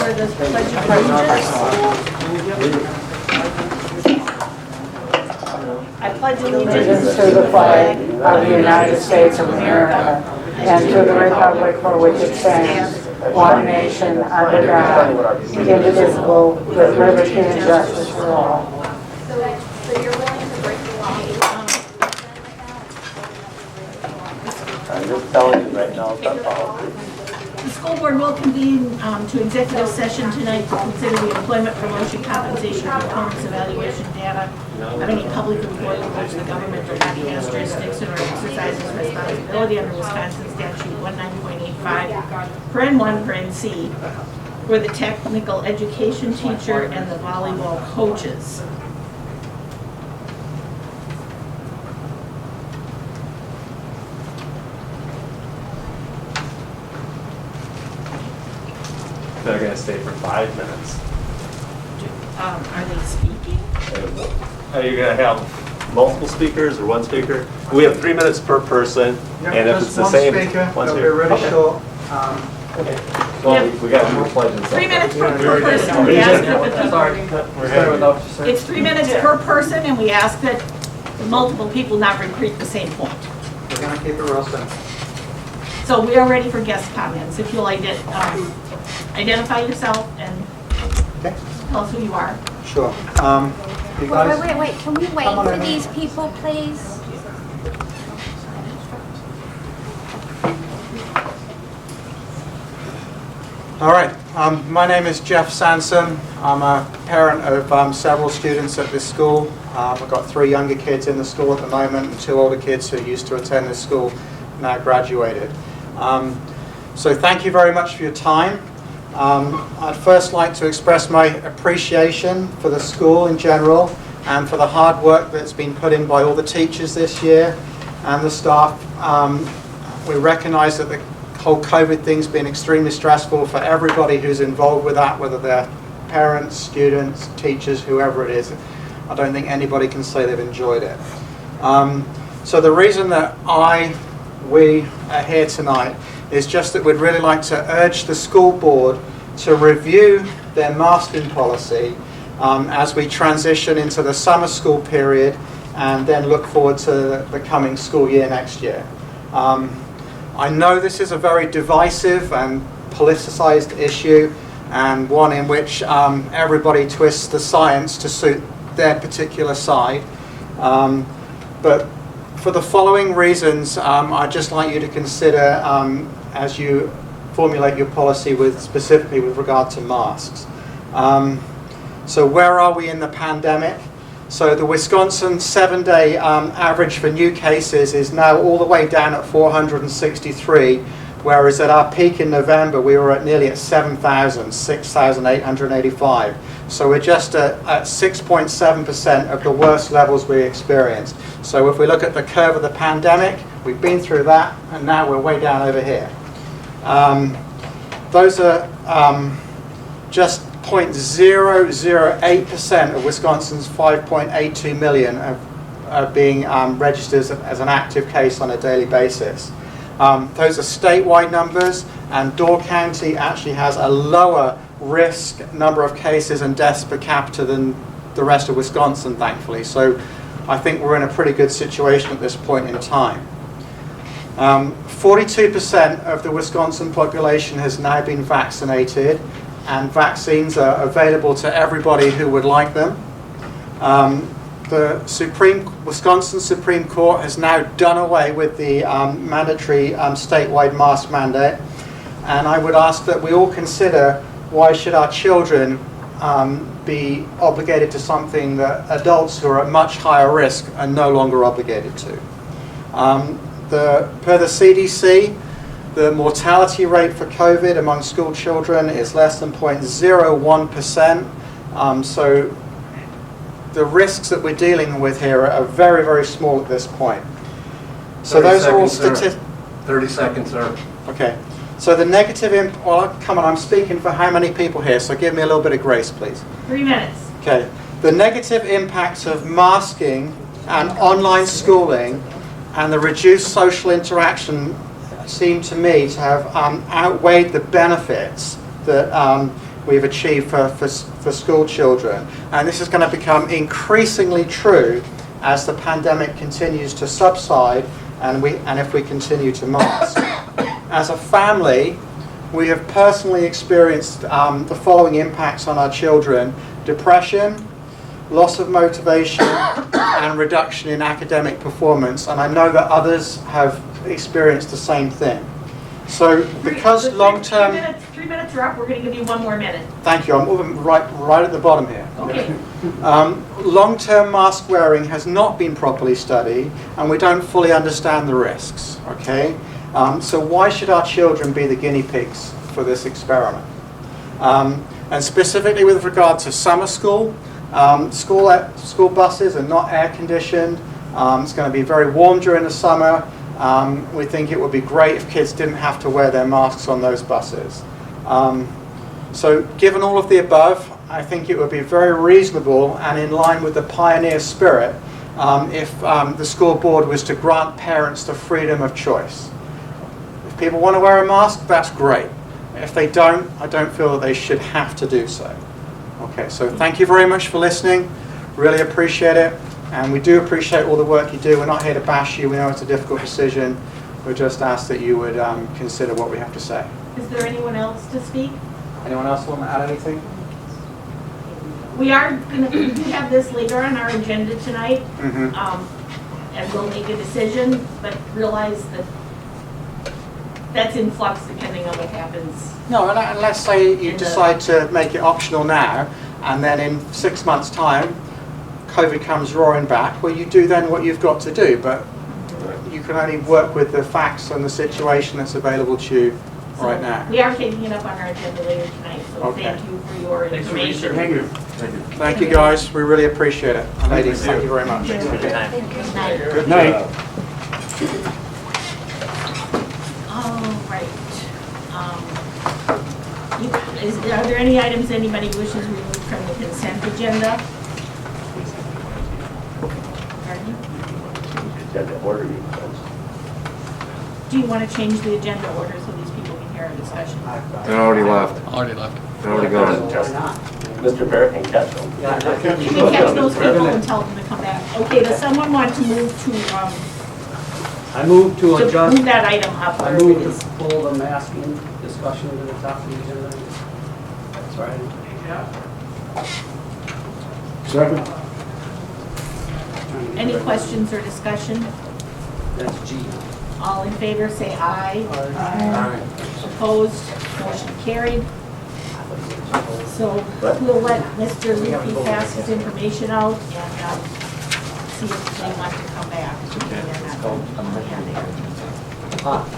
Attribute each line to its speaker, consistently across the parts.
Speaker 1: for the Pledge of Allegiance. I pledge allegiance
Speaker 2: To the flag of the United States of America and to the republic for which it stands, one nation, under God, indivisible, with liberty and justice for all.
Speaker 3: So you're willing to break the law?
Speaker 4: I'm just telling you right now, it's not policy.
Speaker 1: The school board will convene to executive session tonight to consider the employment, promotion, compensation, performance evaluation data of any public employee in which the government or county has jurisdiction or exercises responsibility under Wisconsin statute 19.85, paren 1, paren C, for the technical education teacher and the volleyball coaches.
Speaker 4: They're going to stay for 5 minutes.
Speaker 1: Are they speaking?
Speaker 4: Are you going to have multiple speakers or one speaker? We have 3 minutes per person, and if it's the same, one
Speaker 5: they'll be
Speaker 4: speaker.
Speaker 5: really
Speaker 4: Okay.
Speaker 5: short.
Speaker 4: Okay. Well, we got to do a pledge and stuff.
Speaker 1: 3 minutes per person. We ask that the people, it's 3 minutes per person, and we ask that multiple people not repeat the same point.
Speaker 5: We're going to keep it real simple.
Speaker 1: So we are ready for guest comments. If you'll identify yourself and
Speaker 5: Okay.
Speaker 1: tell us who you are.
Speaker 5: Sure. You guys,
Speaker 3: Wait. Can we wait
Speaker 5: Come on
Speaker 3: for
Speaker 5: in.
Speaker 3: these people, please?
Speaker 5: all right. My name is Jeff Sanson. I'm a parent of several students at this school. I've got 3 younger kids in the school at the moment and 2 older kids who used to attend this school, now graduated. So thank you very much for your time. I'd first like to express my appreciation for the school in general and for the hard work that's been put in by all the teachers this year and the staff. We recognize that the whole COVID thing's been extremely stressful for everybody who's involved with that, whether they're parents, students, teachers, whoever it is. I don't think anybody can say they've enjoyed it. So the reason that we are here tonight is just that we'd really like to urge the school board to review their masking policy as we transition into the summer school period and then look forward to the coming school year next year. I know this is a very divisive and politicized issue and one in which everybody twists the science to suit their particular side. But for the following reasons, I'd just like you to consider as you formulate your policy specifically with regard to masks. So where are we in the pandemic? So the Wisconsin 7-day average for new cases is now all the way down at 463, whereas at our peak in November we were at nearly at 7,000, 6,885. So we're just at 6.7% of the worst levels we experienced. So if we look at the curve of the pandemic, we've been through that, and now we're way down over here. Those are just 0.008% of Wisconsin's 5.82 million are being registered as an active case on a daily basis. Those are statewide numbers, and Door County actually has a lower risk number of cases and deaths per capita than the rest of Wisconsin, thankfully. So I think we're in a pretty good situation at this point in time. 42% of the Wisconsin population has now been vaccinated, and vaccines are available to everybody who would like them. The Wisconsin Supreme Court has now done away with the mandatory statewide mask mandate, and I would ask that we all consider, why should our children be obligated to something that adults who are at much higher risk are no longer obligated to? Per the CDC, the mortality rate for COVID among school children is less than 0.01%. So the risks that we're dealing with here are very, very small at this point. So those are all statistics.
Speaker 4: 30 seconds, sir.
Speaker 5: Okay. So the negative well, come on, I'm speaking for how many people here, so give me a little bit of grace, please.
Speaker 1: 3 minutes.
Speaker 5: Okay. The negative impacts of masking and online schooling and the reduced social interaction seem to me to have outweighed the benefits that we've achieved for school children. And this is going to become increasingly true as the pandemic continues to subside and if we continue to mask. As a family, we have personally experienced the following impacts on our children: depression, loss of motivation, and reduction in academic performance. And I know that others have experienced the same thing. So because long-term...
Speaker 1: 3 minutes are up, we're going to give you 1 more minute.
Speaker 5: Thank you, I'm moving right at the bottom here.
Speaker 1: Okay.
Speaker 5: Long-term mask wearing has not been properly studied, and we don't fully understand the risks, okay? So why should our children be the guinea pigs for this experiment? And specifically with regard to summer school, school buses are not air conditioned. It's going to be very warm during the summer. We think it would be great if kids didn't have to wear their masks on those buses. So given all of the above, I think it would be very reasonable and in line with the pioneer spirit if the school board was to grant parents the freedom of choice. If people want to wear a mask, that's great. If they don't, I don't feel that they should have to do so. Okay, so thank you very much for listening. Really appreciate it. And we do appreciate all the work you do. We're not here to bash you. We know it's a difficult decision. We just ask that you would consider what we have to say.
Speaker 1: Is there anyone else to speak?
Speaker 5: Anyone else want to add anything?
Speaker 1: We are going to have this later on our agenda tonight,
Speaker 5: Mm-hmm.
Speaker 1: and we'll make a decision, but realize that that's in flux depending on what happens.
Speaker 5: No, and let's say you decide to make it optional now, and then in 6 months' time, COVID comes roaring back. Well, you do then what you've got to do, but you can only work with the facts and the situation that's available to you right now.
Speaker 1: We are taking it up on our agenda later tonight, so
Speaker 5: Okay.
Speaker 1: thank you for your information.
Speaker 5: Thank you. Thank you, guys. We really appreciate it. And ladies, thank you very much.
Speaker 1: Good night.
Speaker 5: Good night.
Speaker 1: All right. Are there any items anybody wishes removed from the consent agenda? Pardon? Do you want to change the agenda order so these people can hear our discussion?
Speaker 6: They already left.
Speaker 7: Already left.
Speaker 6: They already gone.
Speaker 4: Mr. Barrett can catch them.
Speaker 1: Can we catch those people and tell them to come back? Okay, does someone want to move to,
Speaker 8: I move to
Speaker 1: move
Speaker 8: adjust,
Speaker 1: that item up
Speaker 8: I
Speaker 1: where it
Speaker 8: move
Speaker 1: is?
Speaker 8: to pull the masking discussion to the top of the agenda. That's right.
Speaker 6: Second.
Speaker 1: Any questions or discussion?
Speaker 8: That's G.
Speaker 1: All in favor, say aye. Opposed, motion carried. So we'll let Mr. Lukey pass his information out and see if they want to come back.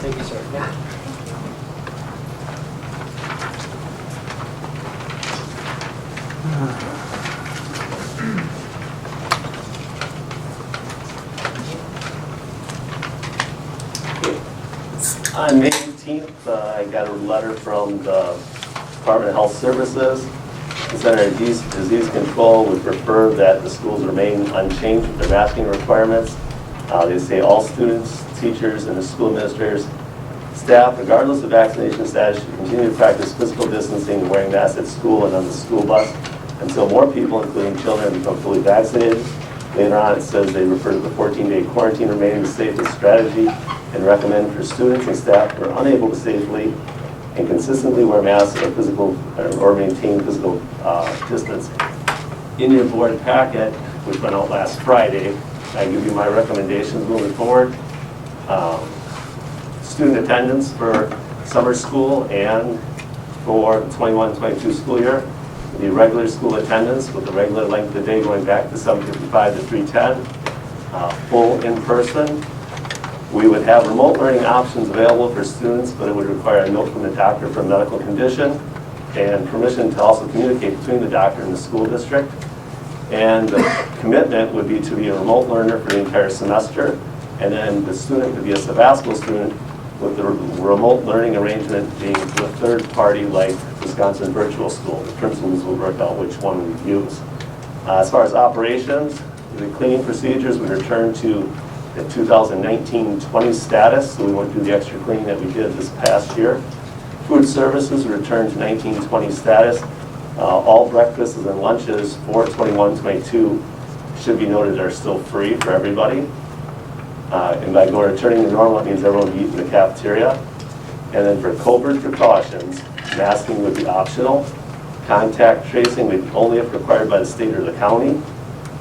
Speaker 8: Thank you, sir.
Speaker 4: On May 18th, I got a letter from the Department of Health Services. The Center of Disease Control would prefer that the schools remain unchanged with their masking requirements. They say all students, teachers, and the school administrators, staff, regardless of vaccination status, should continue to practice physical distancing and wearing masks at school and on the school bus until more people, including children, become fully vaccinated. Later on, it says they refer to the 14-day quarantine remaining the safest strategy and recommend for students and staff who are unable to safely and consistently wear masks or maintain physical distance. In your board packet, which went out last Friday, I give you my recommendations moving forward. Student attendance for summer school and for the 21-22 school year. The regular school attendance with the regular length of day going back to 7:55 to 3:10. Full in person. We would have remote learning options available for students, but it would require a note from the doctor for a medical condition and permission to also communicate between the doctor and the school district. And the commitment would be to be a remote learner for the entire semester, and then the student could be a Sevastopol student with the remote learning arrangement being to a third party like Wisconsin Virtual School. The principals will work out which one we use. As far as operations, the cleaning procedures would return to the 2019-20 status, so we won't do the extra cleaning that we did this past year. Food services would return to 19-20 status, All breakfasts and lunches for 21-22 should be noted are still free for everybody. And by returning to normal, it means everyone will eat in the cafeteria. And then for COVID precautions, masking would be optional. Contact tracing would be only if required by the state or the county.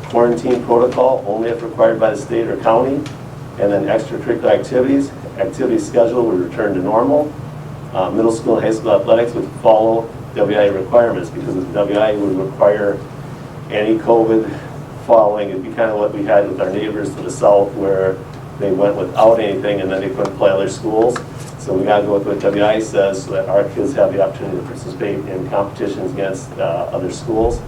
Speaker 4: Quarantine protocol only if required by the state or county. And then extracurricular activity schedule would return to normal. Middle school and high school athletics would follow WIA requirements, because the WIA would require any COVID following. It'd be kind of what we had with our neighbors to the south, where they went without anything and then they couldn't play other schools. So we got to go with what WIA says, so that our kids have the opportunity to participate in competitions against other schools.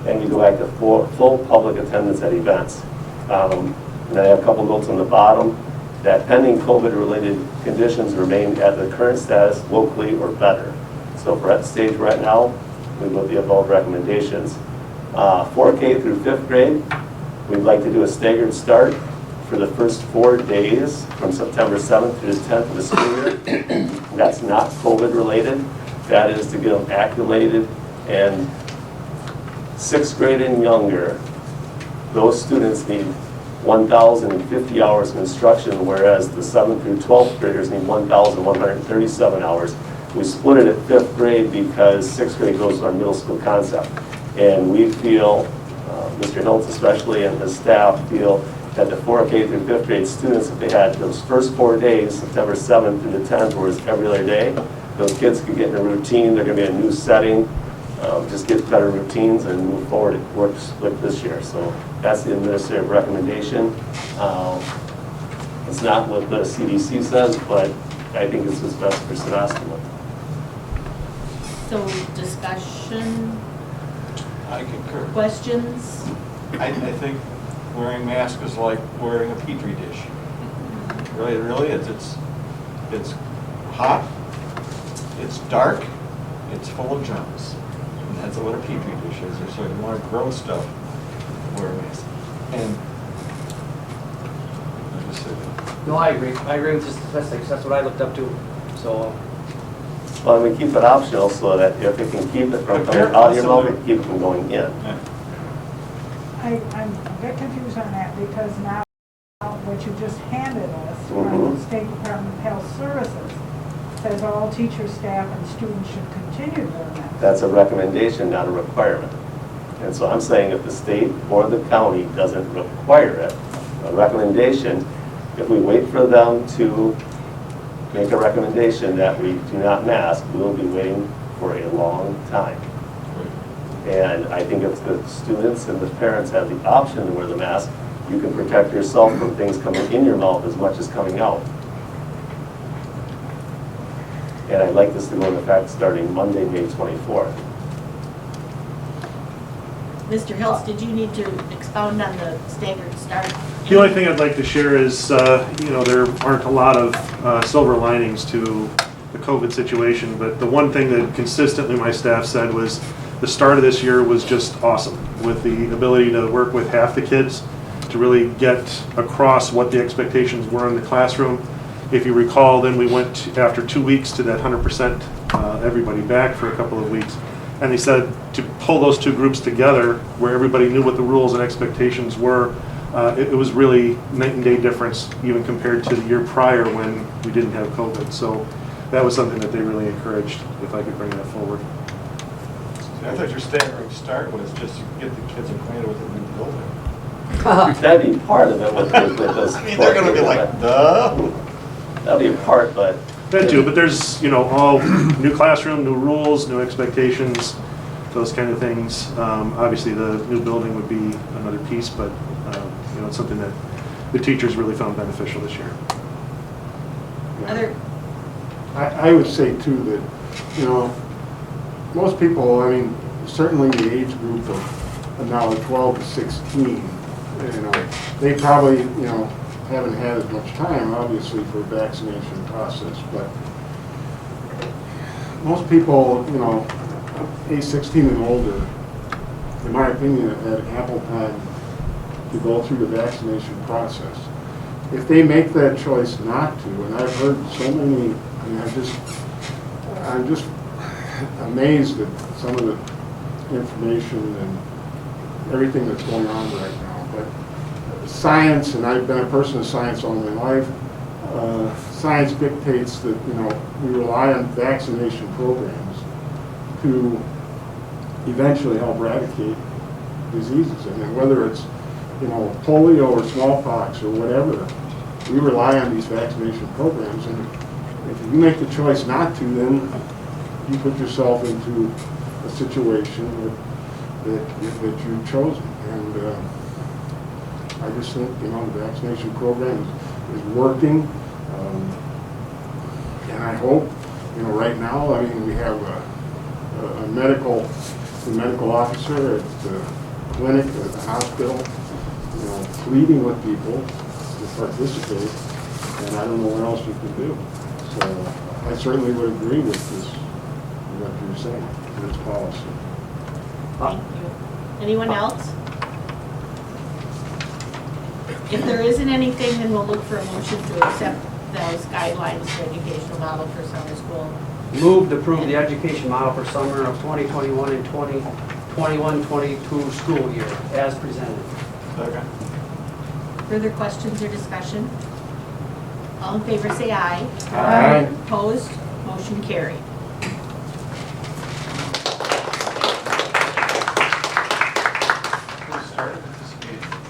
Speaker 4: And we go back to full public attendance at events. And then I have a couple notes on the bottom, that pending COVID-related conditions remain at the current status locally or better. So if we're at the stage right now, we will be above recommendations. 4K through 5th grade, we'd like to do a staggered start for the first 4 days from September 7th through the 10th of the school year. That's not COVID-related. That is to get them acclimated. And 6th grade and younger, those students need 1,050 hours of instruction, whereas the 7th through 12th graders need 1,137 hours. We split it at 5th grade because 6th grade goes to our middle school concept. And we feel, Mr. Hiltz especially and his staff feel that the 4K through 5th grade students, if they had those first 4 days, September 7th through the 10th, where it's every other day, those kids could get in a routine. They're going to be a new setting, just get better routines and move forward. It works like this year. So that's the administrative recommendation. It's not what the CDC says, but I think this is best for Sevastopol.
Speaker 1: So discussion,
Speaker 7: I concur.
Speaker 1: questions?
Speaker 7: I think wearing masks is like wearing a petri dish. Really, it really is. It's hot, it's dark, it's full of germs. And that's what a petri dish is. So you want to grow stuff, wear a mask. And I just say that.
Speaker 8: No, I agree. I agree with the statistics. That's what I looked up to. So,
Speaker 4: Well, we keep it optional so that if we can keep it from coming out of your mouth, we can keep it from going in.
Speaker 7: Yeah.
Speaker 2: I'm a bit confused on that, because now what you just handed us from
Speaker 4: Mhm.
Speaker 2: the State Department of Health Services says all teachers, staff, and students should continue doing that.
Speaker 4: That's a recommendation, not a requirement. And so I'm saying if the state or the county doesn't require it, a recommendation, if we wait for them to make a recommendation that we do not mask, we will be waiting for a long time. And I think if the students and the parents have the option to wear the mask, you can protect yourself from things coming in your mouth as much as coming out. And I'd like this to go into effect starting Monday, May 24th.
Speaker 1: Mr. Hiltz, did you need to expound on the staggered start?
Speaker 9: The only thing I'd like to share is, there aren't a lot of silver linings to the COVID situation, but the one thing that consistently my staff said was the start of this year was just awesome, with the ability to work with half the kids to really get across what the expectations were in the classroom. If you recall, then we went after 2 weeks to that 100% everybody back for a couple of weeks. And they said to pull those two groups together where everybody knew what the rules and expectations were, it was really night and day difference even compared to the year prior when we didn't have COVID. So that was something that they really encouraged, if I could bring that forward.
Speaker 7: I thought your staggered start was just to get the kids acquainted with the new building.
Speaker 4: That'd be part of it with those.
Speaker 7: I mean, they're going to be like, duh.
Speaker 4: That'd be a part, but
Speaker 9: That too, but there's, all new classroom, new rules, new expectations, those kind of things. Obviously, the new building would be another piece, but, it's something that the teachers really found beneficial this year.
Speaker 1: Other,
Speaker 6: I would say too that, most people, certainly the age group of now 12 to 16, they probably, haven't had as much time, obviously, for vaccination process, but most people, age 16 and older, in my opinion, have had ample time to go through the vaccination process. If they make that choice not to, and I've heard so many, I'm just amazed at some of the information and everything that's going on right now. But science, and I've been a person of science all my life, science dictates that, we rely on vaccination programs to eventually help eradicate diseases. And whether it's, polio or smallpox or whatever, we rely on these vaccination programs. And if you make the choice not to, then you put yourself into a situation that you've chosen. And I just think, the vaccination program is working. And I hope, right now, we have a medical officer at the clinic, at the hospital, pleading with people to participate, and I don't know what else you can do. So I certainly would agree with what you're saying, this policy.
Speaker 1: Thank you. Anyone else? If there isn't anything, then we'll look for a motion to accept those guidelines for educational model for summer school.
Speaker 8: Move to approve the education model for summer of 2021 and 2021-22 school year as presented.
Speaker 7: Second.
Speaker 1: Further questions or discussion? All in favor say aye.
Speaker 6: Aye.
Speaker 1: Opposed? Motion carried.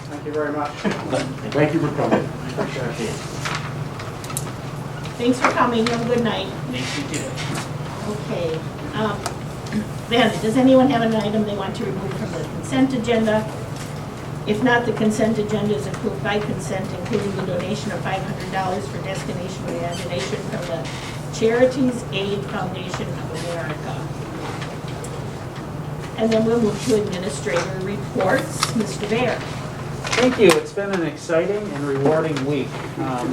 Speaker 5: Thank you very much.
Speaker 6: Thank you for coming.
Speaker 1: Thanks for coming. Have a good night.
Speaker 8: Thank you, too.
Speaker 1: Okay. Then, does anyone have an item they want to remove from the consent agenda? If not, the consent agenda is approved by consent, including the donation of $500 for destination reimagination from the Charities Aid Foundation of America. And then we'll move to administrator reports. Mr. Baer.
Speaker 10: Thank you. It's been an exciting and rewarding week.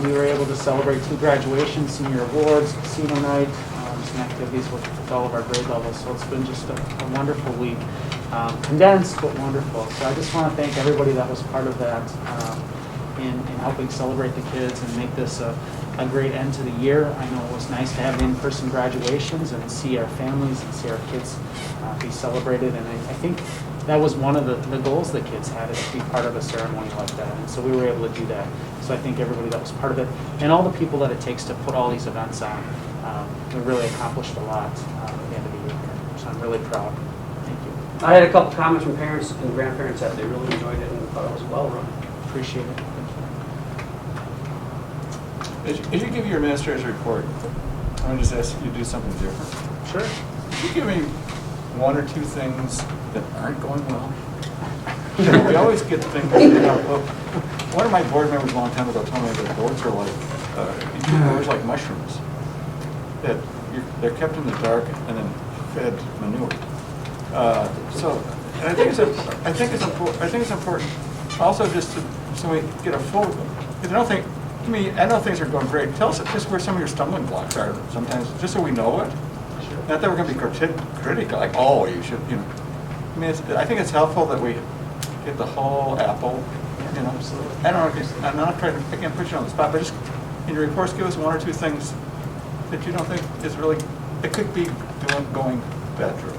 Speaker 10: We were able to celebrate 2 graduations, senior awards, casino night, some activities with all of our grade levels. So it's been just a wonderful week. Condensed, but wonderful. So I just want to thank everybody that was part of that in helping celebrate the kids and make this a great end to the year. I know it was nice to have in-person graduations and see our families and see our kids be celebrated. And I think that was one of the goals the kids had, is to be part of a ceremony like that. And so we were able to do that. So I thank everybody that was part of it and all the people that it takes to put all these events on. We really accomplished a lot at the end of the year. So I'm really proud. Thank you.
Speaker 8: I had a couple comments from parents and grandparents that they really enjoyed it and thought it was well run.
Speaker 10: Appreciate it.
Speaker 7: As you give your administrator's report, I'm going to just ask you to do something different.
Speaker 10: Sure.
Speaker 7: Could you give me 1 or 2 things that aren't going well? We always get things, one of my board members a long time ago told me that boards are like, boards like mushrooms. That they're kept in the dark and then fed manure. So and I think it's important also just so we get a full, because I know things are going great. Tell us just where some of your stumbling blocks are sometimes, just so we know it. Not that we're going to be critical, like, oh, you should, I mean, I think it's helpful that we get the whole apple,
Speaker 10: Absolutely.
Speaker 7: I don't know, I'm not trying to, again, put you on the spot, but just in your reports, give us 1 or 2 things that you don't think is really, it could be going better.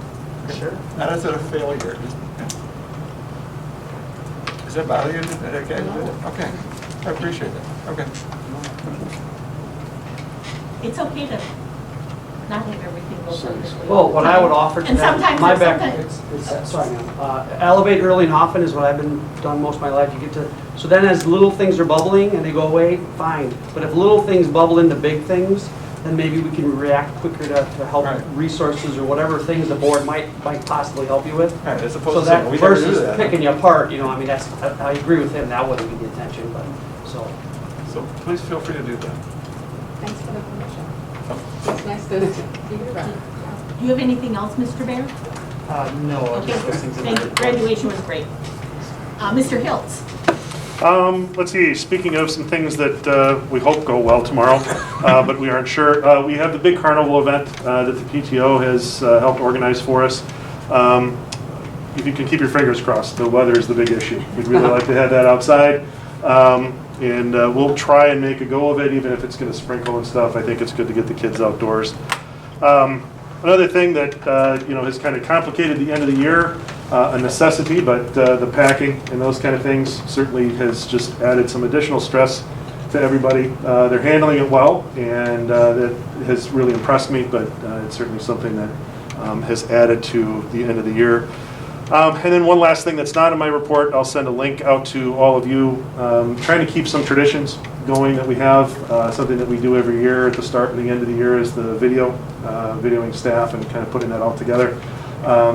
Speaker 10: Sure.
Speaker 7: Not as a failure. Just, Does that bother you? Okay. Okay. I appreciate that. Okay.
Speaker 1: It's okay to not have everything go perfectly.
Speaker 8: Well, what I would offer to
Speaker 1: And
Speaker 8: them,
Speaker 1: sometimes
Speaker 8: my
Speaker 1: it's
Speaker 8: background, sorry, ma'am. Elevate early and often is what I've done most of my life. You get to, so then as little things are bubbling and they go away, fine. But if little things bubble into big things, then maybe we can react quicker to help
Speaker 7: Right.
Speaker 8: resources or whatever things the board might possibly help you with.
Speaker 7: Right, as
Speaker 8: So
Speaker 7: opposed to
Speaker 8: that
Speaker 7: saying, we never do
Speaker 8: versus
Speaker 7: that.
Speaker 8: picking you apart, I mean, I agree with him, that wouldn't be the intention, but, so.
Speaker 7: So please feel free to do that.
Speaker 11: Thanks for the permission. It's nice to be around.
Speaker 1: Do you have anything else, Mr. Baer?
Speaker 10: No,
Speaker 1: Okay,
Speaker 10: just those things in
Speaker 1: thank
Speaker 10: my
Speaker 1: you.
Speaker 10: report.
Speaker 1: Graduation was great. Mr. Hiltz.
Speaker 9: Let's see, speaking of some things that we hope go well tomorrow, but we aren't sure. We have the big carnival event that the PTO has helped organize for us. If you can keep your fingers crossed, the weather is the big issue. We'd really like to have that outside. And we'll try and make a go of it, even if it's going to sprinkle and stuff. I think it's good to get the kids outdoors. Another thing that has kind of complicated the end of the year, a necessity, but the packing and those kind of things certainly has just added some additional stress to everybody. They're handling it well, and that has really impressed me, but it's certainly something that has added to the end of the year. And then one last thing that's not in my report, I'll send a link out to all of you, trying to keep some traditions going that we have. Something that we do every year at the start and the end of the year is the videoing staff and kind of putting that all together.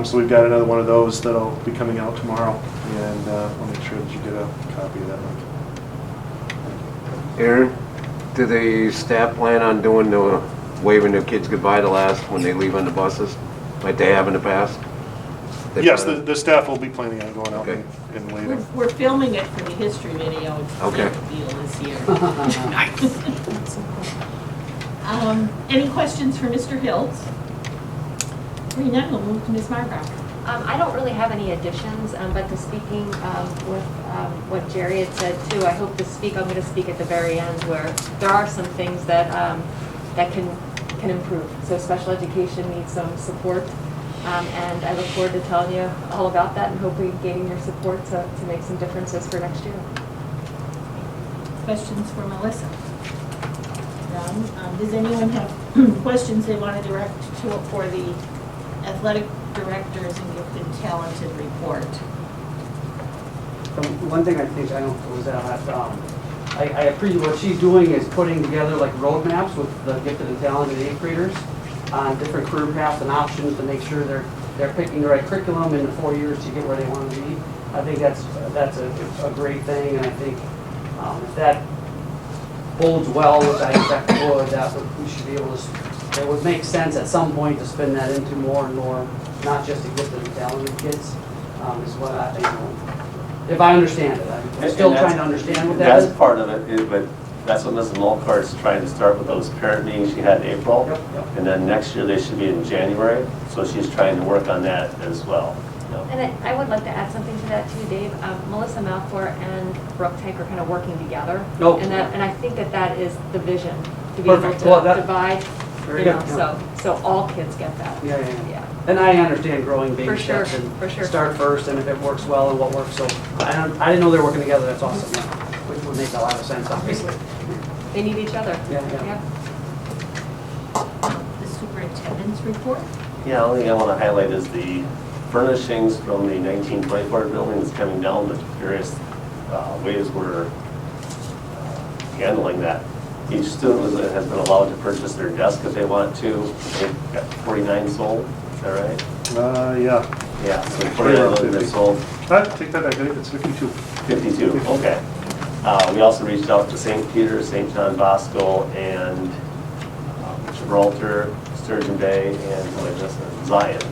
Speaker 9: So we've got another one of those that'll be coming out tomorrow, and I'll make sure that you get a copy of that link.
Speaker 12: Aaron, do the staff plan on doing the waving their kids goodbye to last when they leave on the buses, like they have in the past?
Speaker 9: Yes, the staff will be planning on going out
Speaker 12: Okay.
Speaker 9: and waving.
Speaker 1: We're filming it for the history video. It's a
Speaker 12: Okay.
Speaker 1: big deal this year. Any questions for Mr. Hiltz? Hearing none, we'll move to Ms. Marbach.
Speaker 11: I don't really have any additions, but to speaking with what Jerry had said too, I hope to speak, I'm going to speak at the very end where there are some things that that can improve. So special education needs some support, and I look forward to telling you all about that and hopefully gaining your support to make some differences for next year.
Speaker 1: Questions for Melissa? None. Does anyone have questions they want to direct for the athletic directors and gifted talented report?
Speaker 8: One thing I think, I don't know, was that, I appreciate what she's doing is putting together like roadmaps with the gifted and talented 8th graders on different career paths and options to make sure they're picking the right curriculum in the 4 years to get where they want to be. I think that's a great thing, and I think if that holds well, which I expect it would, we should be able to, it would make sense at some point to spin that into more and more, not just to gifted and talented kids, is what I think. If I understand it, I'm still trying to understand what that is.
Speaker 4: That's part of it, but that's what Mrs. Molkar is trying to start with those parent meetings she had in April.
Speaker 8: Yep.
Speaker 4: And then next year they should be in January, so she's trying to work on that as well.
Speaker 11: And I would like to add something to that too, Dave. Melissa Malfour and Brooke Tank are kind of working together.
Speaker 8: Oh.
Speaker 11: And I think that is the vision, to be
Speaker 8: Perfect.
Speaker 11: able
Speaker 8: Well,
Speaker 11: to
Speaker 8: that-
Speaker 11: divide,
Speaker 8: Very good, yeah.
Speaker 11: so all kids get that.
Speaker 8: Yeah.
Speaker 11: Yeah.
Speaker 8: And I understand growing baby
Speaker 11: For sure,
Speaker 8: steps and
Speaker 11: for sure.
Speaker 8: start first, and if it works well and what works. So I didn't know they were working together. That's awesome. Yeah. Which would make a lot of sense, obviously.
Speaker 11: They need each other.
Speaker 8: Yeah.
Speaker 1: The superintendent's report?
Speaker 4: Yeah, the only thing I want to highlight is the furnishings from the 1924 building that's coming down, the various ways we're handling that. Each student has been allowed to purchase their desk if they want to. They've got 49 sold, is that right?
Speaker 9: Yeah.
Speaker 4: Yeah, so 49 of them have been sold.
Speaker 9: Take that back, I think it's 52.
Speaker 4: 52, okay. We also reached out to St. Peter, St. John Bosco, and Gibraltar, Sturgeon Bay, and Zion.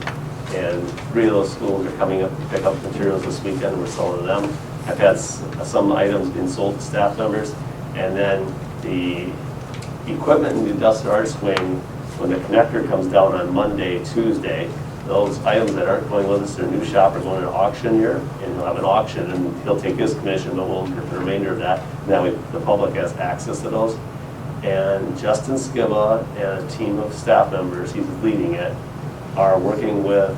Speaker 4: And 3 of those schools are coming up to pick up materials this weekend. We're selling them. I've had some items being sold to staff members. And then the equipment in the industrial arts wing, when the connector comes down on Monday, Tuesday, those items that aren't going with us, their new shop, are going to auction here, and he'll have an auction, and he'll take his commission, but we'll get the remainder of that. And that way the public has access to those. And Justin Skiba and a team of staff members, he's leading it, are working with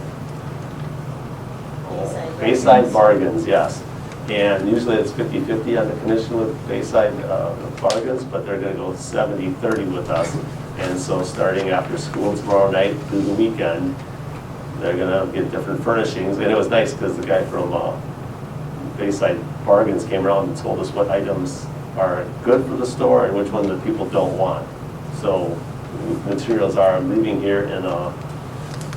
Speaker 4: Bayside Bargains, yes. And usually it's 50-50 on the commission with Bayside Bargains, but they're going to go 70-30 with us. And so starting after school tomorrow night through the weekend, they're going to get different furnishings. And it was nice because the guy from Bayside Bargains came around and told us what items are good for the store and which ones that people don't want. So materials are leaving here in a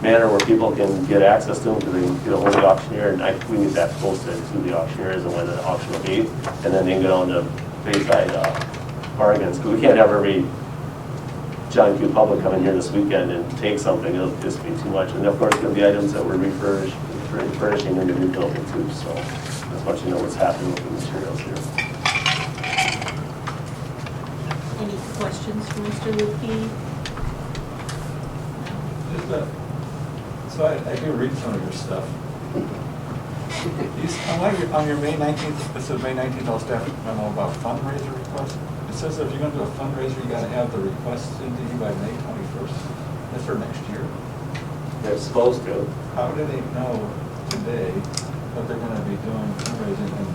Speaker 4: manner where people can get access to them because they can get a hold of the auctioneer, and we need that posted to the auctioneers and when the auction will be, and then they can go down to Bayside Bargains, because we can't have every John Q. public come in here this weekend and take something. It'll just be too much. And of course, there'll be items that we're refurnishing in the new building too, so just want you to know what's happening with the materials here.
Speaker 1: Any questions for Mr. Lupke?
Speaker 7: So I do read some of your stuff. On your May 19th, it says May 19th, all staff memo about fundraiser requests. It says that if you're going to do a fundraiser, you got to have the requests into you by May 21st. That's for next year.
Speaker 4: They're supposed to.
Speaker 7: How do they know today that they're gonna be doing fundraising and?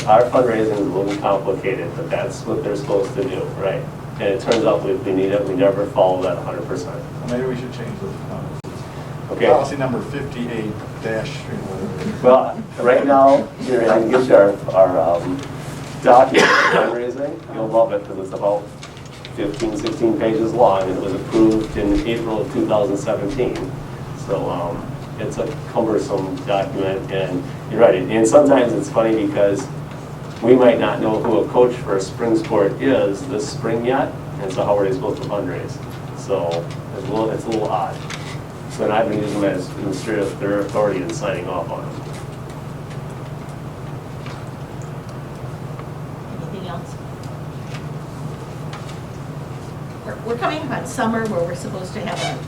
Speaker 4: Our fundraising is a little complicated, but that's what they're supposed to do, right? And it turns out we need it, we never follow that 100%.
Speaker 7: Well, maybe we should change those policies.
Speaker 4: Okay.
Speaker 7: Policy number 58 dash, whatever.
Speaker 4: Well, right now, you're going to get our document for fundraising. You'll love it because it's about 15, 16 pages long, and it was approved in April of 2017. So it's a cumbersome document, and you're right. And sometimes it's funny because we might not know who a coach for a spring sport is this spring yet, and so how are they supposed to fundraise? So it's a little odd. So then I've been using them as administrative authority and signing off on them.
Speaker 1: Anything else? We're coming up on summer where we're supposed to have a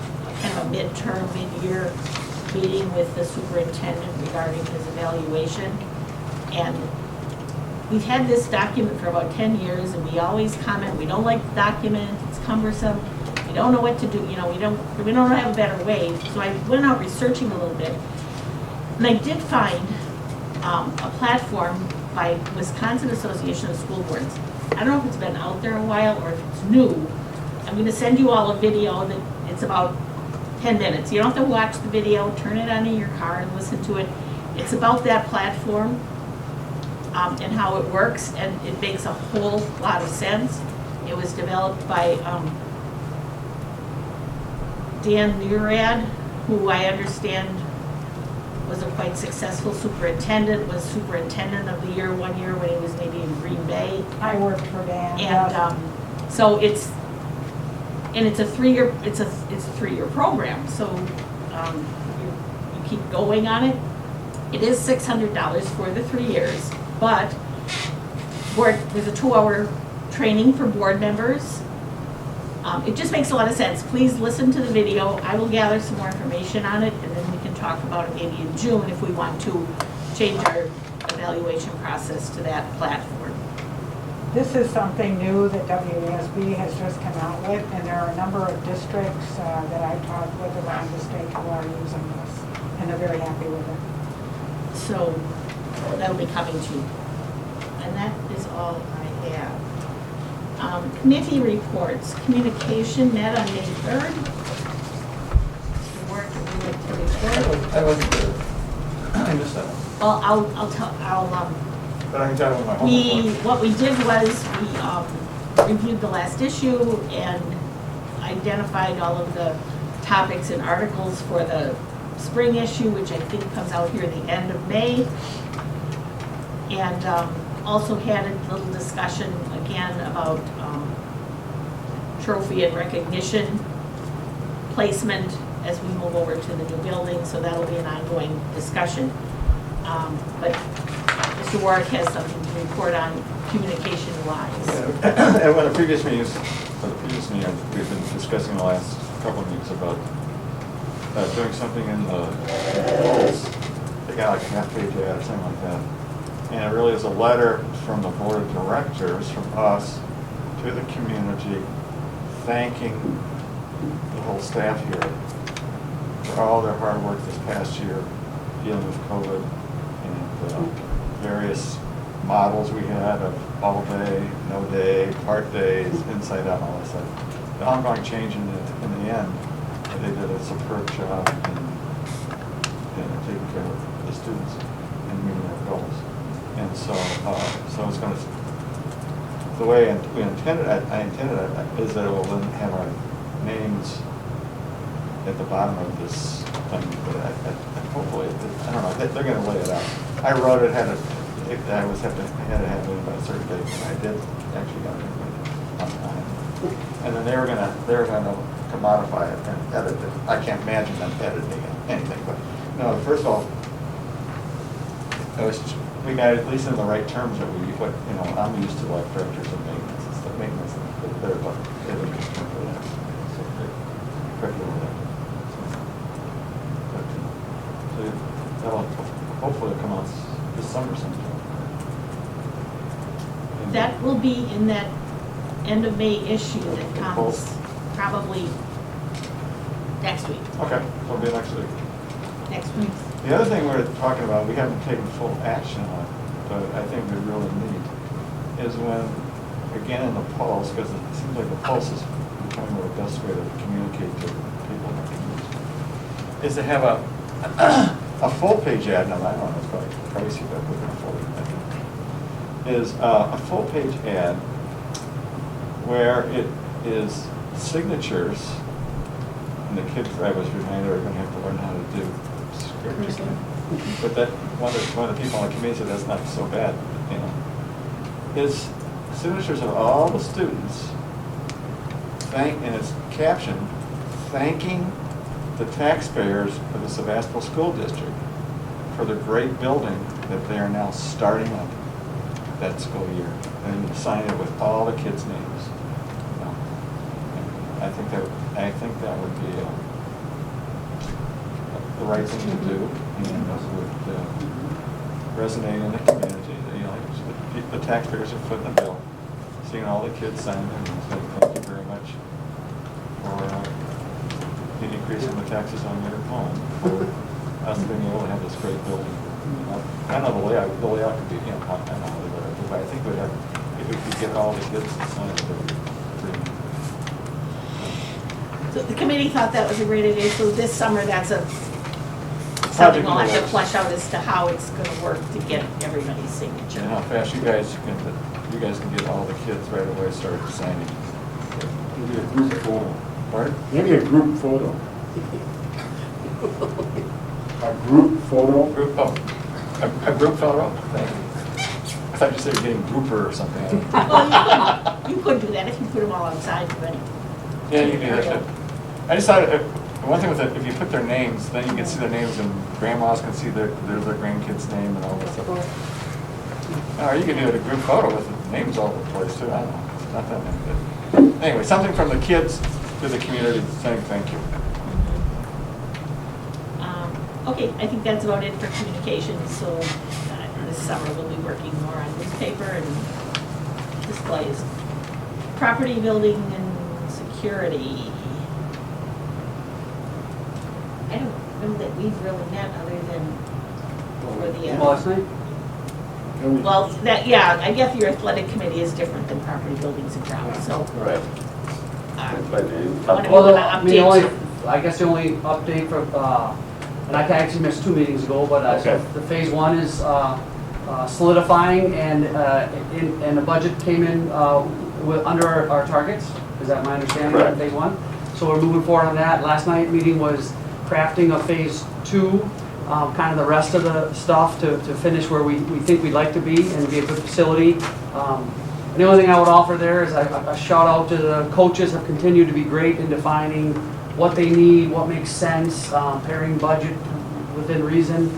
Speaker 1: kind of a midterm, mid-year meeting with the superintendent regarding his evaluation. And we've had this document for about 10 years, and we always comment, we don't like the document, it's cumbersome, we don't know what to do, you know, we don't have a better way. So I went out researching a little bit, and I did find a platform by Wisconsin Association of School Boards. I don't know if it's been out there a while or if it's new. I'm going to send you all a video that it's about 10 minutes. You don't have to watch the video, turn it on in your car and listen to it. It's about that platform and how it works, and it makes a whole lot of sense. It was developed by Dan Murad, who I understand was a quite successful superintendent, was superintendent of the year one year when he was maybe in Green Bay.
Speaker 2: I worked for Dan.
Speaker 1: And so it's a 3-year program. So you keep going on it. It is $600 for the 3 years, but there's a 2-hour training for board members. It just makes a lot of sense. Please listen to the video. I will gather some more information on it, and then we can talk about it maybe in June if we want to change our evaluation process to that platform.
Speaker 2: This is something new that WASB has just come out with, and there are a number of districts that I've talked with around the state who are using this, and they're very happy with it.
Speaker 1: So that'll be coming too. And that is all I have. Committee reports. Communication met on May 3rd. Work that we like to report.
Speaker 7: I wasn't there. I missed that.
Speaker 1: Well, I'll
Speaker 7: But I can tell you my homework.
Speaker 1: what we did was we reviewed the last issue and identified all of the topics and articles for the spring issue, which I think comes out here at the end of May. And also had a little discussion again about trophy and recognition placement as we move over to the new building, so that'll be an ongoing discussion. But Mr. Warwick has something to report on communication-wise.
Speaker 7: At one of the previous meetings, we've been discussing the last couple of meetings about doing something in the rules. They got like a half-page ad or something like that. And it really is a letter from the board of directors, from us, to the community, thanking the whole staff here for all their hard work this past year dealing with COVID and various models we had of all day, no day, part days, inside out, all that stuff. The ongoing change in the end, they did a superb job in taking care of the students and meeting their goals. And so it's going to, the way I intended it is that it will then have our names at the bottom of this thing, but hopefully, I don't know, they're going to lay it out. I wrote it, had to have it by a certain date, and I did actually got it on time. And then they were going to modify it and edit it. I can't imagine them editing anything, but no, first of all, we got at least in the right terms that I'm used to, like directors of maintenance and stuff, maintenance, they're like, they would just come for that. So they correct over that. So that'll hopefully come out this summer sometime.
Speaker 1: That will be in that end of May issue that comes probably Next week.
Speaker 7: Okay, so it'll be next week.
Speaker 1: Next week.
Speaker 7: The other thing we're talking about, we haven't taken full action on, but I think we really need, is when, again, in the pulse, because it seems like the pulse is becoming the best way to communicate to people in the community, is to have a full-page ad, now I don't know, it's probably pricey, but we're going to full is a full-page ad where it is signatures, and the kids, I was reminded, are going to have to learn how to do scripture. But that, one of the people on the committee said that's not so bad, you know. Is signatures of all the students, and it's captioned, thanking the taxpayers of the Sevastopol School District for the great building that they are now starting up that school year. And you sign it with all the kids' names. You know. And I think that would be the right thing to do, and would resonate in the community. You know, the taxpayers are footing the bill, seeing all the kids sign them and saying thank you very much for the increase in the taxes on your home, for us being able to have this great building. I don't know the layout could be, you know, I don't know whatever, but I think we'd have, if we could get all the kids to sign it, it would be pretty.
Speaker 1: So the committee thought that was a great idea, so this summer that's something we'll have to flesh out as to how it's gonna work to get everybody's signature.
Speaker 7: And how fast you guys can get all the kids right away started signing.
Speaker 6: Maybe a group photo.
Speaker 7: Pardon?
Speaker 6: Maybe a group photo. A group photo?
Speaker 7: A group photo? Thank you. I thought you said you're getting grouper or something.
Speaker 1: Well, you could do that if you put them all outside, but.
Speaker 7: Yeah, you can do that too. I just thought, one thing with it, if you put their names, then you can see their names and grandmas can see their grandkid's name and all that stuff. Or you can do it a group photo with the names all over the place too, I don't know, it's not that many, but anyway, something from the kids to the community saying thank you.
Speaker 1: Okay, I think that's about it for communications, so this summer we'll be working more on newspaper and displays. Property, building, and security. I don't know that we've really met other than over the.
Speaker 8: Last night?
Speaker 1: Well, that, yeah, I guess your athletic committee is different than property, buildings, and grounds, so.
Speaker 4: Right.
Speaker 8: Well, I mean, I guess the only update for, and I actually missed 2 meetings ago, but
Speaker 4: Okay.
Speaker 8: the phase 1 is solidifying, and the budget came in under our targets. Is that my understanding of
Speaker 4: Correct.
Speaker 8: phase 1? So we're moving forward on that. Last night meeting was crafting of phase 2, kind of the rest of the stuff to finish where we think we'd like to be and be a good facility. And the only thing I would offer there is a shout out to the coaches have continued to be great in defining what they need, what makes sense, pairing budget within reason.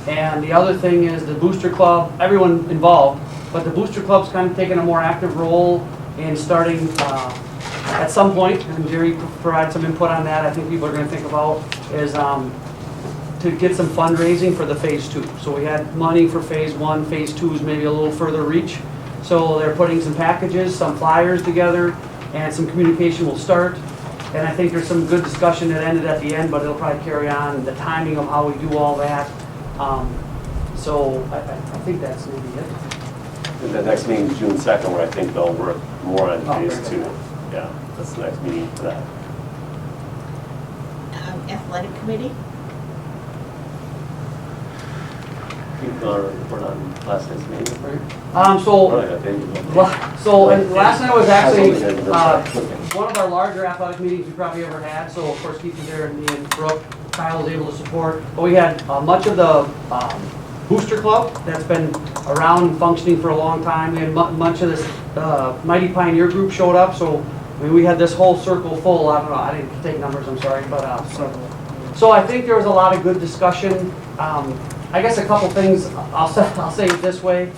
Speaker 8: And the other thing is the booster club, everyone involved, but the booster club's kind of taking a more active role in starting at some point, and Jerry provided some input on that, I think people are going to think about, is to get some fundraising for the phase 2. So we had money for phase 1, phase 2 is maybe a little further reach. So they're putting some packages, some flyers together, and some communication will start. And I think there's some good discussion that ended at the end, but it'll probably carry on, the timing of how we do all that. So I think that's maybe it.
Speaker 4: And the next meeting is June 2nd, where I think they'll work more on phase
Speaker 8: very
Speaker 4: 2.
Speaker 8: good.
Speaker 4: Yeah, that's the next meeting for that.
Speaker 1: Athletic committee?
Speaker 4: People are report on last night's meeting.
Speaker 8: So
Speaker 4: I think.
Speaker 8: and last night was actually one of our larger athletic meetings we probably ever had. So of course, Keith was there, and me and Brooke, Kyle was able to support. But we had much of the booster club that's been around and functioning for a long time. We had much of this Mighty Pioneer group showed up. So I mean, we had this whole circle full. I don't know. I didn't take numbers. I'm sorry, but so I think there was a lot of good discussion. I guess a couple things, I'll say it this way.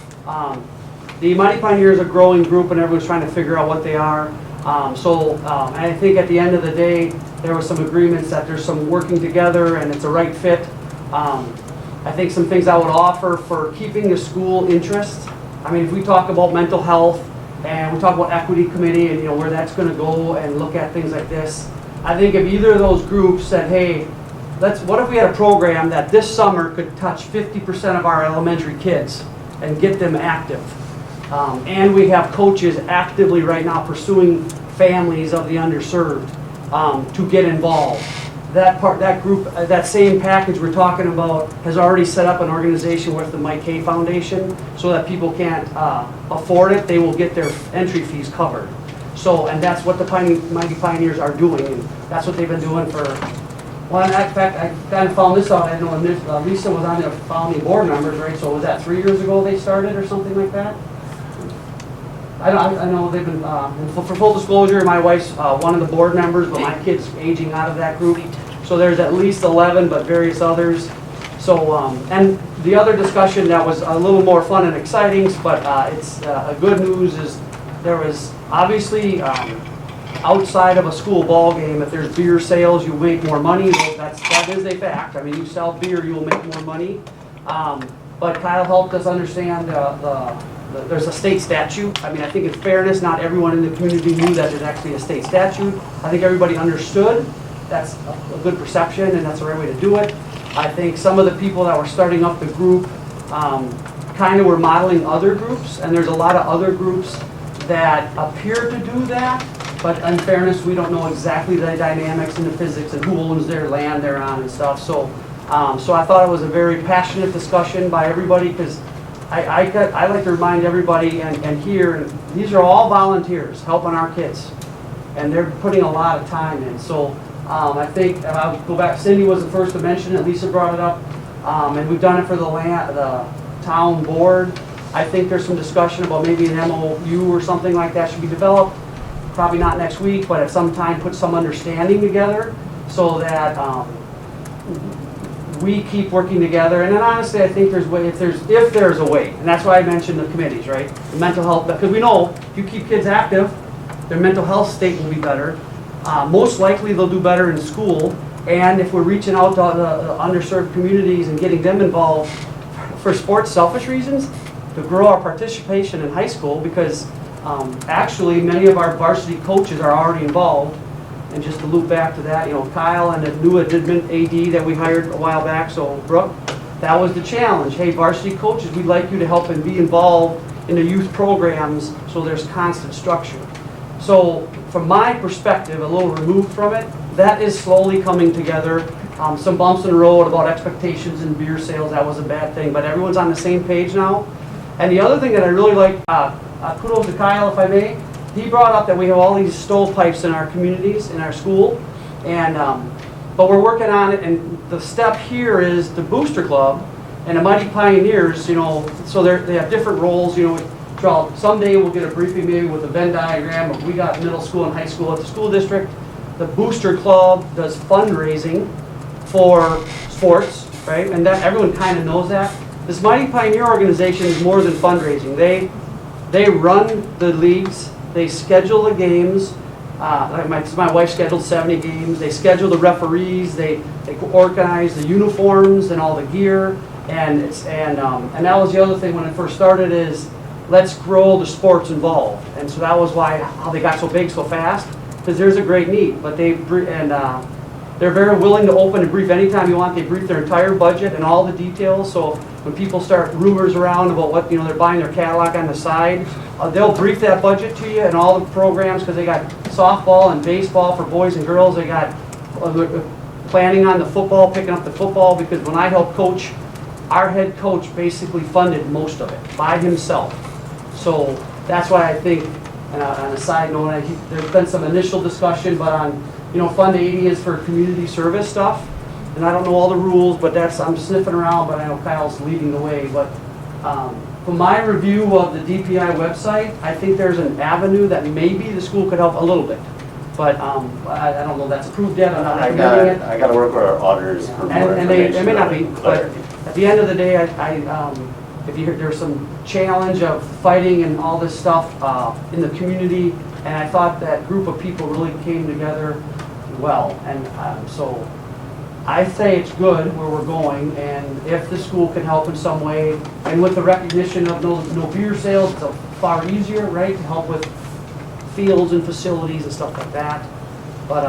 Speaker 8: The Mighty Pioneer is a growing group and everyone's trying to figure out what they are. And I think at the end of the day, there was some agreements that there's some working together and it's a right fit. I think some things I would offer for keeping the school interest. I mean, if we talk about mental health and we talk about equity committee and where that's going to go and look at things like this, I think if either of those groups said, hey, what if we had a program that this summer could touch 50% of our elementary kids and get them active? And we have coaches actively right now pursuing families of the underserved to get involved. That group, that same package we're talking about has already set up an organization with the Mike K Foundation so that people can't afford it, they will get their entry fees covered. So, and that's what the Mighty Pioneers are doing, and that's what they've been doing for, well, in fact, I kind of found this out, I know Lisa was on the founding board members, right? So was that 3 years ago they started or something like that? I know they've been, for full disclosure, my wife's one of the board members, but my kid's aging out of that group. So there's at least 11, but various others. So, and the other discussion that was a little more fun and exciting, but it's a good news is there was obviously outside of a school ball game, if there's beer sales, you make more money. Well, that is a fact. I mean, you sell beer, you will make more money. But Kyle helped us understand there's a state statute. I mean, I think in fairness, not everyone in the community knew that there's actually a state statute. I think everybody understood. That's a good perception, and that's the right way to do it. I think some of the people that were starting up the group kind of were modeling other groups, and there's a lot of other groups that appear to do that, but in fairness, we don't know exactly the dynamics and the physics and who owns their land they're on and stuff. So I thought it was a very passionate discussion by everybody, because I like to remind everybody and here, and these are all volunteers helping our kids, and they're putting a lot of time in. So I think, I'll go back, Cindy was the first to mention it, Lisa brought it up, and we've done it for the town board. I think there's some discussion about maybe an MOU or something like that should be developed. Probably not next week, but at some time put some understanding together so that we keep working together. And then honestly, I think there's way, if there's a way, and that's why I mentioned the committees, right? The mental health, because we know if you keep kids active, their mental health state will be better. Most likely they'll do better in school. And if we're reaching out to the underserved communities and getting them involved for sports selfish reasons, to grow our participation in high school, because actually many of our varsity coaches are already involved. And just to loop back to that, you know, Kyle and the new admin AD that we hired a while back, so Brooke, that was the challenge. Hey, varsity coaches, we'd like you to help and be involved in the youth programs so there's constant structure. So from my perspective, a little removed from it, that is slowly coming together. Some bumps in the road about expectations and beer sales, that was a bad thing, but everyone's on the same page now. And the other thing that I really like, kudos to Kyle, if I may, he brought up that we have all these stovepipes in our communities, in our school, and but we're working on it, and the step here is the Booster Club and the Mighty Pioneers, you know, so they have different roles, you know. Someday we'll get a briefing maybe with a Venn diagram of we got middle school and high school at the school district. The Booster Club does fundraising for sports, right? And that everyone kind of knows that. This Mighty Pioneer organization is more than fundraising. They run the leagues. They schedule the games. My wife scheduled 70 games. They schedule the referees. They organize the uniforms and all the gear. And that was the other thing when it first started is let's grow the sports involved. And so that was how they got so big so fast, because there's a great need. But they're very willing to open and brief anytime you want. They brief their entire budget and all the details. So when people start rumors around about what, you know, they're buying their Cadillac on the side, they'll brief that budget to you and all the programs, because they got softball and baseball for boys and girls. They got planning on the football, picking up the football, because when I helped coach, our head coach basically funded most of it by himself. So that's why I think, on a side note, there's been some initial discussion, but on, you know, Fund 80 is for community service stuff. And I don't know all the rules, but I'm sniffing around, but I know Kyle's leading the way. But from my review of the DPI website, I think there's an avenue that maybe the school could help a little bit. But I don't know if that's approved yet. I'm not recommending it.
Speaker 4: I got to work with our auditors for more
Speaker 8: And
Speaker 4: information.
Speaker 8: they may not be, but
Speaker 4: clarity.
Speaker 8: at the end of the day, if you hear there's some challenge of fighting and all this stuff in the community, and I thought that group of people really came together well. And so I say it's good where we're going, and if the school can help in some way, and with the recognition of no beer sales, it's far easier, right, to help with fields and facilities and stuff like that. But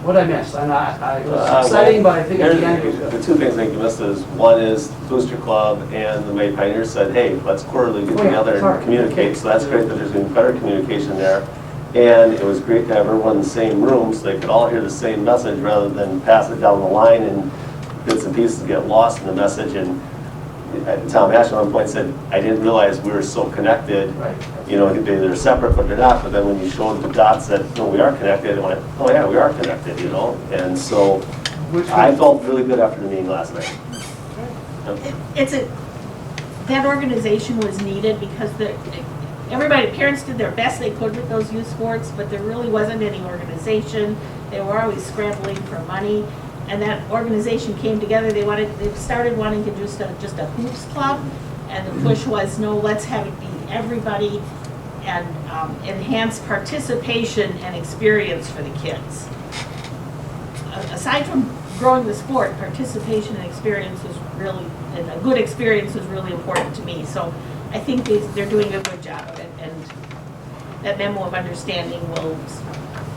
Speaker 8: What I missed, and it was exciting, but I think at the end.
Speaker 4: The two things I think you missed is, one is Booster Club and the May Pioneers said, hey, let's quarterly get together and communicate, so that's great that there's going to be better communication there. And it was great to have everyone in the same room so they could all hear the same message rather than pass it down the line and bits and pieces get lost in the message. And Tom Ash at one point said, I didn't realize we were so connected.
Speaker 8: Right.
Speaker 4: You know, they're separate, but they're not. But then when you showed the dots that, no, we are connected, I went, oh yeah, we are connected, you know? And so I felt really good after the meeting last night. Yep.
Speaker 1: That organization was needed because parents did their best they could with those youth sports, but there really wasn't any organization. They were always scrambling for money. And that organization came together. They started wanting to do just a hoops club, and the push was, no, let's have it be everybody and enhance participation and experience for the kids. Aside from growing the sport, participation and experience was really, and a good experience was really important to me. So I think they're doing a good job of it, and that memo of understanding will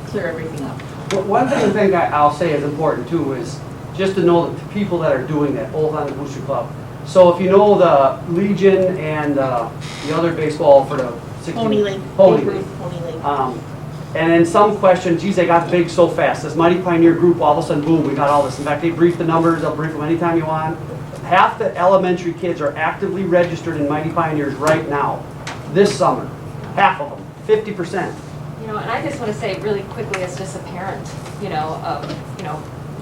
Speaker 1: clear everything up.
Speaker 8: But one thing I'll say is important too is just to know the people that are doing that, both on the Booster Club. So if you know the Legion and the other baseball for the 16,
Speaker 1: Pony League.
Speaker 8: Pony League.
Speaker 1: Pony League.
Speaker 8: And then some question, geez, they got big so fast. This Mighty Pioneer group, all of a sudden, boom, we got all this. In fact, they brief the numbers, they'll brief them anytime you want. Half the elementary kids are actively registered in Mighty Pioneers right now, this summer. Half of them, 50%.
Speaker 11: You know, and I just want to say really quickly as just a parent,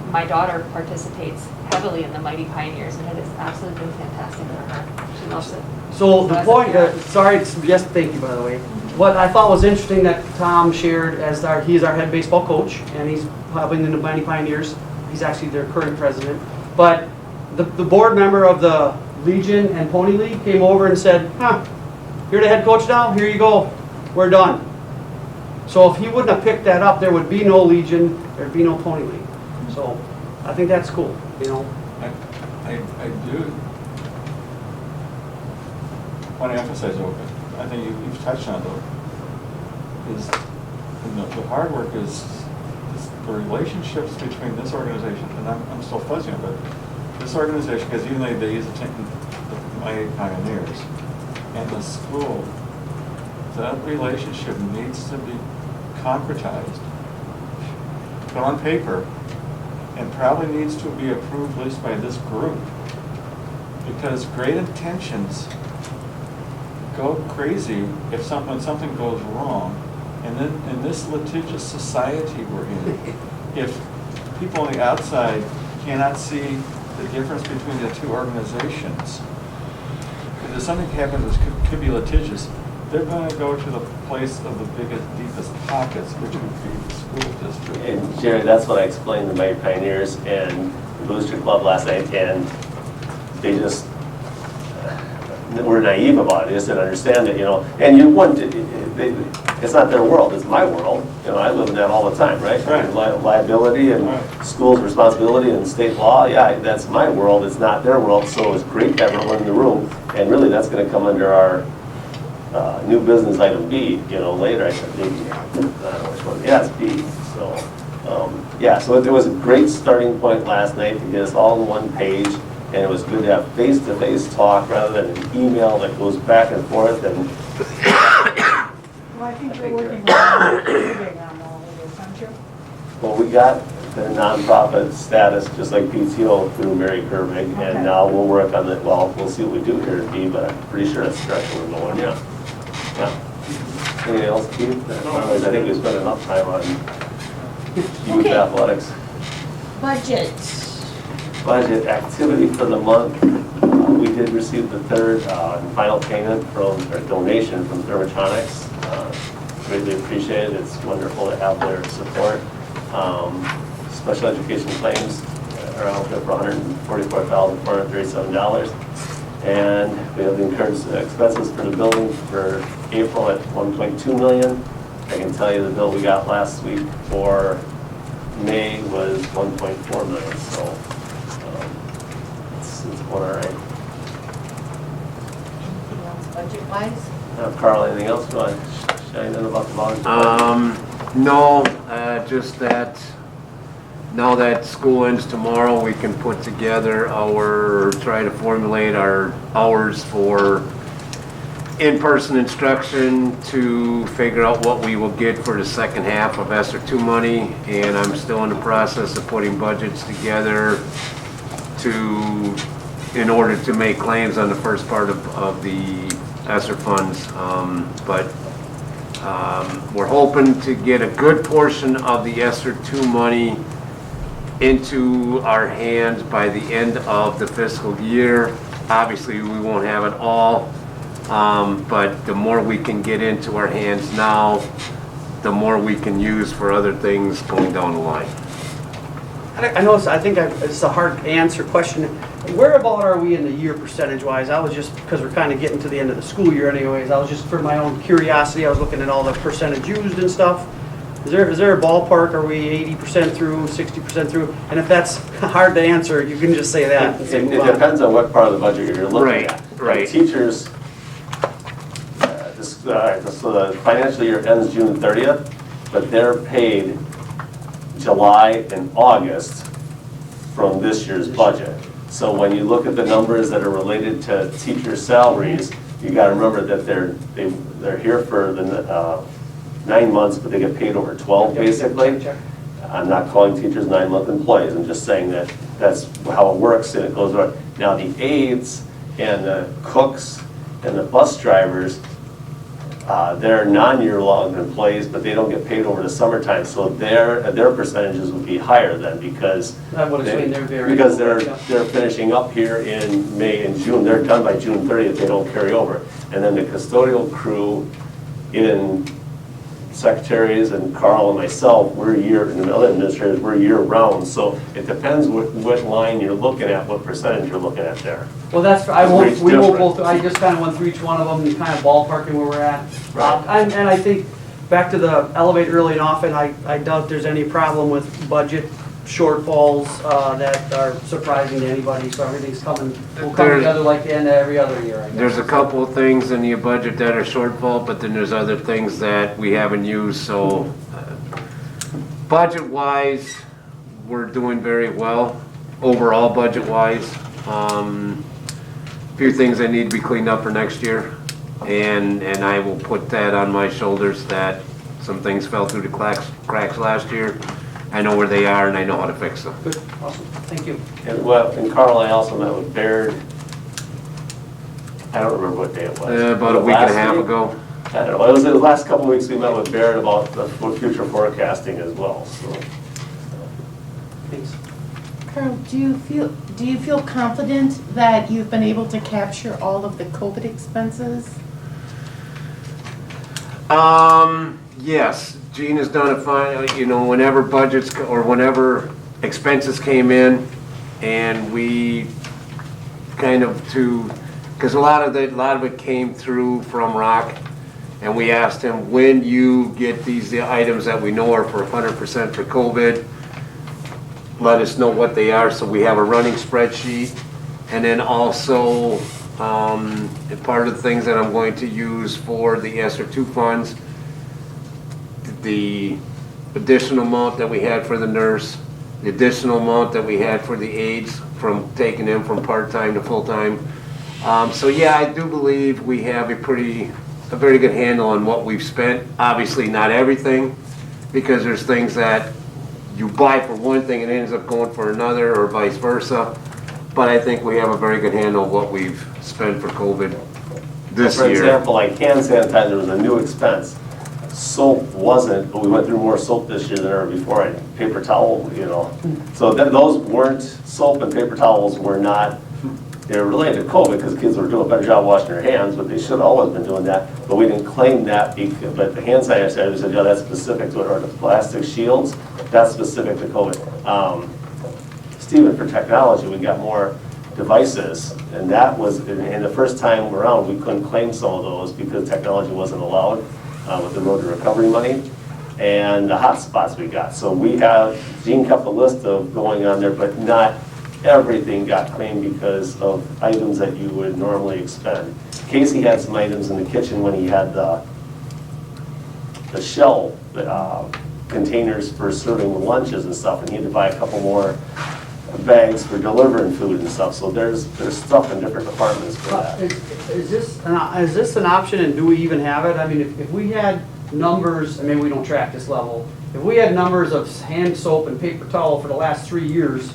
Speaker 11: my daughter participates heavily in the Mighty Pioneers, and it has absolutely been fantastic for her. She loves it.
Speaker 8: So the point, yes, thank you, by the way. What I thought was interesting that Tom shared as he's our head baseball coach, and he's helping in the Mighty Pioneers. He's actually their current president. But the board member of the Legion and Pony League came over and said, you're the head coach now, here you go, we're done. So if he wouldn't have picked that up, there would be no Legion, there'd be no Pony League. So I think that's cool, you know.
Speaker 7: I do want to emphasize, though, I think you've touched on it, though, is the hard work is the relationships between this organization, and I'm still fuzzy on it, this organization, because even though they use the Mighty Pioneers, and the school, that relationship needs to be concretized, put on paper, and probably needs to be approved at least by this group. Because great intentions go crazy if something goes wrong. And then in this litigious society we're in, if people on the outside cannot see the difference between the two organizations, if something happens that could be litigious, they're going to go to the place of the biggest, deepest pockets, which would be the school district.
Speaker 4: And Jerry, that's what I explained to my Pioneers and the Booster Club last night, and they just were naive about it. They just didn't understand it, you know. And you want it's not their world, it's my world. You know, I live in that all the time, right?
Speaker 7: Right.
Speaker 4: Liability and school's responsibility and state law, yeah, that's my world, it's not their world. So it's great to have everyone in the room, and really that's going to come under our new business item B, you know, later, I think, I don't know which one, yeah, it's B, so, yeah, so it was a great starting point last night to get us all on one page, and it was good to have face-to-face talk rather than an email that goes back and forth, and...
Speaker 2: Well, I think you're working on all of this, aren't you?
Speaker 4: Well, we got the nonprofit status, just like PTO, through Mary Kervig,
Speaker 2: Okay.
Speaker 4: and now we'll work on it, well, we'll see what we do here at B, but I'm pretty sure that's the direction we're going, yeah. Yeah. Anything else, Keith? Otherwise, I think we spent enough time on youth
Speaker 1: Okay.
Speaker 4: athletics.
Speaker 1: Budget.
Speaker 4: Budget activity for the month. We did receive the third and final payment or donation from Thermotronics. Greatly appreciate it. It's wonderful to have their support. Special education claims are out there for $144,437. And we have the incurred expenses for the building for April at $1.2 million. I can tell you the bill we got last week for May was $1.4 million, so it's going all right.
Speaker 1: Anything else budget-wise?
Speaker 4: Carl, anything else you want to shine in about the volunteer?
Speaker 12: No, just that now that school ends tomorrow, we can put together try to formulate our hours for in-person instruction to figure out what we will get for the second half of ESSER 2 money, and I'm still in the process of putting budgets together in order to make claims on the first part of the ESSER funds. We're hoping to get a good portion of the ESSER 2 money into our hands by the end of the fiscal year. Obviously, we won't have it all. But the more we can get into our hands now, the more we can use for other things going down the line.
Speaker 8: I know it's a hard answer question. Where about are we in the year percentage-wise? I was just, because we're kind of getting to the end of the school year anyways, I was just, for my own curiosity, I was looking at all the percentage used and stuff. Is there a ballpark? Are we 80% through, 60% through? And if that's hard to answer, you can just say that.
Speaker 4: It depends on what part of the budget you're looking at.
Speaker 12: Right.
Speaker 4: Teachers, so the financial year ends June 30th, but they're paid July and August from this year's budget. So when you look at the numbers that are related to teacher salaries, you got to remember that they're here for the 9 months, but they get paid over 12 basically. I'm not calling teachers 9-month employees. I'm just saying that that's how it works and it goes on. Now the aides and the cooks and the bus drivers, they're non-year-long employees, but they don't get paid over the summertime, so their percentages would be higher then because they're finishing up here in May and June. They're done by June 30th. They don't carry over. And then the custodial crew in secretaries and Carl and myself, and the other administrators, we're year-round. So it depends what line you're looking at, what percentage you're looking at there.
Speaker 8: Well, we won't both, I just kind of went through each one of them and kind of ballparking where we're at.
Speaker 4: Right.
Speaker 8: And I think, back to the elevate early and often, I doubt there's any problem with budget shortfalls that are surprising to anybody, so everything's will come together like the end of every other year, I guess.
Speaker 12: There's a couple of things in your budget that are shortfall, but then there's other things that we haven't used, so budget-wise, we're doing very well, overall budget-wise. Few things that need to be cleaned up for next year, and I will put that on my shoulders that some things fell through the cracks last year. I know where they are and I know how to fix them.
Speaker 8: Good, awesome, thank you.
Speaker 4: And Carl, I also met with Baird, I don't remember what day it was.
Speaker 12: About a week and a half ago.
Speaker 4: I don't know, it was the last couple of weeks we met with Baird about the future forecasting as well, so.
Speaker 8: Thanks.
Speaker 1: Carl, do you feel confident that you've been able to capture all of the COVID expenses?
Speaker 12: Yes, Gene has done a fine, whenever budgets or whenever expenses came in and we kind of because a lot of it came through from Rock, and we asked him, when you get the items that we know are for 100% for COVID, let us know what they are, so we have a running spreadsheet. And then also, part of the things that I'm going to use for the ESSER 2 funds, the additional amount that we had for the nurse, the additional amount that we had for the aides from taking them from part-time to full-time. So yeah, I do believe we have a very good handle on what we've spent. Obviously not everything, because there's things that you buy for one thing and it ends up going for another, or vice versa. But I think we have a very good handle of what we've spent for COVID this year.
Speaker 4: For example, like hand sanitizer was a new expense. Soap wasn't, but we went through more soap this year than ever before, and paper towel, So those weren't, soap and paper towels were not, they were related to COVID because kids were doing a better job washing their hands, but they should have always been doing that. But we didn't claim that, but the hand sanitizer, we said, yeah, that's specific to it, or the plastic shields, that's specific to COVID. Stephen, for technology, we got more devices, and that was, and the first time around, we couldn't claim some of those because technology wasn't allowed with the road to recovery money, and the hotspots we got. So Gene kept a list of going on there, but not everything got claimed because of items that you would normally expend. Casey had some items in the kitchen when he had the shell containers for serving lunches and stuff, and he had to buy a couple more bags for delivering food and stuff, so there's stuff in different departments for that.
Speaker 8: Is this an option, and do we even have it? I mean, if we had numbers, I mean, we don't track this level, if we had numbers of hand soap and paper towel for the last 3 years,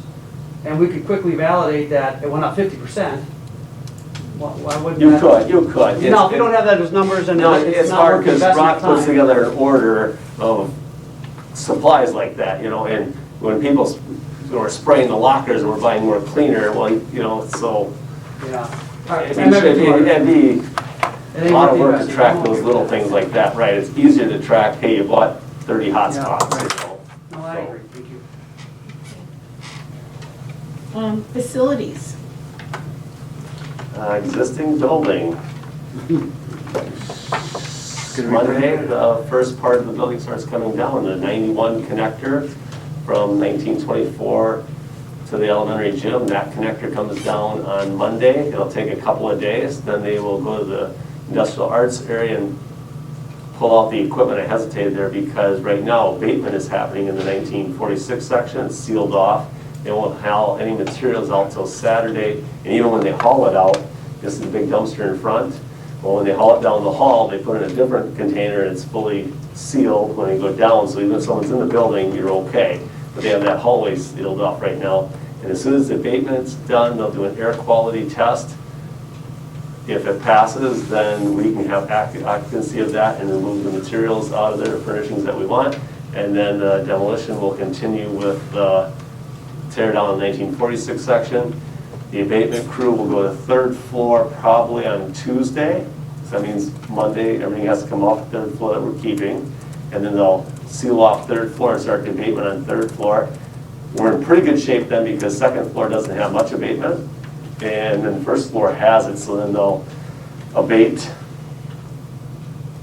Speaker 8: and we could quickly validate that it went up 50%, why wouldn't
Speaker 4: You
Speaker 8: that?
Speaker 4: could.
Speaker 8: No, if you don't have those numbers, and
Speaker 4: No,
Speaker 8: it's
Speaker 4: it's
Speaker 8: not
Speaker 4: hard
Speaker 8: worth
Speaker 4: because
Speaker 8: investment
Speaker 4: Rock puts
Speaker 8: time.
Speaker 4: together an order of supplies like that, you know, and when people are spraying the lockers and we're buying more cleaner, well, you know, so
Speaker 8: Yeah. All right,
Speaker 4: it'd be
Speaker 8: It
Speaker 4: a lot of
Speaker 8: ain't
Speaker 4: work
Speaker 8: worth
Speaker 4: to
Speaker 8: the
Speaker 4: track
Speaker 8: investment.
Speaker 4: those little things like that, right? It's easier to track, hey, you bought 30 hot
Speaker 8: Yeah,
Speaker 4: spots,
Speaker 8: right.
Speaker 4: you know.
Speaker 8: No, I agree, thank you.
Speaker 1: Facilities.
Speaker 4: Existing building. Monday, the first part of the building starts coming down, the 91 connector from 1924 to the elementary gym. That connector comes down on Monday. It'll take a couple of days. Then they will go to the industrial arts area and pull out the equipment. I hesitated there because right now abatement is happening in the 1946 section. It's sealed off. They won't haul any materials out till Saturday. And even when they haul it out, this is a big dumpster in front. Well, when they haul it down the hall, they put it in a different container and it's fully sealed when they go down. So even if someone's in the building, you're okay. But they have that hallway sealed off right now. And as soon as the abatement's done, they'll do an air quality test. If it passes, then we can have occupancy of that and remove the materials out of there, furnishings that we want. And then demolition will continue with tear down the 1946 section. The abatement crew will go to third floor probably on Tuesday. So that means Monday, everything has to come off the third floor that we're keeping. And then they'll seal off third floor and start the abatement on third floor. We're in pretty good shape then because second floor doesn't have much abatement. And then first floor has it, so then they'll abate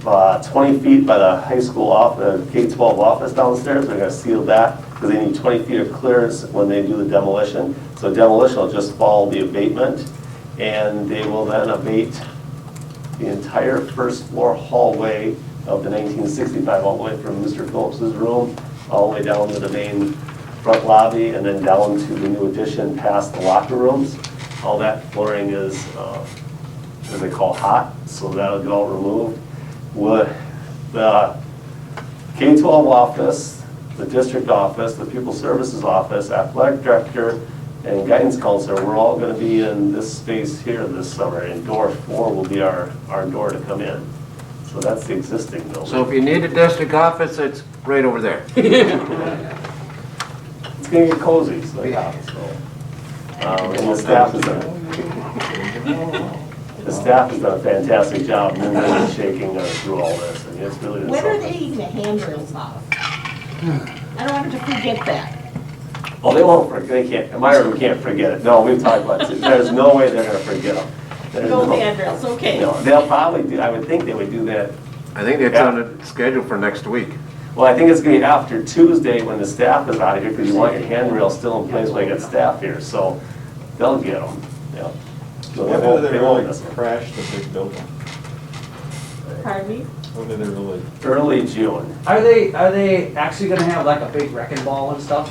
Speaker 4: 20 feet by the high school office, K-12 office downstairs. They're gonna seal that because they need 20 feet of clearance when they do the demolition. So demolition will just follow the abatement, and they will then abate the entire first floor hallway of the 1965, all the way from Mr. Phillips's room, all the way down to the main front lobby, and then down to the new addition past the locker rooms. All that flooring is, what they call hot, so that'll get all removed. With the K-12 office, the district office, the pupil services office, athletic director, and guidance counselor, we're all going to be in this space here this summer, and door 4 will be our door to come in. So that's the existing building.
Speaker 12: So if you need a district office, it's right over there.
Speaker 4: It's going to get cozy, so yeah. So, and the staff has done a fantastic job moving and shaking through all this. I mean, it's really been
Speaker 1: When are
Speaker 4: something.
Speaker 1: they eating the handrails off? I don't want them to forget that.
Speaker 4: Oh, they won't forget. They can't. Myron can't forget it. No, we've talked about it. There's no way they're going to forget them. There's
Speaker 1: No
Speaker 4: no-
Speaker 1: handrails, okay.
Speaker 4: No, they'll probably do. I would think they would do that.
Speaker 12: I think it's on the schedule for next week.
Speaker 4: Well, I think it's going to be after Tuesday when the staff is out of here because you want your handrail still in place when you get staff here. So they'll get them. Yeah. So
Speaker 7: When do they really
Speaker 4: miss them.
Speaker 7: crash the big building?
Speaker 1: Pardon me?
Speaker 7: When do they really?
Speaker 4: Early June.
Speaker 8: Are they actually gonna have like a big wrecking ball and stuff?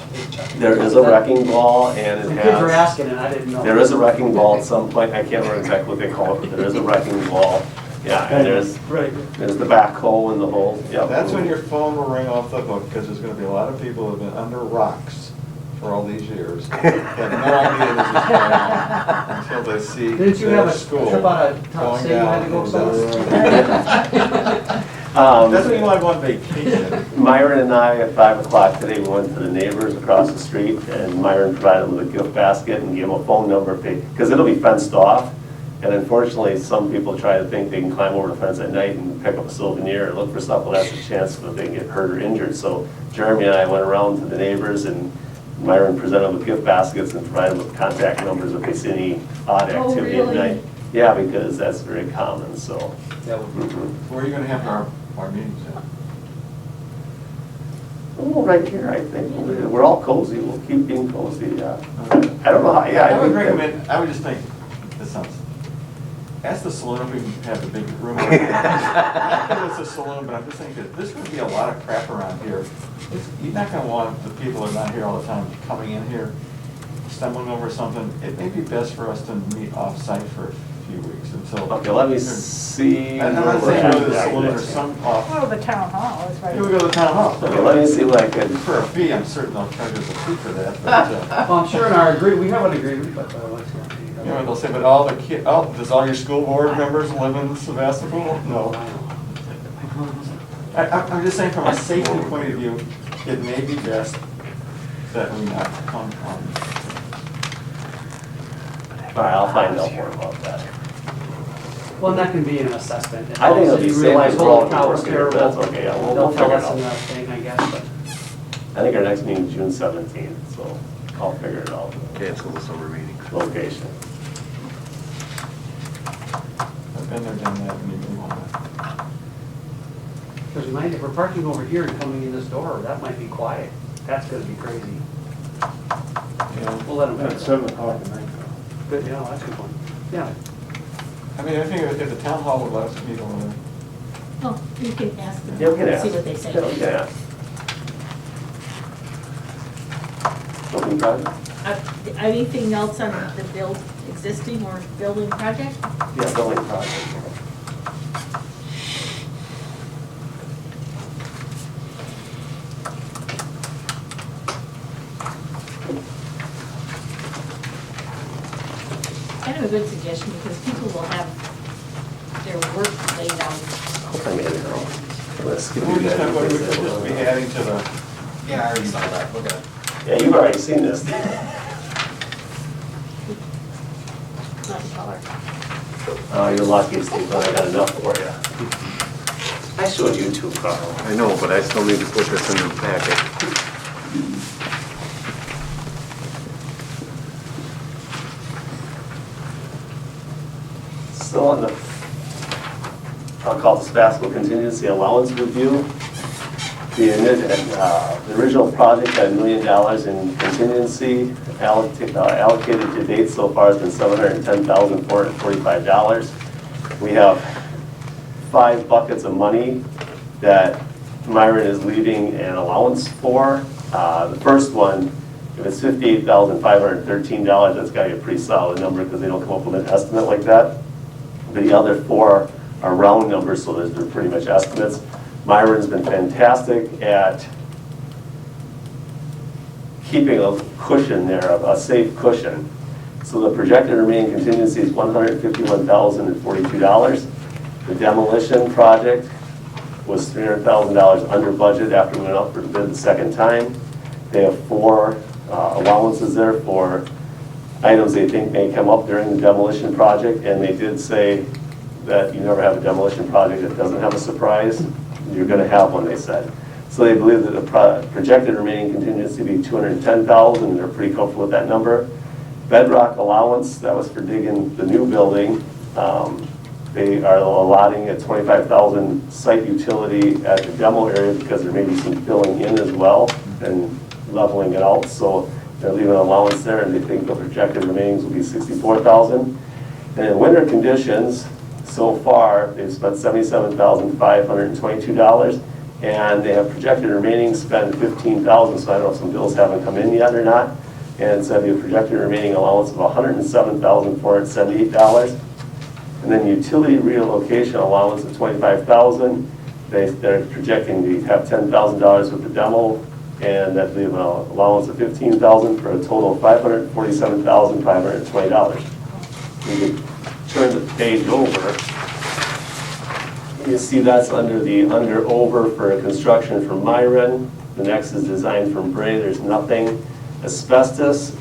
Speaker 4: There is a wrecking ball and it
Speaker 8: Some kids were
Speaker 4: has.
Speaker 8: asking and I didn't know.
Speaker 4: There is a wrecking ball at some point. I can't remember exactly what they call it, but there is a wrecking ball. Yeah, and there's the backhoe and the whole. Yeah.
Speaker 7: That's when your phone will ring off the hook, because there's gonna be a lot of people who have been under rocks for all these years. Have no idea this is going on until they see
Speaker 8: Didn't you have
Speaker 7: their
Speaker 8: a
Speaker 7: school
Speaker 8: trip out of town,
Speaker 7: going
Speaker 8: say you had
Speaker 7: down.
Speaker 8: to go somewhere?
Speaker 7: That's when you want to go on vacation.
Speaker 4: Myron and I, at 5 o'clock today, we went to the neighbors across the street, and Myron provided them with a gift basket and gave them a phone number, because it'll be fenced off. And unfortunately, some people try to think they can climb over the fence at night and pick up a souvenir or look for stuff. Well, that's a chance that they can get hurt or injured. So Jeremy and I went around to the neighbors, and Myron presented them with gift baskets and provided them with contact numbers if they see any odd
Speaker 1: Oh,
Speaker 4: activity at
Speaker 1: really?
Speaker 4: night. Yeah, because that's very common, so.
Speaker 7: Where are you gonna have our meetings at?
Speaker 4: Oh, right here, I think. We're all cozy. We'll keep being cozy, yeah. I don't know how, yeah.
Speaker 7: I would
Speaker 4: think that-
Speaker 7: recommend, I would just think, this sounds ask the saloon if we can have the big room. Not that it's a saloon, but I'm just thinking that there's gonna be a lot of crap around here. You're not gonna want the people that are not here all the time coming in here, stumbling over something. It may be best for us to meet off-site for a few weeks until.
Speaker 4: Okay, let me see.
Speaker 7: I'm not saying go to the saloon or some off.
Speaker 2: Well, the town hall is right.
Speaker 7: Here we go to the town hall.
Speaker 4: Okay, let me see what I can.
Speaker 7: For a fee, I'm certain they'll charge us a fee for that, but,
Speaker 8: Well, I'm sure in our agreement, we have an agreement, but let's not.
Speaker 7: you know, they'll say, but all the does all your school board members live in Sevastopol? No. I'm just saying from a safety point of view, it may be best that we not come on.
Speaker 4: All right, I'll find out more about that.
Speaker 8: Well, and that can be an assessment. If
Speaker 4: I think it'll be
Speaker 8: you
Speaker 4: safe
Speaker 8: realize,
Speaker 4: for all
Speaker 8: holy cow, it's
Speaker 4: working,
Speaker 8: terrible.
Speaker 4: that's okay, yeah, we'll
Speaker 8: They'll tell
Speaker 4: figure it
Speaker 8: us in
Speaker 4: out.
Speaker 8: the thing, I guess, but.
Speaker 4: I think our next meeting is June 17th, so I'll figure it out.
Speaker 12: Cancel the summer meeting.
Speaker 4: Location.
Speaker 7: I've been there, done that, and you may want to.
Speaker 8: Because we might, if we're parking over here and coming in this door, that might be quiet. That's gonna be crazy. We'll let them.
Speaker 6: At 7 o'clock at night.
Speaker 8: Good, yeah, that's a good one. Yeah.
Speaker 7: I mean, I think if the town hall would let us meet over there.
Speaker 1: Well, you can ask them,
Speaker 4: Yeah, we can ask.
Speaker 1: see what they say.
Speaker 4: Yeah. Building project?
Speaker 1: Anything else on the existing or building project?
Speaker 4: Yeah, building project.
Speaker 1: Kind of a good suggestion, because people will have their work laid out.
Speaker 4: Hope I made it wrong. Let's skip
Speaker 7: We'll just
Speaker 4: that.
Speaker 7: we'll just be adding to the.
Speaker 13: Yeah, I already saw that, look at it.
Speaker 4: Yeah, you've already seen this.
Speaker 1: Not the color.
Speaker 4: Oh, you're lucky, Steve, I got enough for you. I showed you too, Carl.
Speaker 12: I know, but I still need to put this in the packet.
Speaker 4: Still on the, I'll call it the Sevastopol contingency allowance review. The original project had $1 million in contingency allocated to date so far has been $710,445. We have 5 buckets of money that Myron is leaving an allowance for. The first one, if it's $58,513, that's got to be a pretty solid number because they don't come up with an estimate like that. But the other 4 are round numbers, so they're pretty much estimates. Myron's been fantastic at keeping a cushion there, a safe cushion. So the projected remaining contingency is $151,042. The demolition project was $300,000 under budget after we went up for bid the second time. They have 4 allowances there for items they think may come up during the demolition project, and they did say that you never have a demolition project that doesn't have a surprise. You're going to have one, they said. So they believe that the projected remaining contingency will be $210,000, and they're pretty comfortable with that number. Bedrock allowance, that was for digging the new building. They are allotting a $25,000 site utility at the demo area because there may be some filling in as well and leveling it out. So they're leaving an allowance there, and they think the projected remainings will be $64,000. And in winter conditions, so far, they've spent $77,522, and they have projected remaining spend $15,000, so I don't know if some bills haven't come in yet or not. And so they have a projected remaining allowance of $107,478. And then utility relocation allowance of $25,000. They're projecting to have $10,000 with the demo, and that leave an allowance of $15,000 for a total of $547,520. We could turn the page over. You see that's under the over for construction from Myron. The next is design from Bray. There's nothing. Asbestos, we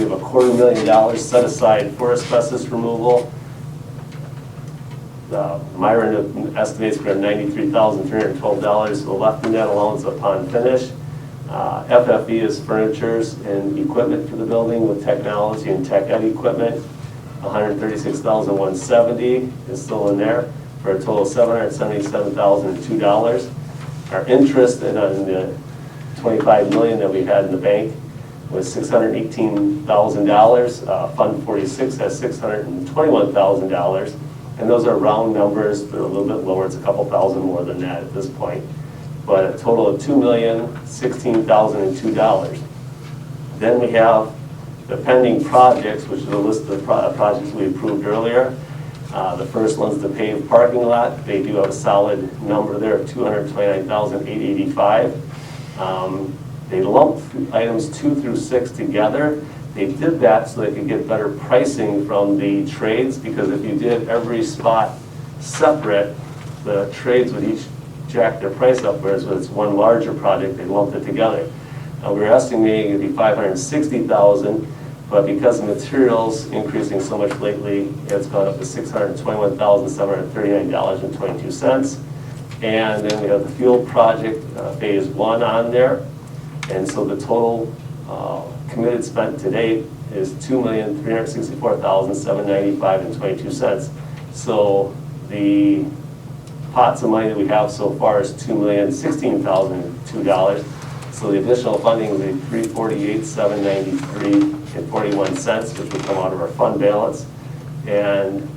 Speaker 4: have $250,000 set aside for asbestos removal. Myron estimates we have $93,312 to the left in that allowance upon finish. FFE is furnitures and equipment for the building with technology and tech ed equipment. $136,170 is still in there for a total of $777,002. Our interest on the $25 million that we had in the bank was $618,000. Fund 46 has $621,000. And those are round numbers, they're a little bit lower, it's a couple thousand more than that at this point. But a total of $2,016,002. Then we have the pending projects, which is a list of the projects we approved earlier. The first one's the paved parking lot. They do have a solid number there of $229,885. They lumped items 2 through 6 together. They did that so they could get better pricing from the trades, because if you did every spot separate, the trades would each jack their price up, whereas when it's one larger project, they lumped it together. We were estimating it'd be $560,000, but because of materials increasing so much lately, it's gone up to $621,739.22. And then we have the field project, phase 1 on there. And so the total committed spent to date is $2,364,795.22. So the pots of money that we have so far is $2,016,002. So the additional funding will be $348,793.41, which would come out of our fund balance. And a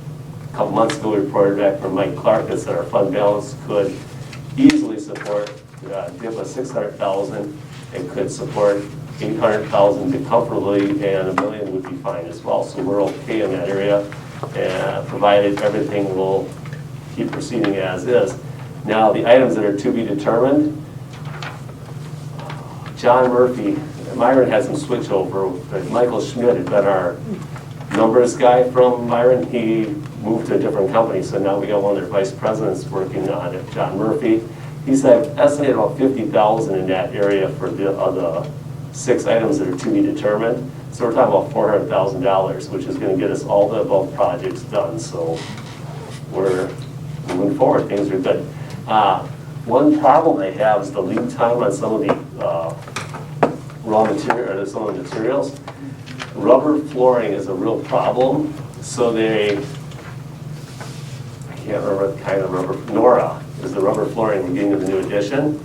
Speaker 4: couple months ago, we reported back from Mike Clark that our fund balance could easily support give us $600,000 and could support $800,000 comfortably, and $1 million would be fine as well. So we're okay in that area, and provided everything will keep proceeding as is. Now, the items that are to be determined, John Murphy, Myron had some switchover, but Michael Schmidt had been our numbers guy from Myron. He moved to a different company, so now we got one of their vice presidents working on it, John Murphy. He said estimated about $50,000 in that area for the 6 items that are to be determined. So we're talking about $400,000, which is going to get us all the above projects done. So we're moving forward. Things are good. One problem I have is the lead time on some of the raw material, or some of the materials. Rubber flooring is a real problem. So I can't remember the kind of rubber, Nora is the rubber flooring we're getting in the new addition.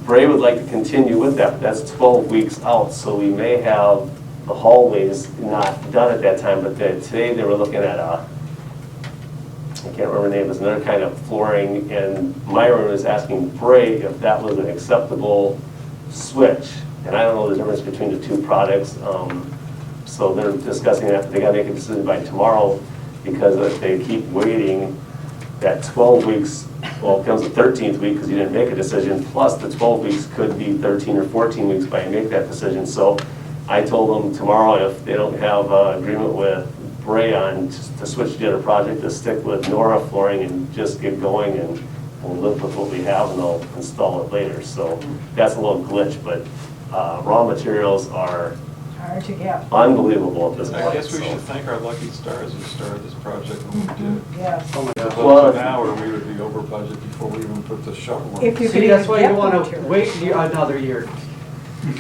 Speaker 4: Bray would like to continue with that, but that's 12 weeks out, so we may have the hallways not done at that time, but today they were looking at I can't remember the name, it's another kind of flooring, and Myron was asking Bray if that was an acceptable switch, and I don't know the difference between the 2 products, so they're discussing that. They got to make a decision by tomorrow, because if they keep waiting, that 12 weeks, well, it becomes the 13th week because you didn't make a decision, plus the 12 weeks could be 13 or 14 weeks by you make that decision. So I told them tomorrow, if they don't have an agreement with Bray on to switch to the other project, to stick with Nora flooring and just get going, and we'll live with what we have and they'll install it later. So that's a little glitch, but raw materials are
Speaker 2: Hard to get.
Speaker 4: unbelievable at this point.
Speaker 7: I guess we
Speaker 4: so.
Speaker 7: should thank our lucky stars who started this project when we did.
Speaker 2: Yes.
Speaker 7: Because
Speaker 4: Well,
Speaker 7: up to now, or we would be over budget before we even put the shovel in.
Speaker 2: If you could
Speaker 8: See, that's
Speaker 2: even
Speaker 8: why you
Speaker 2: get
Speaker 8: don't want to
Speaker 2: material.
Speaker 8: wait another year.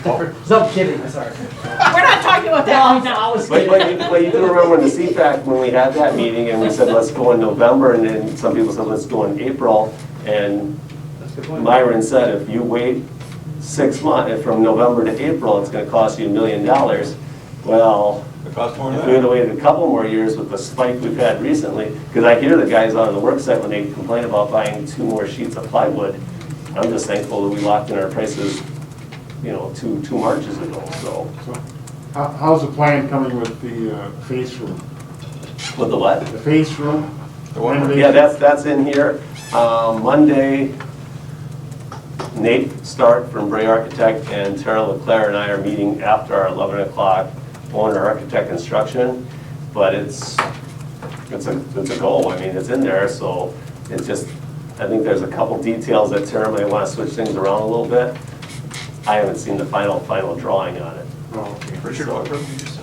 Speaker 8: No, I'm kidding, I'm sorry.
Speaker 1: We're not talking about that right now.
Speaker 8: I was
Speaker 4: But
Speaker 8: kidding.
Speaker 4: you do remember in the CPAC, when we had that meeting and we said, let's go in November, and then some people said, let's go in April, and
Speaker 8: That's a good point.
Speaker 4: Myron said, if you wait 6 months, from November to April, it's gonna cost you $1 million. Well,
Speaker 7: It costs more
Speaker 4: if
Speaker 7: than
Speaker 4: we would
Speaker 7: that.
Speaker 4: have waited a couple more years with the spike we've had recently, because I hear the guys on the work site when they complain about buying 2 more sheets of plywood, I'm just thankful that we locked in our prices, you know, two Marches ago, so.
Speaker 6: So, how's the plan coming with the face room?
Speaker 4: With the what?
Speaker 6: The face room?
Speaker 7: The one-
Speaker 6: renovation?
Speaker 4: Yeah, that's in here. Monday, Nate Stark from Bray Architect and Tara Leclerc and I are meeting after our 11 o'clock owner architect instruction, but it's a goal. I mean, it's in there, so it's just, I think there's a couple details that Tara may want to switch things around a little bit. I haven't seen the final drawing on it.
Speaker 6: Oh, okay.
Speaker 7: Richard, what room did you say?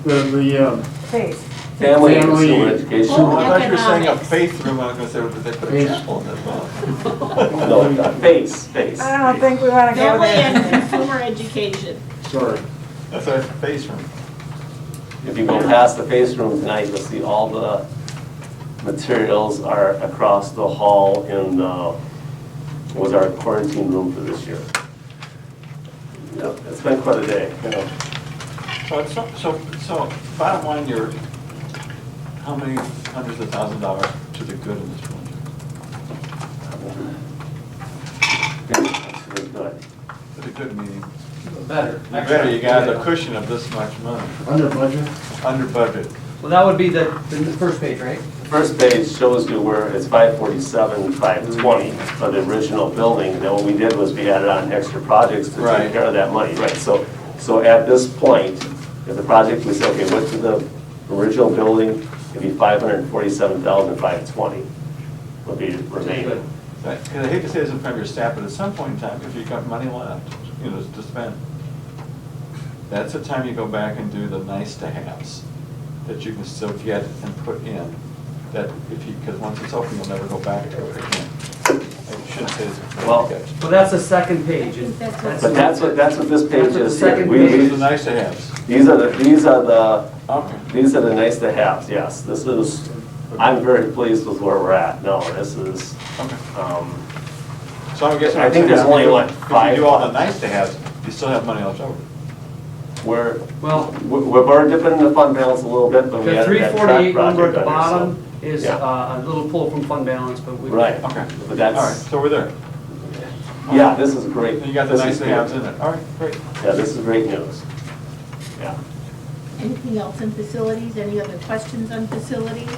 Speaker 6: The
Speaker 2: Face.
Speaker 4: Family and
Speaker 6: Family.
Speaker 4: consumer education.
Speaker 7: Oh, I thought you were saying a
Speaker 1: Economics.
Speaker 7: faith room, I was gonna say, did they put a
Speaker 6: Faith.
Speaker 7: chapel in that?
Speaker 4: No, face.
Speaker 2: I don't think we want to go
Speaker 1: Family and
Speaker 2: there.
Speaker 1: consumer education.
Speaker 6: sorry.
Speaker 7: That's our face room.
Speaker 4: If you go past the face room tonight, you'll see all the materials are across the hall in was our quarantine room for this year. Yep, it's been quite a day.
Speaker 7: So bottom line, How many hundreds of thousands of dollars to the good of this project?
Speaker 4: That's really good.
Speaker 7: To the good meaning,
Speaker 8: Better.
Speaker 7: the better, you got the cushion of this much money,
Speaker 6: Under budget?
Speaker 7: under budget.
Speaker 8: Well, that would be the first page, right?
Speaker 4: The first page shows you where it's 547, 520 for the original building. Then what we did was we added on extra projects to
Speaker 7: Right.
Speaker 4: take care of that money. Right. So at this point, if the project, we say, okay, what's the original building? It'd be 547,520 would be remaining.
Speaker 7: Right, and I hate to say this in front of your staff, but at some point in time, if you've got money left, to spend, that's the time you go back and do the nice-to-haves that you can still get and put in, that if you, because once it's open, you'll never go back to it again. I shouldn't say this.
Speaker 4: Well,
Speaker 8: Well, that's the second page. And
Speaker 4: But that's what this page
Speaker 8: That's what the
Speaker 4: is.
Speaker 8: second
Speaker 4: We-
Speaker 8: page
Speaker 7: These
Speaker 4: we-
Speaker 7: are the nice-to-haves.
Speaker 4: These are the
Speaker 7: Okay.
Speaker 4: These are the nice to haves, yes. This is, I'm very pleased with where we're at. No, this is,
Speaker 7: Okay.
Speaker 4: so
Speaker 7: I guess.
Speaker 4: I think there's only, what,
Speaker 7: If
Speaker 4: five?
Speaker 7: you do all the nice-to-haves, you still have money left over.
Speaker 4: We're dipping in the fund balance a little bit, but we
Speaker 8: The
Speaker 4: added that track
Speaker 8: 348 number at
Speaker 4: project
Speaker 8: the
Speaker 4: under, so.
Speaker 8: bottom is
Speaker 4: Yeah.
Speaker 8: a little pull from fund balance, but we.
Speaker 4: Right,
Speaker 7: Okay.
Speaker 4: but
Speaker 7: All right,
Speaker 4: that's,
Speaker 7: so we're there.
Speaker 4: yeah, this is great.
Speaker 7: And you got the
Speaker 4: This is
Speaker 7: nice-to-haves
Speaker 4: good.
Speaker 7: in it. All right, great.
Speaker 4: Yeah, this is great news. Yeah.
Speaker 1: Anything else in facilities? Any other questions on facilities?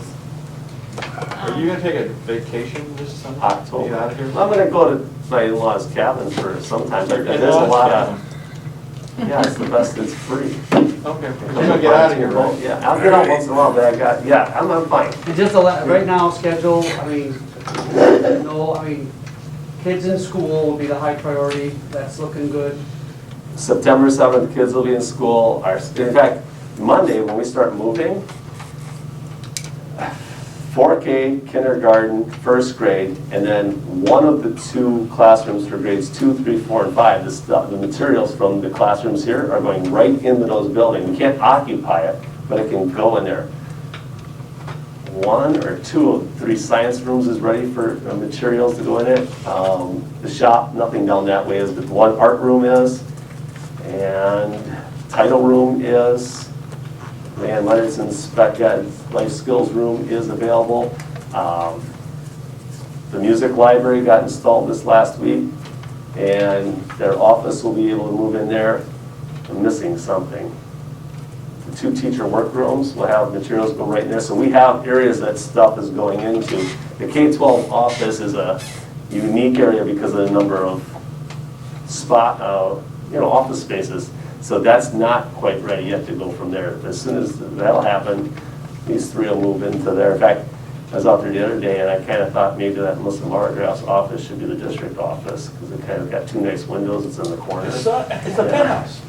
Speaker 7: Are you gonna take a vacation this summer?
Speaker 4: October.
Speaker 7: Get out of here?
Speaker 4: I'm gonna go to my in-laws cabin for some time, but there's a
Speaker 7: In-laws
Speaker 4: lot
Speaker 7: cabin.
Speaker 4: of, yeah, it's the best, it's free.
Speaker 7: Okay, you're gonna get out of here, right?
Speaker 4: Yeah, I'll get out once in a while, but I'm fine.
Speaker 8: And just right now, schedule, kids in school will be the high priority. That's looking good.
Speaker 4: September 7th, kids will be in school. In fact, Monday, when we start moving, 4K, kindergarten, first grade, and then one of the two classrooms for grades 2, 3, 4, and 5, the materials from the classrooms here are going right into those buildings. We can't occupy it, but it can go in there. 1 or 2 of 3 science rooms is ready for materials to go in it. The shop, nothing down that way is, but one art room is. And title room is, and Leonardson's spec ed life skills room is available. The music library got installed this last week, and their office will be able to move in there. I'm missing something. The 2 teacher workrooms will have materials go right in there, so we have areas that stuff is going into. The K-12 office is a unique area because of the number of office spaces. So that's not quite ready yet to go from there. As soon as that'll happen, these 3 will move into there. In fact, I was out there the other day and I kind of thought maybe that Melissa Margraff's office should be the district office because it kind of got 2 nice windows. It's in the corner.
Speaker 7: It's a penthouse.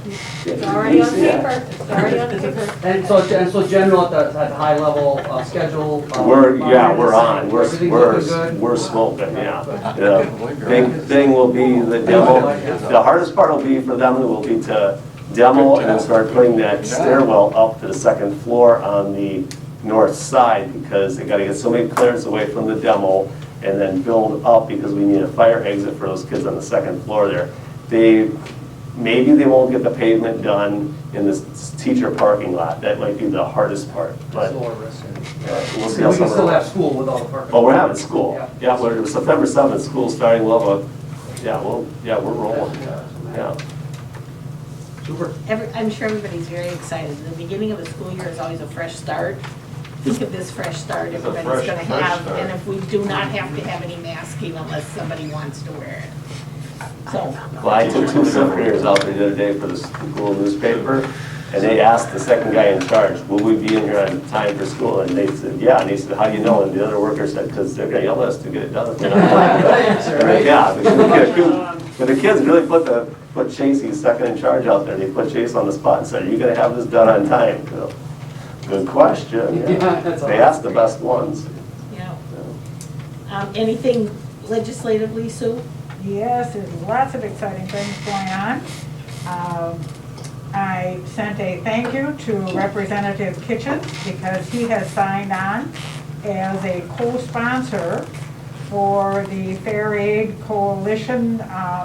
Speaker 11: It's already on paper, it's already on paper.
Speaker 8: And so general at the high level schedule.
Speaker 4: We're on.
Speaker 8: Everything's looking good.
Speaker 4: We're smoking, yeah. The big thing will be the demo. The hardest part will be for them will be to demo and then start putting that stairwell up to the 2nd floor on the north side because they got to get so many clearance away from the demo and then build up because we need a fire exit for those kids on the 2nd floor there. Maybe they won't get the pavement done in this teacher parking lot. That might be the hardest part, but we'll see how
Speaker 8: We can still
Speaker 4: summer.
Speaker 8: have school without a parking.
Speaker 4: Oh, we're having school.
Speaker 8: Yeah.
Speaker 4: Yeah, we're September 7th, school's starting. We'll have we're rolling. Yeah.
Speaker 8: Super.
Speaker 1: I'm sure everybody's very excited. The beginning of the school year is always a fresh start. Think of this fresh start
Speaker 7: It's a
Speaker 1: everybody's
Speaker 7: fresh
Speaker 1: gonna have,
Speaker 7: start.
Speaker 1: and if we do not have to have any masking unless somebody wants to wear it. So,
Speaker 4: Well, I took 2 fifth graders out there the other day for the school newspaper, and they asked the second guy in charge, will we be in here on time for school? And they said, yeah. And he said, how do you know? And the other worker said, because they're gonna yell at us to get it done. if we're not." Yeah, but the kids really put Chase, he's second in charge out there. They put Chase on the spot and said, are you gonna have this done on time? So, good question.
Speaker 8: Yeah, that's
Speaker 4: They asked the best ones.
Speaker 1: yeah. Anything legislatively, Sue?
Speaker 2: Yes, there's lots of exciting things going on. I sent a thank you to Representative Kitchens because he has signed on as a co-sponsor for the Fair Aid Coalition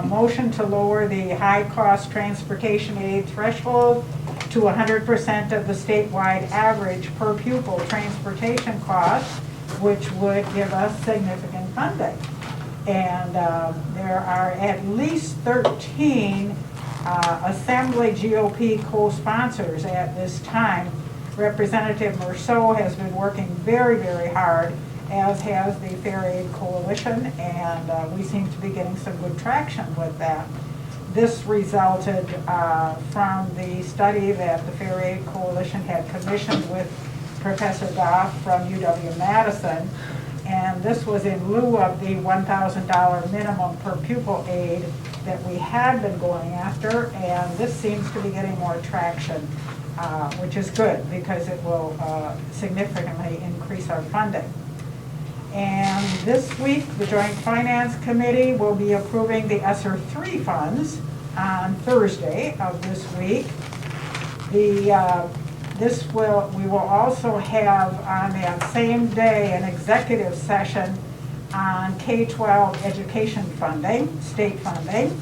Speaker 2: motion to lower the high-cost transportation aid threshold to 100% of the statewide average per pupil transportation cost, which would give us significant funding. And there are at least 13 Assembly GOP co-sponsors at this time. Representative Merceau has been working very, very hard, as has the Fair Aid Coalition, and we seem to be getting some good traction with that. This resulted from the study that the Fair Aid Coalition had commissioned with Professor Goff from UW-Madison, and this was in lieu of the $1,000 minimum per pupil aid that we had been going after, and this seems to be getting more traction, which is good because it will significantly increase our funding. And this week, the Joint Finance Committee will be approving the ESSER 3 funds on Thursday of this week. We will also have on that same day an executive session on K-12 education funding, state funding.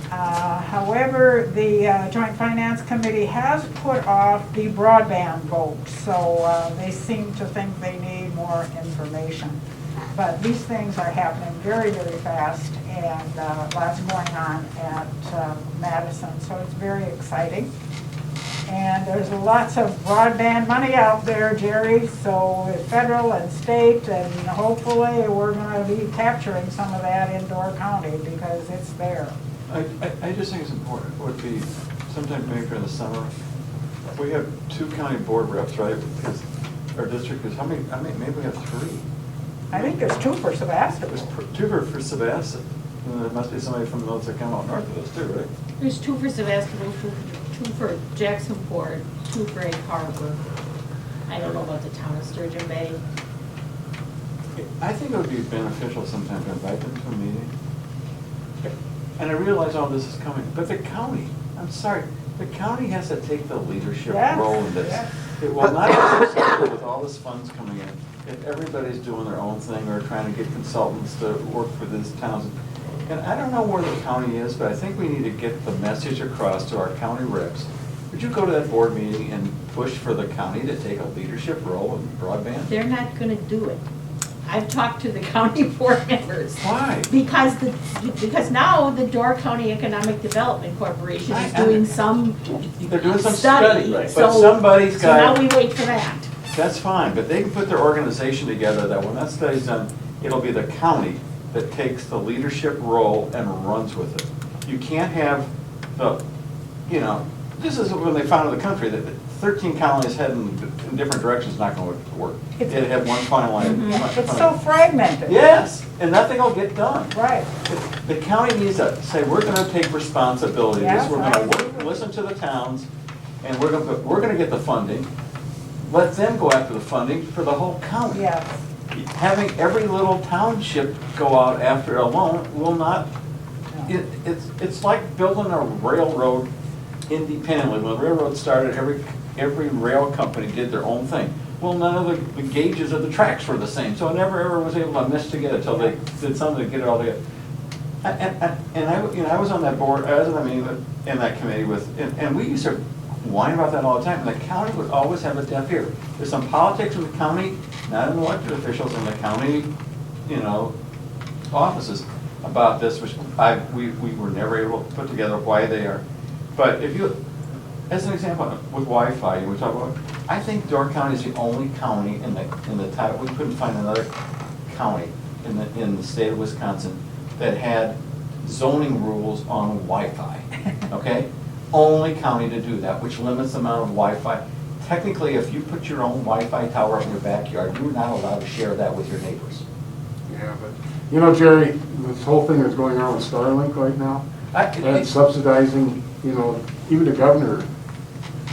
Speaker 2: However, the Joint Finance Committee has put off the broadband vote, so they seem to think they need more information. But these things are happening very, very fast, and lots going on at Madison, so it's very exciting. And there's lots of broadband money out there, Jerry, so federal and state, and hopefully we're going to be capturing some of that in Door County because it's there.
Speaker 7: I just think it's important, it would be sometime maybe during the summer. We have 2 county board reps, right? Because our district is, how many, maybe we have 3.
Speaker 2: I think there's 2 for Sevastopol.
Speaker 7: There's 2 for Sevastopol, and there must be somebody from those that come out north of us too, right?
Speaker 1: There's 2 for Sevastopol, 2 for Jacksonport, 2 for Egg Harbor. I don't know about the town of Sturgeon Bay.
Speaker 7: I think it would be beneficial sometime to invite them to a meeting. And I realize all this is coming, but the county, I'm sorry, the county has to take the leadership role in this.
Speaker 2: Yes.
Speaker 7: It will not be successful with all this funds coming in if everybody's doing their own thing or trying to get consultants to work for these towns. And I don't know where the county is, but I think we need to get the message across to our county reps. Would you go to that board meeting and push for the county to take a leadership role in broadband?
Speaker 1: They're not going to do it. I've talked to the county board members.
Speaker 7: Why?
Speaker 1: Because now the Door County Economic Development Corporation is doing some
Speaker 7: They're doing some
Speaker 1: study.
Speaker 7: study,
Speaker 1: So-
Speaker 7: but somebody's
Speaker 1: So now
Speaker 7: got,
Speaker 1: we wait for that.
Speaker 7: that's fine, but they can put their organization together that when that study's done, it'll be the county that takes the leadership role and runs with it. You can't have the, this is when they founded the country, that 13 counties heading in different directions is not going to work. They have one final line.
Speaker 2: It's so fragmented.
Speaker 7: Yes, and nothing will get done.
Speaker 2: Right.
Speaker 7: The county needs to say, we're going to take responsibility.
Speaker 2: Yes,
Speaker 7: We're going to listen to the towns, and we're going to get the funding. Let them go after the funding for the whole county.
Speaker 2: Yes.
Speaker 7: Having every little township go out after it alone will not, it's like building a railroad independently. When the railroad started, every rail company did their own thing. Well, none of the gauges of the tracks were the same, so it never ever was able to mesh together until they did something to get it all together. And I was on that board, I was in that meeting, in that committee with, and we used to whine about that all the time, and the county would always have a deaf ear. There's some politics in the county, not in the elected officials, in the county, offices about this, which we were never able to put together why they are. But if you, as an example, with Wi-Fi, we talk about, I think Door County is the only county in the title, we couldn't find another county in the state of Wisconsin that had zoning rules on Wi-Fi, okay? Only county to do that, which limits the amount of Wi-Fi. Technically, if you put your own Wi-Fi tower in your backyard, you're not allowed to share that with your neighbors.
Speaker 6: Yeah, but, Jerry, this whole thing that's going on with Starlink right now, and subsidizing, even the governor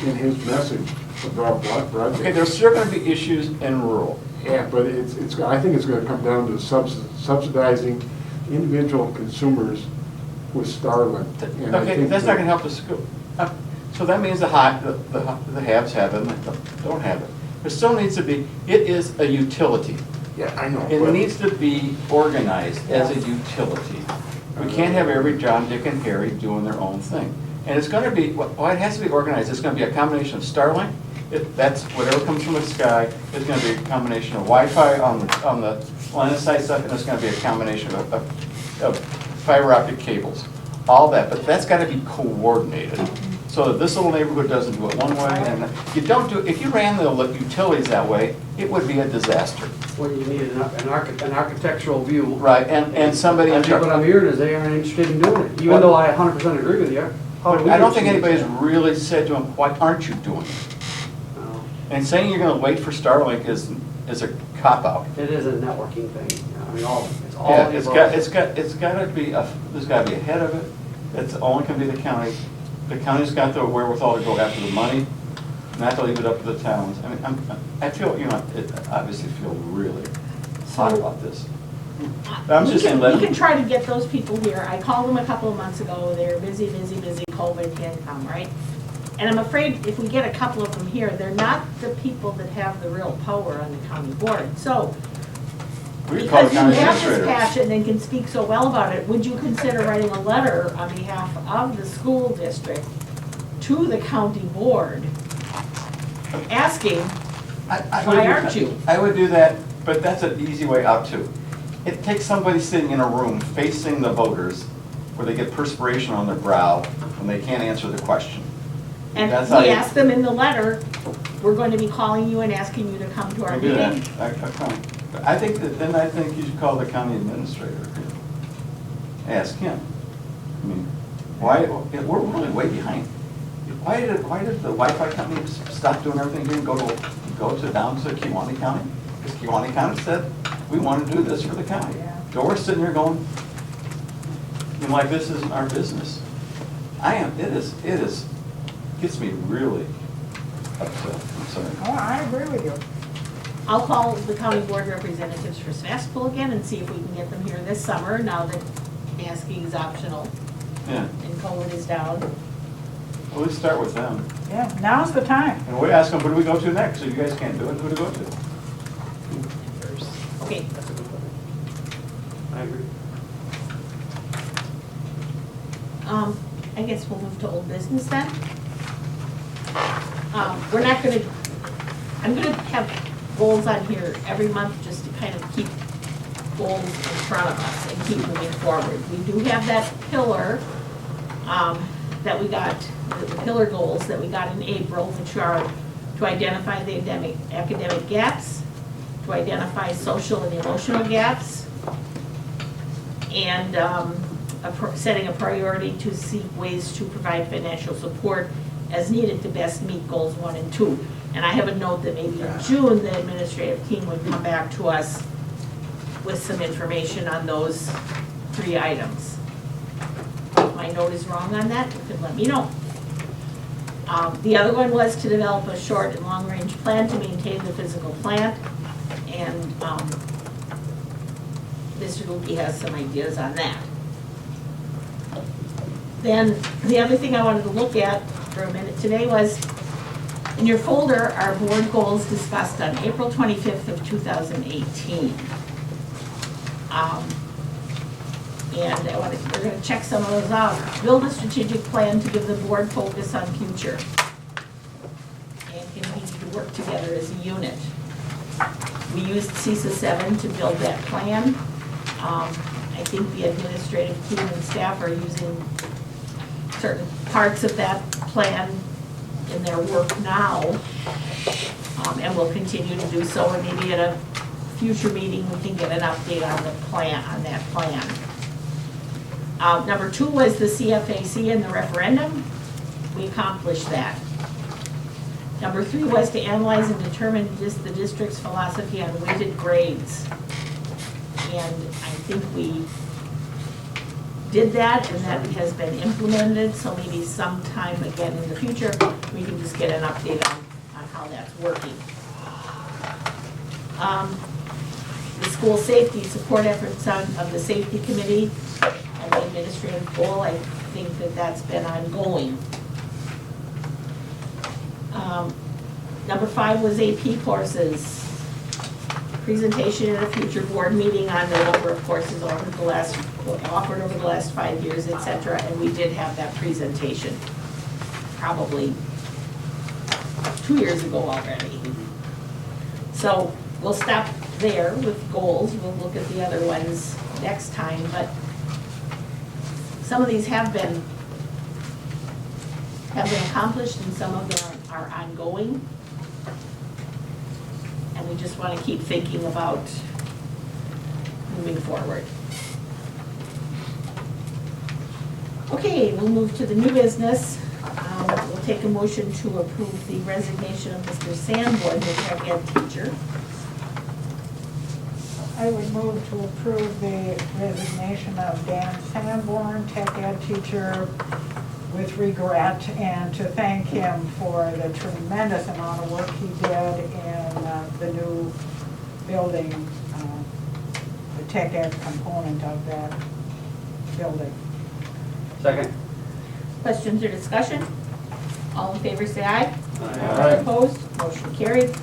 Speaker 6: in his message about broadband.
Speaker 7: Okay, there's still going to be issues in rural.
Speaker 6: Yeah, but I think it's going to come down to subsidizing individual consumers with Starlink. And I
Speaker 7: Okay,
Speaker 6: think
Speaker 7: that's not going to help the school. So that means the haves have it and the don't have it. There still needs to be, it is a utility.
Speaker 6: Yeah, I know.
Speaker 7: It needs to be organized as a utility. We can't have every John, Dick, and Harry doing their own thing. And it's gonna be, well, it has to be organized, it's gonna be a combination of Starlink, that's whatever comes from the sky, it's gonna be a combination of Wi-Fi on the line of sight stuff, and it's gonna be a combination of fiber optic cables, all that, but that's gotta be coordinated. So that this little neighborhood doesn't do it one way, and you don't do, if you ran the utilities that way, it would be a disaster.
Speaker 8: Well, you need an architectural view.
Speaker 7: Right, and somebody in
Speaker 8: I think what I'm
Speaker 7: charge.
Speaker 8: hearing is they aren't interested in doing it, even though I 100% agree with you. How do we
Speaker 7: I don't think
Speaker 8: achieve
Speaker 7: anybody's
Speaker 8: that?
Speaker 7: really said to them, why aren't you doing it?
Speaker 8: No.
Speaker 7: And saying you're gonna wait for Starlink is a cop-out.
Speaker 8: It is a networking thing. I mean, it's all.
Speaker 7: Yeah,
Speaker 8: involved.
Speaker 7: it's gotta be, there's gotta be a head of it, it's only can be the county. The county's got the wherewithal to go after the money, not to leave it up to the towns. I mean, I feel, obviously feel really hot about this. But I'm just saying, let
Speaker 1: We can
Speaker 7: them,
Speaker 1: try to get those people here. I called them a couple of months ago. They're busy, COVID can't come, right? And I'm afraid if we get a couple of them here, they're not the people that have the real power on the county board. So,
Speaker 7: we call the
Speaker 1: because you
Speaker 7: county
Speaker 1: have this
Speaker 7: administrator.
Speaker 1: passion and can speak so well about it, would you consider writing a letter on behalf of the school district to the county board asking,
Speaker 7: I
Speaker 1: why
Speaker 7: would do
Speaker 1: aren't
Speaker 7: that.
Speaker 1: you?
Speaker 7: I would do that, but that's an easy way out too. It takes somebody sitting in a room facing the voters where they get perspiration on their brow and they can't answer the question.
Speaker 1: And
Speaker 7: That's how
Speaker 1: we
Speaker 7: you-
Speaker 1: ask them in the letter, we're going to be calling you and asking you to come to our
Speaker 7: I do that.
Speaker 1: meeting.
Speaker 7: I think that, then I think you should call the county administrator. Ask him. I mean, why, we're really way behind. Why did the Wi-Fi company stop doing everything here and go down to Kewanee County? Because Kewanee County said, we want to do this for the county. So we're sitting here going, like this isn't our business. It is, gets me really upset, I'm sorry.
Speaker 2: Oh, I agree with you.
Speaker 1: I'll call the county board representatives for Sevastopol again and see if we can get them here this summer, now that masking is optional
Speaker 7: Yeah,
Speaker 1: and COVID is down.
Speaker 7: well, let's start with them.
Speaker 2: Yeah, now's the time.
Speaker 7: And we ask them, who do we go to next? So you guys can't do it, who to go to?
Speaker 1: Okay,
Speaker 8: That's a good point. I agree.
Speaker 1: I guess we'll move to old business then. We're not gonna, I'm gonna have goals on here every month just to kind of keep goals in front of us and keep moving forward. We do have that pillar, that we got, the pillar goals that we got in April, which are to identify the academic gaps, to identify social and emotional gaps, and setting a priority to seek ways to provide financial support as needed to best meet goals 1 and 2. And I have a note that maybe in June, the administrative team would come back to us with some information on those 3 items. If my note is wrong on that, you can let me know. The other one was to develop a short and long-range plan to maintain the physical plant. And Mr. Lukey has some ideas on that. Then, the other thing I wanted to look at for a minute today was, in your folder are board goals discussed on April 25th of 2018. And we're going to check some of those out. Build a strategic plan to give the board focus on future and continue to work together as a unit. We used CISA 7 to build that plan. I think the administrative team and staff are using certain parts of that plan in their work now, and will continue to do so. And maybe at a future meeting, we can get an update on the plan, on that plan. Number 2 was the CFAC and the referendum. We accomplished that. Number 3 was to analyze and determine the district's philosophy on weighted grades. And I think we did that, and that has been implemented, so maybe sometime again in the future, we can just get an update on how that's working. The school safety support efforts of the safety committee and the administrative goal, I think that that's been ongoing. Number 5 was AP courses. presentation at a future board meeting on the number of courses offered over the last 5 years, et cetera, and we did have that presentation probably 2 years ago already. So we'll stop there with goals. We'll look at the other ones next time, but some of these have been accomplished and some of them are ongoing. And we just want to keep thinking about moving forward. Okay, we'll move to the new business. We'll take a motion to approve the resignation of Mr. Sanborn, the tech ed teacher.
Speaker 2: I would move to approve the resignation of Dan Sanborn, tech ed teacher, with regret, and to thank him for the tremendous amount of work he did in the new building, the tech ed component of that building.
Speaker 8: Second.
Speaker 1: Questions or discussion? All in favor say aye.
Speaker 8: Aye.
Speaker 1: Opposed? Motion carried.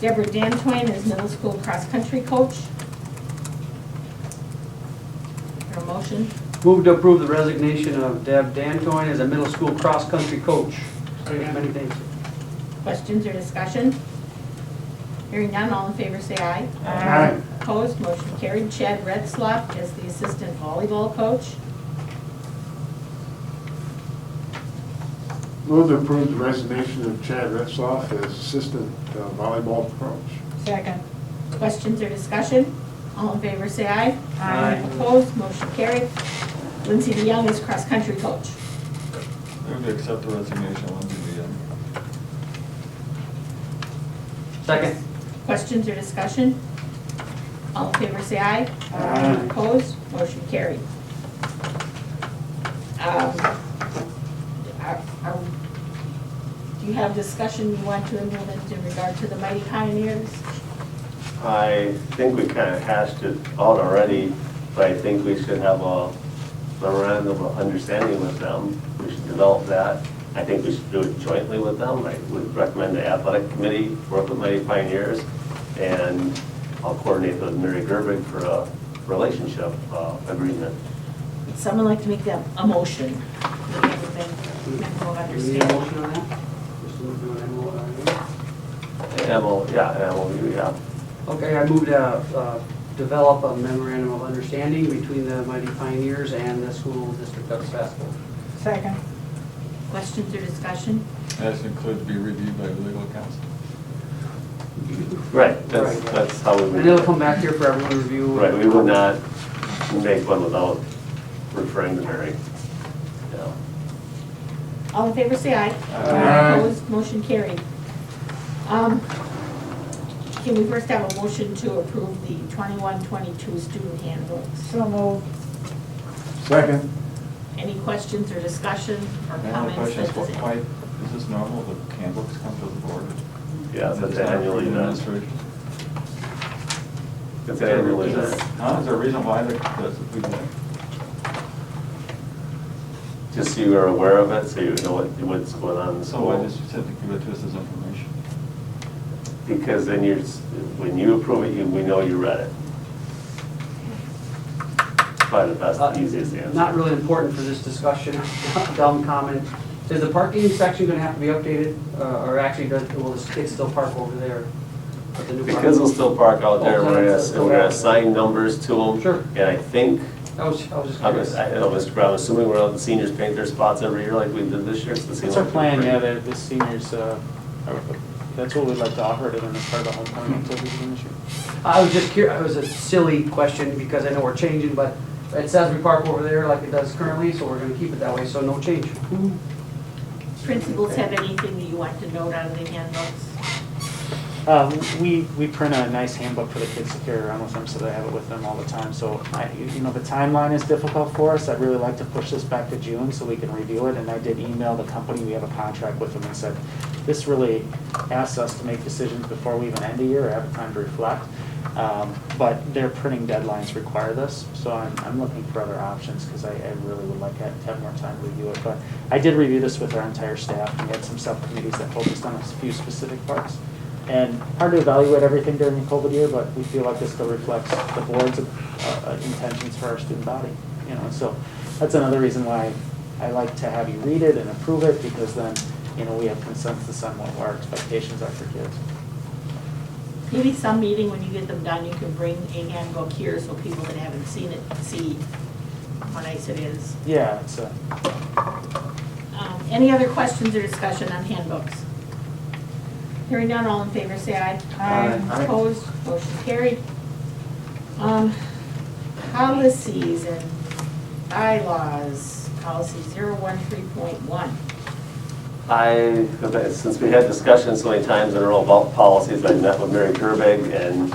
Speaker 1: Deborah Dantoine is middle school cross-country coach. Your motion?
Speaker 8: Move to approve the resignation of Deb Dantoine as a middle school cross-country coach. Many thanks.
Speaker 1: Questions or discussion? Hearing none, all in favor say aye.
Speaker 6: Aye.
Speaker 1: Opposed? Motion carried. Chad Redsloff as the assistant volleyball coach.
Speaker 6: Move to approve the resignation of Chad Retzloff as assistant volleyball coach.
Speaker 2: Second.
Speaker 1: Questions or discussion? All in favor say aye.
Speaker 8: Aye.
Speaker 1: Opposed? Motion carried. Lindsay DeYoung is cross-country coach.
Speaker 7: Move to accept the resignation of Lindsay DeYoung.
Speaker 8: Second.
Speaker 1: Questions or discussion? All in favor say aye.
Speaker 8: Aye.
Speaker 1: Opposed? Motion carried. Do you have discussion you want to implement in regard to the Mighty Pioneers?
Speaker 4: I think we kind of hashed it out already, but I think we should have a memorandum of understanding with them. We should develop that. I think we should do it jointly with them. I would recommend the athletic committee work with Mighty Pioneers, and I'll coordinate with Mary Gerbig for a relationship agreement.
Speaker 1: Would someone like to make that a motion? Memorandum of
Speaker 8: Do you need a
Speaker 1: understanding.
Speaker 8: motion on that? Just to do an MOU.
Speaker 4: MOU, yeah.
Speaker 8: Okay, I moved to develop a memorandum of understanding between the Mighty Pioneers and the school district of Sevastopol.
Speaker 2: Second.
Speaker 1: Questions or discussion?
Speaker 7: That includes be reviewed by legal counsel.
Speaker 4: Right, that's how we
Speaker 8: And
Speaker 4: would.
Speaker 8: it'll come back here for everyone to review.
Speaker 4: Right, we would not make one without referring to Mary. Yeah.
Speaker 1: All in favor say aye.
Speaker 6: Aye.
Speaker 1: Opposed? Motion carried. Can we first have a motion to approve the 21-22 student handbook?
Speaker 2: So moved.
Speaker 6: Second.
Speaker 1: Any questions or discussion or
Speaker 7: My only
Speaker 1: comments?
Speaker 7: question is,
Speaker 1: that doesn't-
Speaker 7: why, is this normal, the handbooks come to the board?
Speaker 4: Yeah, that's
Speaker 7: It's not
Speaker 4: annually
Speaker 7: approved
Speaker 4: done.
Speaker 7: administration?
Speaker 4: It's annually
Speaker 7: Is
Speaker 4: done.
Speaker 7: there a reason why we do that?
Speaker 4: Just so you are aware of it, so you know what's going on in the
Speaker 7: So why
Speaker 4: school.
Speaker 7: just you said to give it to us as information?
Speaker 4: Because then when you approve it, we know you read it. Probably the best, easiest answer.
Speaker 8: Not really important for this discussion, dumb comment. Is the parking section gonna have to be updated, or actually, will the kids still park over there? at the new
Speaker 4: The
Speaker 8: parking?
Speaker 4: kids will still park out there,
Speaker 8: Oh,
Speaker 4: we're
Speaker 8: that's
Speaker 4: gonna assign numbers to them.
Speaker 8: Sure.
Speaker 4: And I think,
Speaker 8: I was just
Speaker 4: I'm
Speaker 8: curious.
Speaker 4: Mr. Brown, assuming we're letting the seniors paint their spots every year like we did this year.
Speaker 10: It's our plan, yeah, the seniors, that's what we'd like to offer to them as part of the homecoming activities this year.
Speaker 8: I was just curious, it was a silly question, because I know we're changing, but it says we park over there like it does currently, so we're gonna keep it that way, so no change.
Speaker 1: Principals have anything that you want to note out of the handbooks?
Speaker 10: We print a nice handbook for the kids to carry around with them, so they have it with them all the time. So, the timeline is difficult for us. I'd really like to push this back to June so we can review it. And I did email the company, we have a contract with them, and said, this really asks us to make decisions before we even end a year or have time to reflect. But their printing deadlines require this, so I'm looking for other options because I really would like to have more time to review it. But I did review this with our entire staff, and we had some subcommittees that focused on a few specific parts. And hard to evaluate everything during the COVID year, but we feel like this still reflects the board's intentions for our student body. You know, so that's another reason why I like to have you read it and approve it, because then, you know, we have consensus on what our expectations are for kids.
Speaker 1: Maybe some meeting when you get them done, you can bring a handbook here so people that haven't seen it see how nice it is.
Speaker 10: Yeah, it's a.
Speaker 1: Any other questions or discussion on handbooks? Hearing none, all in favor, say aye.
Speaker 10: Aye.
Speaker 1: Opposed, motion carried. Policies and bylaws, policy 013.1.
Speaker 4: Since we had discussions so many times in a row about policies, I met with Mary Gerbig and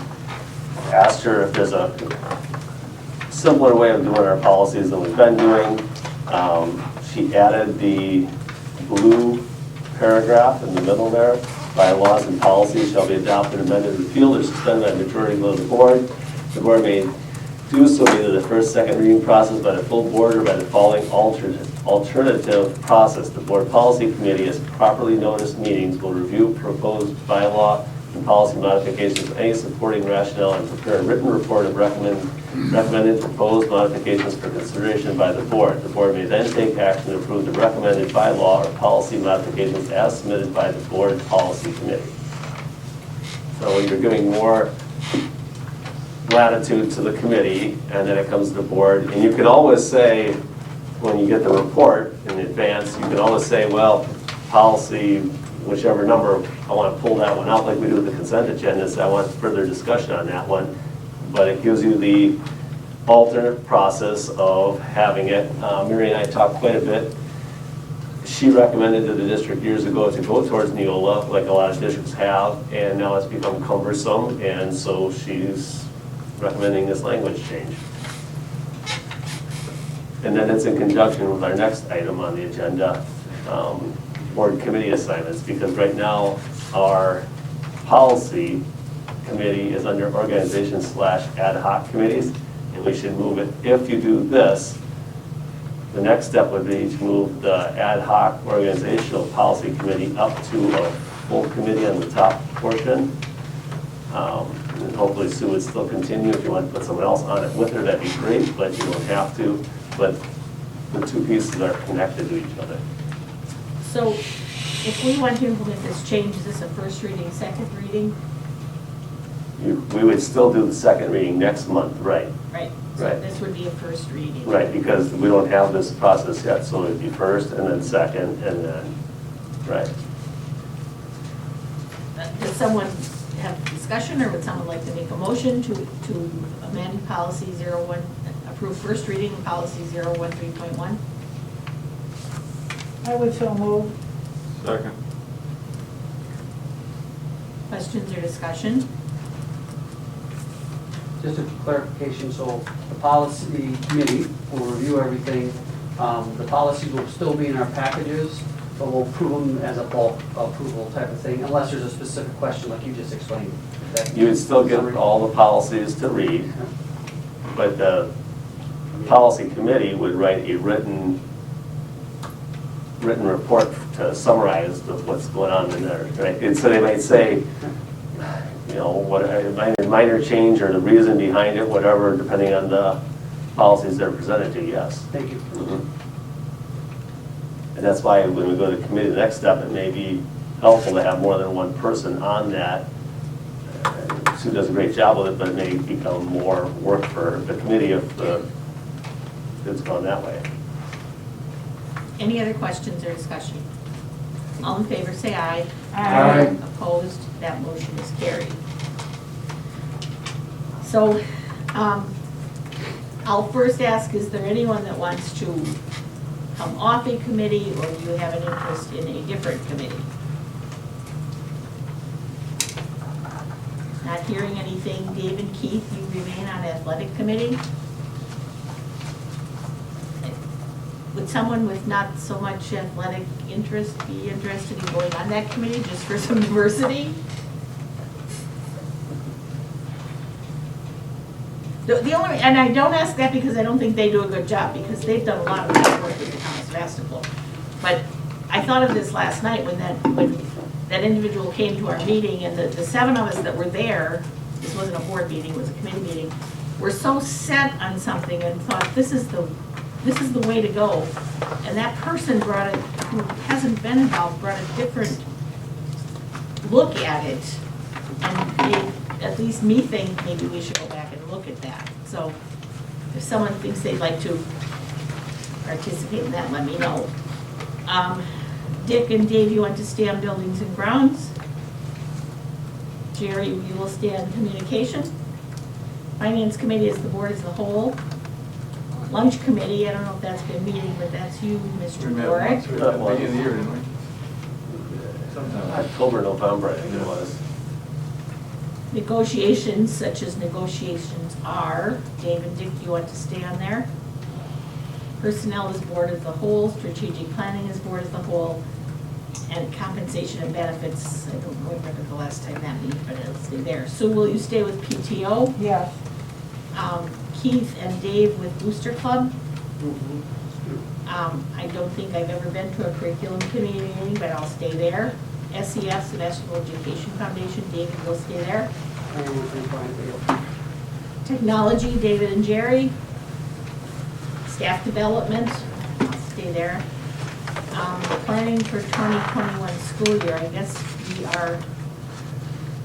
Speaker 4: asked her if there's a simpler way of doing our policies than we've been doing. She added the blue paragraph in the middle there, bylaws and policies shall be adopted, amended, repealed, or suspended by a majority vote of the board. The board may do so either the first, second reading process by the full board or by the following alternative process. The board policy committee, as properly noticed meetings, will review proposed bylaw and policy modifications with any supporting rationale and prepare a written report of recommended proposed modifications for consideration by the board. The board may then take action to approve the recommended bylaw or policy modifications as submitted by the board policy committee. So you're giving more latitude to the committee, and then it comes to the board. And you can always say, when you get the report in advance, you can always say, well, policy, whichever number, I want to pull that one out like we do with the consent agenda, so I want further discussion on that one. But it gives you the alternate process of having it. Mary and I talked quite a bit. She recommended to the district years ago to go towards Neola, like a lot of districts have, and now it's become cumbersome, and so she's recommending this language change. And then it's in conjunction with our next item on the agenda, board committee assignments, because right now our policy committee is under organization/ad hoc committees, and we should move it. If you do this, the next step would be to move the ad hoc organizational policy committee up to a full committee on the top portion. And hopefully Sue would still continue. If you want to put someone else on it with her, that'd be great, but you don't have to. But the two pieces are connected to each other.
Speaker 1: So if we want to implement this change, is this a first reading, second reading?
Speaker 4: We would still do the second reading next month, right?
Speaker 1: Right. So
Speaker 4: Right.
Speaker 1: this would be a first reading.
Speaker 4: Right, because we don't have this process yet, so it'd be first and then second and then, right.
Speaker 1: Does someone have discussion, or would someone like to make a motion to amend policy 01, approve first reading of policy 013.1?
Speaker 2: I would so move.
Speaker 7: Second.
Speaker 1: Questions or discussion?
Speaker 8: Just a clarification, so the policy committee will review everything. The policies will still be in our packages, but we'll approve them as a bulk approval type of thing, unless there's a specific question like you just explained.
Speaker 4: You would still get all the policies to read, but the policy committee would write a written report to summarize what's going on in there, right? And so they might say, you know, what a minor change or the reason behind it, whatever, depending on the policies they're presented to, yes.
Speaker 8: Thank you.
Speaker 4: Mhm. And that's why when we go to committee, the next step, it may be helpful to have more than one person on that. Sue does a great job with it, but it may become more work for the committee if it's gone that way.
Speaker 1: Any other questions or discussion? All in favor, say aye.
Speaker 6: Aye.
Speaker 1: Opposed, that motion is carried. So, I'll first ask, is there anyone that wants to come off a committee, or do you have an interest in a different committee? Not hearing anything. Dave and Keith, you remain on athletic committee? Would someone with not so much athletic interest be interested in going on that committee just for some diversity? The only, and I don't ask that because I don't think they do a good job, because they've done a lot of good work with the town of Sevastopol. But I thought of this last night when that individual came to our meeting, and the 7 of us that were there, this wasn't a board meeting, it was a committee meeting, were so set on something and thought, this is the way to go. And that person brought it, who hasn't been involved, brought a different look at it, and made at least me think maybe we should go back and look at that. So if someone thinks they'd like to participate in that, let me know. Dick and Dave, you want to stay on buildings and grounds? Jerry, you will stay on communication. Finance committee is the board as a whole. Lunch committee, I don't know if that's been meeting, but that's you, Mr. Dorick.
Speaker 13: Beginning of the year, didn't we?
Speaker 4: October, November, I think it was.
Speaker 1: Negotiations, such as negotiations are, Dave and Dick, you want to stay on there? Personnel is board as a whole, strategic planning is board as a whole, and compensation and benefits, I don't remember the last time that meeting, but it'll stay there. Sue, will you stay with PTO?
Speaker 2: Yes.
Speaker 1: Keith and Dave with Booster Club? I don't think I've ever been to a curriculum committee meeting, but I'll stay there. SEF, Sevastopol Education Foundation, David will stay there. Technology, David and Jerry. Staff development, I'll stay there. Planning for 2021 school year, I guess we are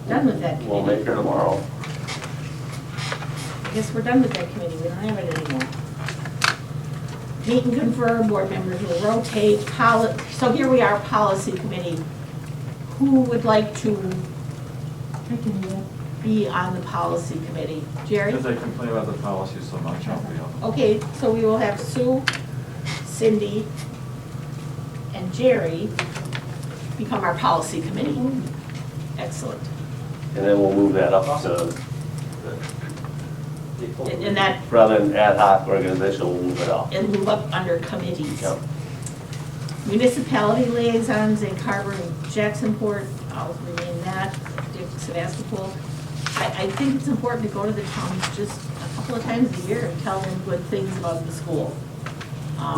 Speaker 1: done with that committee.
Speaker 4: We'll make her tomorrow.
Speaker 1: I guess we're done with that committee, we don't have it anymore. Meet and confer, board members will rotate. So here we are, policy committee. Who would like to be on the policy committee? Jerry?
Speaker 13: Because they complain about the policy so much, I'll be on.
Speaker 1: Okay, so we will have Sue, Cindy, and Jerry become our policy committee. Excellent.
Speaker 4: And then we'll move that up to,
Speaker 1: And that,
Speaker 4: rather than ad hoc organization, we'll move it up.
Speaker 1: and move up under committees.
Speaker 4: Yep.
Speaker 1: Municipality liaisons in Carver and Jacksonport, I'll remain that, Dick Sevastopol. I think it's important to go to the towns just a couple of times a year and tell them good things about the school.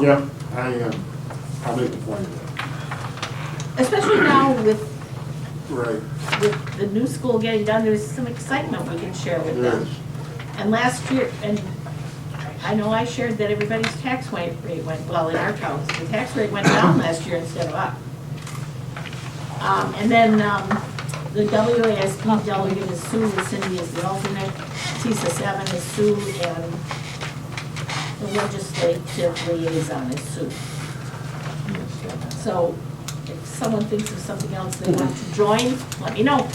Speaker 6: Yeah, I'll make the point of
Speaker 1: Especially now with
Speaker 6: that. Right,
Speaker 1: the new school getting done, there's some excitement we can share with
Speaker 6: there
Speaker 1: them.
Speaker 6: is.
Speaker 1: And last year, and I know I shared that everybody's tax rate went, well, in our towns, the tax rate went down last year instead of up. And then the WASB delegate is Sue, and Cindy is the alternate. CISA 7 is Sue, and the legislative liaison is Sue. So if someone thinks of something else they want to join, let me know.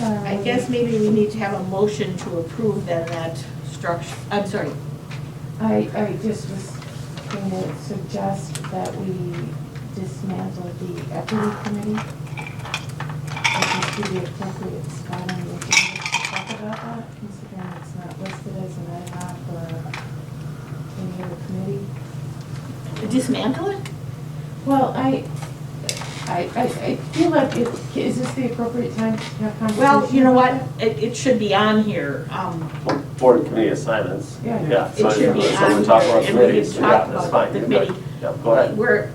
Speaker 1: I guess maybe we need to have a motion to approve then that structure, I'm sorry.
Speaker 14: I just was going to suggest that we dismantle the equity committee. I think would be the appropriate spot on the agenda to talk about that, considering it's not listed as an ad hoc or any other committee.
Speaker 1: Dismantle it?
Speaker 14: Well, I feel like, is this the appropriate time to have conversation?
Speaker 1: Well, you know what,
Speaker 14: about
Speaker 1: it should be on here.
Speaker 4: Board committee assignments.
Speaker 14: Yeah.
Speaker 4: Yeah.
Speaker 1: It should be
Speaker 4: So
Speaker 1: on
Speaker 4: we're talking
Speaker 1: here,
Speaker 4: about
Speaker 1: and we
Speaker 4: committees,
Speaker 1: can
Speaker 4: so
Speaker 1: talk
Speaker 4: yeah, that's
Speaker 1: about
Speaker 4: fine.
Speaker 1: the
Speaker 4: You're
Speaker 1: committee.
Speaker 4: good. Yeah, go ahead.
Speaker 1: We're,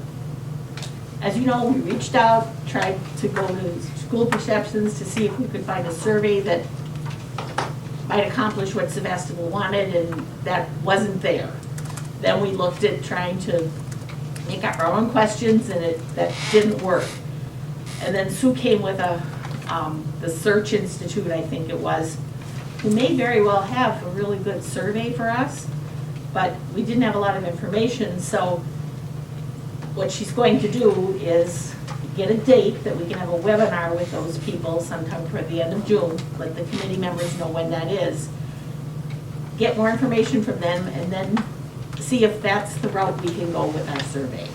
Speaker 1: as you know, we reached out, tried to go to school perceptions to see if we could find a survey that might accomplish what Sevastopol wanted, and that wasn't there. Then we looked at trying to make up our own questions, and that didn't work. And then Sue came with the Search Institute, I think it was, who may very well have a really good survey for us, but we didn't have a lot of information, so what she's going to do is get a date that we can have a webinar with those people sometime toward the end of June, let the committee members know when that is, get more information from them, and then see if that's the route we can go with our survey.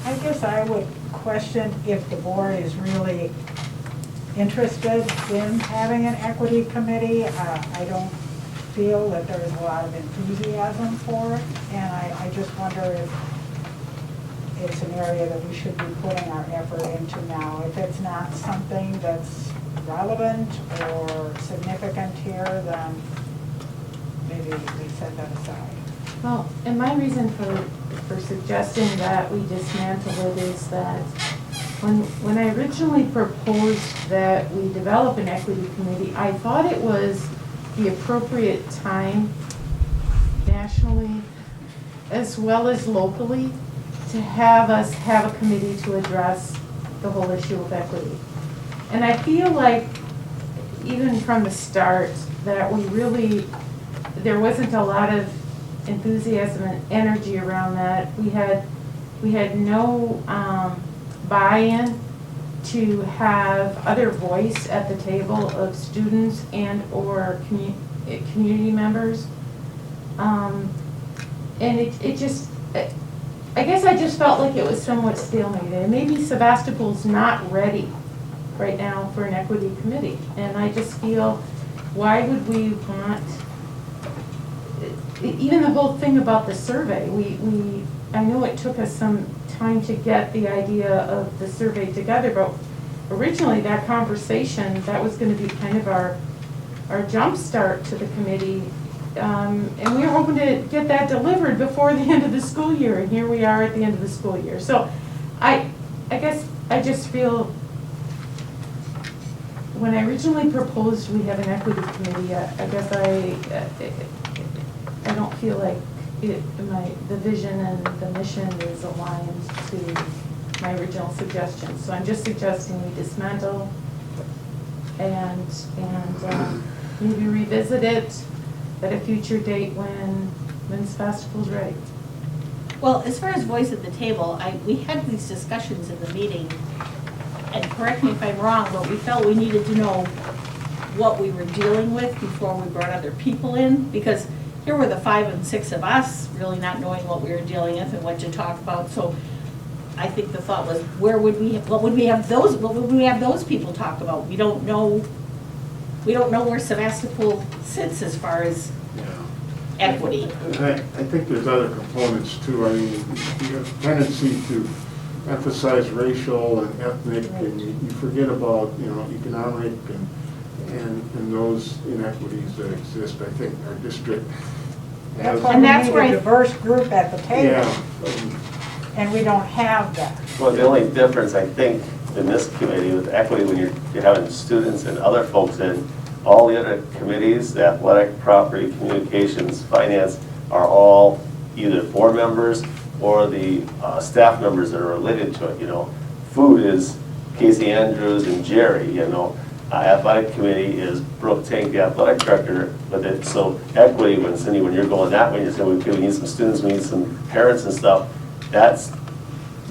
Speaker 2: I guess I would question if the board is really interested in having an equity committee. I don't feel that there's a lot of enthusiasm for it, and I just wonder if it's an area that we should be putting our effort into now. If it's not something that's relevant or significant here, then maybe we set that aside.
Speaker 14: Well, and my reason for suggesting that we dismantle it is that when I originally proposed that we develop an equity committee, I thought it was the appropriate time nationally as well as locally to have us have a committee to address the whole issue of equity. And I feel like even from the start that there wasn't a lot of enthusiasm and energy around that. We had no buy-in to have other voice at the table of students and or community members. And it just, I guess I just felt like it was somewhat stalemated. And maybe Sevastopol's not ready right now for an equity committee. And I just feel, why would we want, even the whole thing about the survey, I know it took us some time to get the idea of the survey together, but originally that conversation, that was going to be kind of our jump start to the committee. And we were hoping to get that delivered before the end of the school year, and here we are at the end of the school year. So I guess I just feel, when I originally proposed we have an equity committee, I guess I don't feel like the vision and the mission is aligned to my original suggestion. So I'm just suggesting we dismantle and maybe revisit it at a future date when Sevastopol's ready.
Speaker 1: Well, as far as voice at the table, we had these discussions in the meeting, and correct me if I'm wrong, but we felt we needed to know what we were dealing with before we brought other people in, because here were the 5 and 6 of us really not knowing what we were dealing with and what to talk about. So I think the thought was, what would we have those people talk about? We don't know where Sevastopol sits as far as equity.
Speaker 6: I think there's other components too. I mean, you have a tendency to emphasize racial and ethnic, and you forget about, economic and those inequities that exist. I think our district has.
Speaker 2: And that's where a diverse group at the table.
Speaker 6: Yeah.
Speaker 2: And we don't have that.
Speaker 4: Well, the only difference, I think, in this committee with equity, when you're having students and other folks in, all the other committees, the athletic, property, communications, finance, are all either board members or the staff members that are related to it. Food is Casey Andrews and Jerry, athletic committee is Brooke Tank, the athletic director. But so equity, when you're going that way, you're saying, okay, we need some students, we need some parents and stuff. That's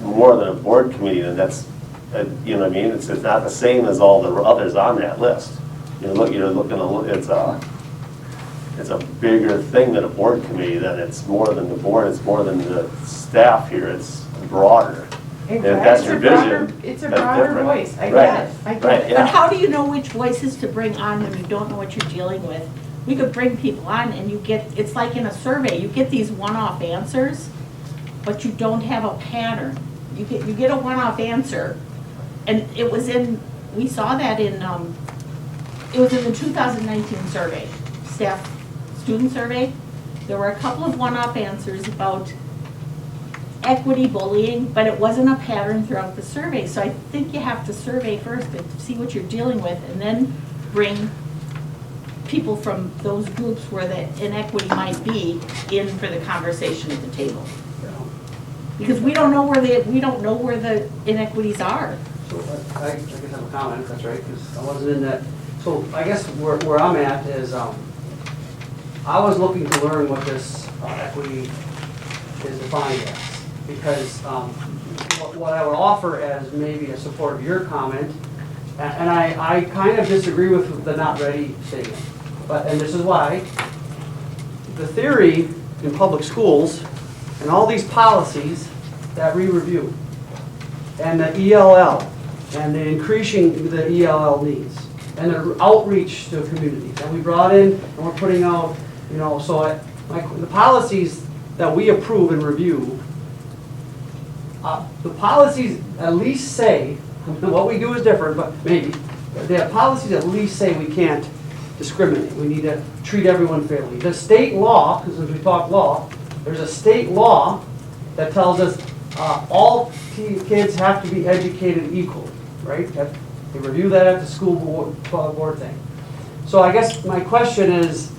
Speaker 4: more than a board committee, and that's, you know what I mean? It's not the same as all the others on that list. You're looking, it's a bigger thing than a board committee. That it's more than the board, it's more than the staff here. It's broader. And if that's your vision,
Speaker 14: It's a
Speaker 4: that's
Speaker 14: broader
Speaker 4: different.
Speaker 14: voice. I
Speaker 4: Right.
Speaker 14: get it. I
Speaker 4: Right,
Speaker 14: get it.
Speaker 4: yeah.
Speaker 1: But how do you know which voices to bring on when you don't know what you're dealing with? We could bring people on and it's like in a survey, you get these one-off answers, but you don't have a pattern. You get a one-off answer, and we saw that it was in the 2019 survey, student survey. There were a couple of one-off answers about equity bullying, but it wasn't a pattern throughout the survey. So I think you have to survey first to see what you're dealing with, and then bring people from those groups where the inequity might be in for the conversation at the table. Because we don't know where the inequities are.
Speaker 8: So I guess I have a comment, that's right, because I wasn't in that. So I guess where I'm at is, I was looking to learn what this equity is defined as. Because what I would offer as maybe a support of your comment, and I kind of disagree with the not ready statement, and this is why. The theory in public schools and all these policies that we review, and the ELL, and the increasing the ELL needs, and the outreach to communities that we brought in, and we're putting out, the policies that we approve and review, the policies at least say, what we do is different, but maybe, the policies at least say we can't discriminate. We need to treat everyone fairly. The state law, because as we talk law, There's a state law that tells us all kids have to be educated equally, right? They review that at the school board thing. So I guess my question is,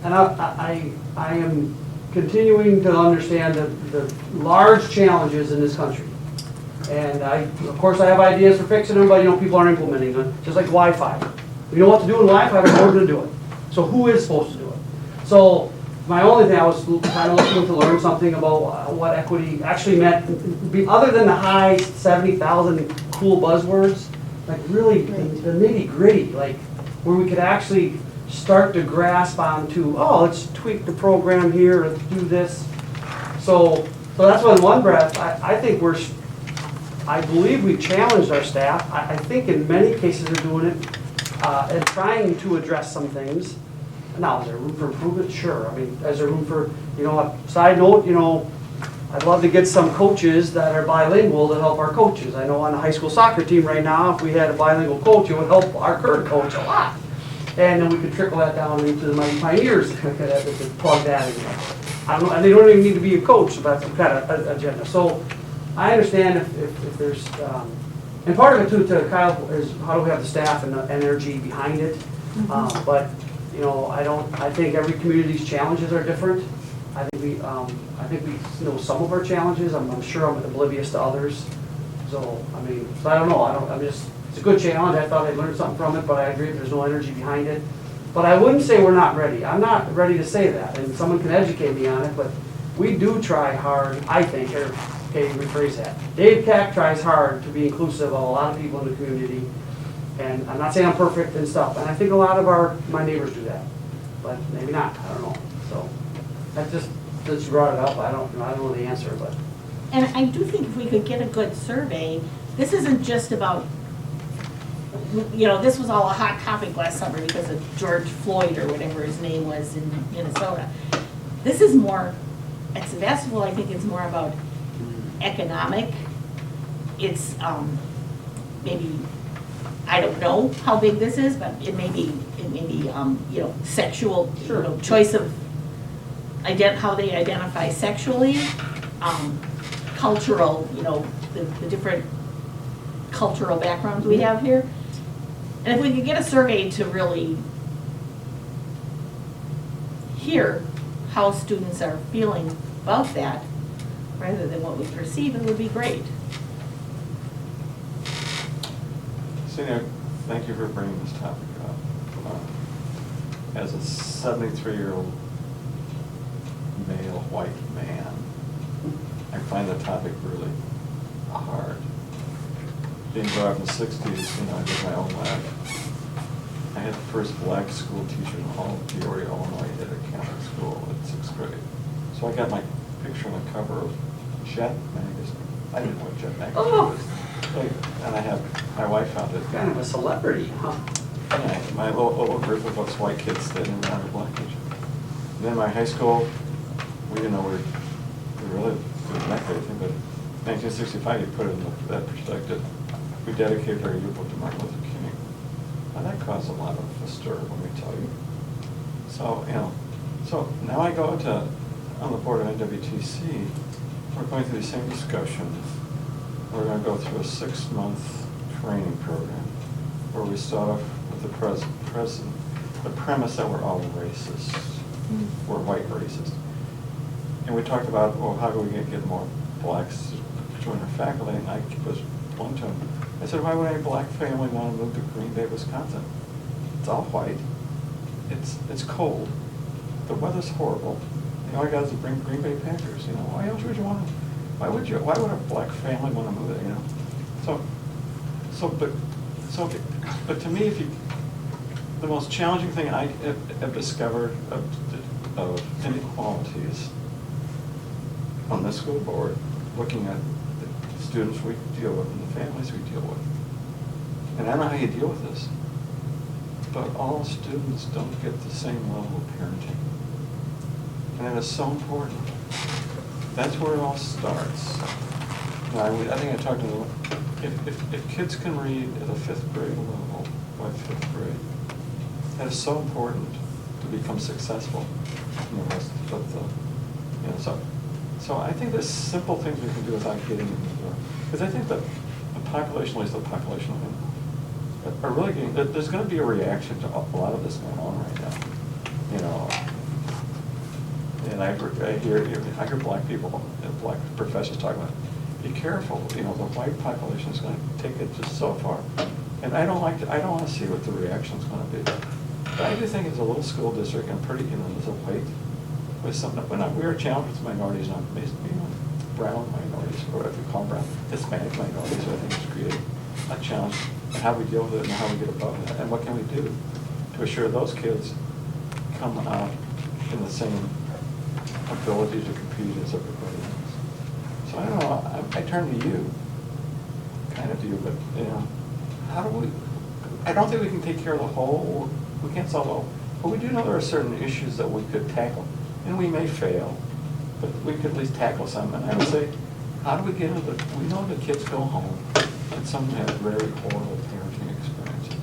Speaker 8: and I am continuing to understand the large challenges in this country. And of course, I have ideas for fixing them, but people aren't implementing them, just like Wi-Fi. We know what to do in Wi-Fi, but we're going to do it. So who is supposed to do it? So my only thing, I was kind of looking to learn something about what equity actually meant, other than the high 70,000 cool buzzwords, like really the nitty gritty, like where we could actually start to grasp onto, oh, let's tweak the program here, let's do this. So that's why in one breath, I think I believe we've challenged our staff. I think in many cases they're doing it and trying to address some things. Now, is there room for improvement? Sure. I mean, is there room for, side note, I'd love to get some coaches that are bilingual to help our coaches. I know on the high school soccer team right now, if we had a bilingual coach, it would help our current coach a lot. And then we could trickle that down into the Mighty Pioneers, we could plug that in there. I don't know, and they don't even need to be a coach, but that's some kind of agenda. So I understand if there's, and part of it too, to Kyle, is how do we have the staff and the energy behind it? But I think every community's challenges are different. I think we know some of our challenges. I'm sure I'm oblivious to others. So I don't know. It's a good challenge. I thought I'd learned something from it, but I agree there's no energy behind it. But I wouldn't say we're not ready. I'm not ready to say that, and someone can educate me on it. But we do try hard, I think. Okay, rephrase that. Dave Keck tries hard to be inclusive of a lot of people in the community. And I'm not saying I'm perfect and stuff, and I think a lot of my neighbors do that, but maybe not. I don't know. So that just brought it up. I don't know the answer, but.
Speaker 1: And I do think if we could get a good survey, this isn't just about, this was all a hot topic last summer because of George Floyd or whatever his name was in Minnesota. This is more, at Sevastopol, I think it's more about economic. It's maybe, I don't know how big this is, but it may be sexual, choice of how they identify sexually, cultural, the different cultural backgrounds we have here. And if we could get a survey to really hear how students are feeling about that, rather than what we perceive, it would be great.
Speaker 13: Senior, thank you for bringing this topic up. As a 73-year-old male white man, I find the topic really hard. Being brought up in the 60s, I did my own lab. I had the first black school teacher in all of Peoria, Illinois, at a Catholic school in 6th grade. So I got my picture on the cover of Jet magazine. I didn't know what Jet magazine was. And I have, my wife found it.
Speaker 8: Kind of a celebrity, huh?
Speaker 13: Yeah, my little group of us white kids standing around a black teacher. Then my high school, we didn't know we really didn't like anything, but 1965, you put it in that perspective. We dedicated our yearbook to Martin Luther King. Now that caused a lot of stir, let me tell you. So, so now I go on the board of NWTC, we're going through the same discussions. We're going to go through a 6-month training program where we start off with the premise that we're all racist. We're white racist. And we talked about, well, how do we get more blacks to join our faculty? And I was one to them. I said, why would any black family want to move to Green Bay, Wisconsin? It's all white. It's cold. The weather's horrible. All you got is to bring Green Bay Packers. Why else would you want to? Why would a black family want to move there? But to me, the most challenging thing I have discovered of inequalities on this school board, looking at the students we deal with and the families we deal with, and I don't know how you deal with this, but all students don't get the same level of parenting, and that is so important. That's where it all starts. Now, I think I talked to them. If kids can read at a 5th grade level by 5th grade, that is so important to become successful in the rest of the, so So I think there's simple things we can do without getting into the door. Because I think that the population, at least the population of them, are really getting, there's going to be a reaction to a lot of this going on right now. You know, and I hear black people, and black professors talking about, be careful, you know, the white population is going to take it just so far. And I don't want to see what the reaction is going to be. But I do think it's a little school district, and pretty, you know, there's a weight with something. We are challenged with minorities, not basically, you know, brown minorities, or whatever you call them, brown, Hispanic minorities. So I think it's created a challenge in how we deal with it and how we get above it, and what can we do to assure those kids come out in the same ability to compete as everybody else. So I don't know. I turn to you, kind of to you, but you know, how do we? I don't think we can take care of the whole. We can't solve all, but we do know there are certain issues that we could tackle, and we may fail, but we could at least tackle some. And I would say, how do we get into the? We know the kids go home, and some have very horrible parenting experiences.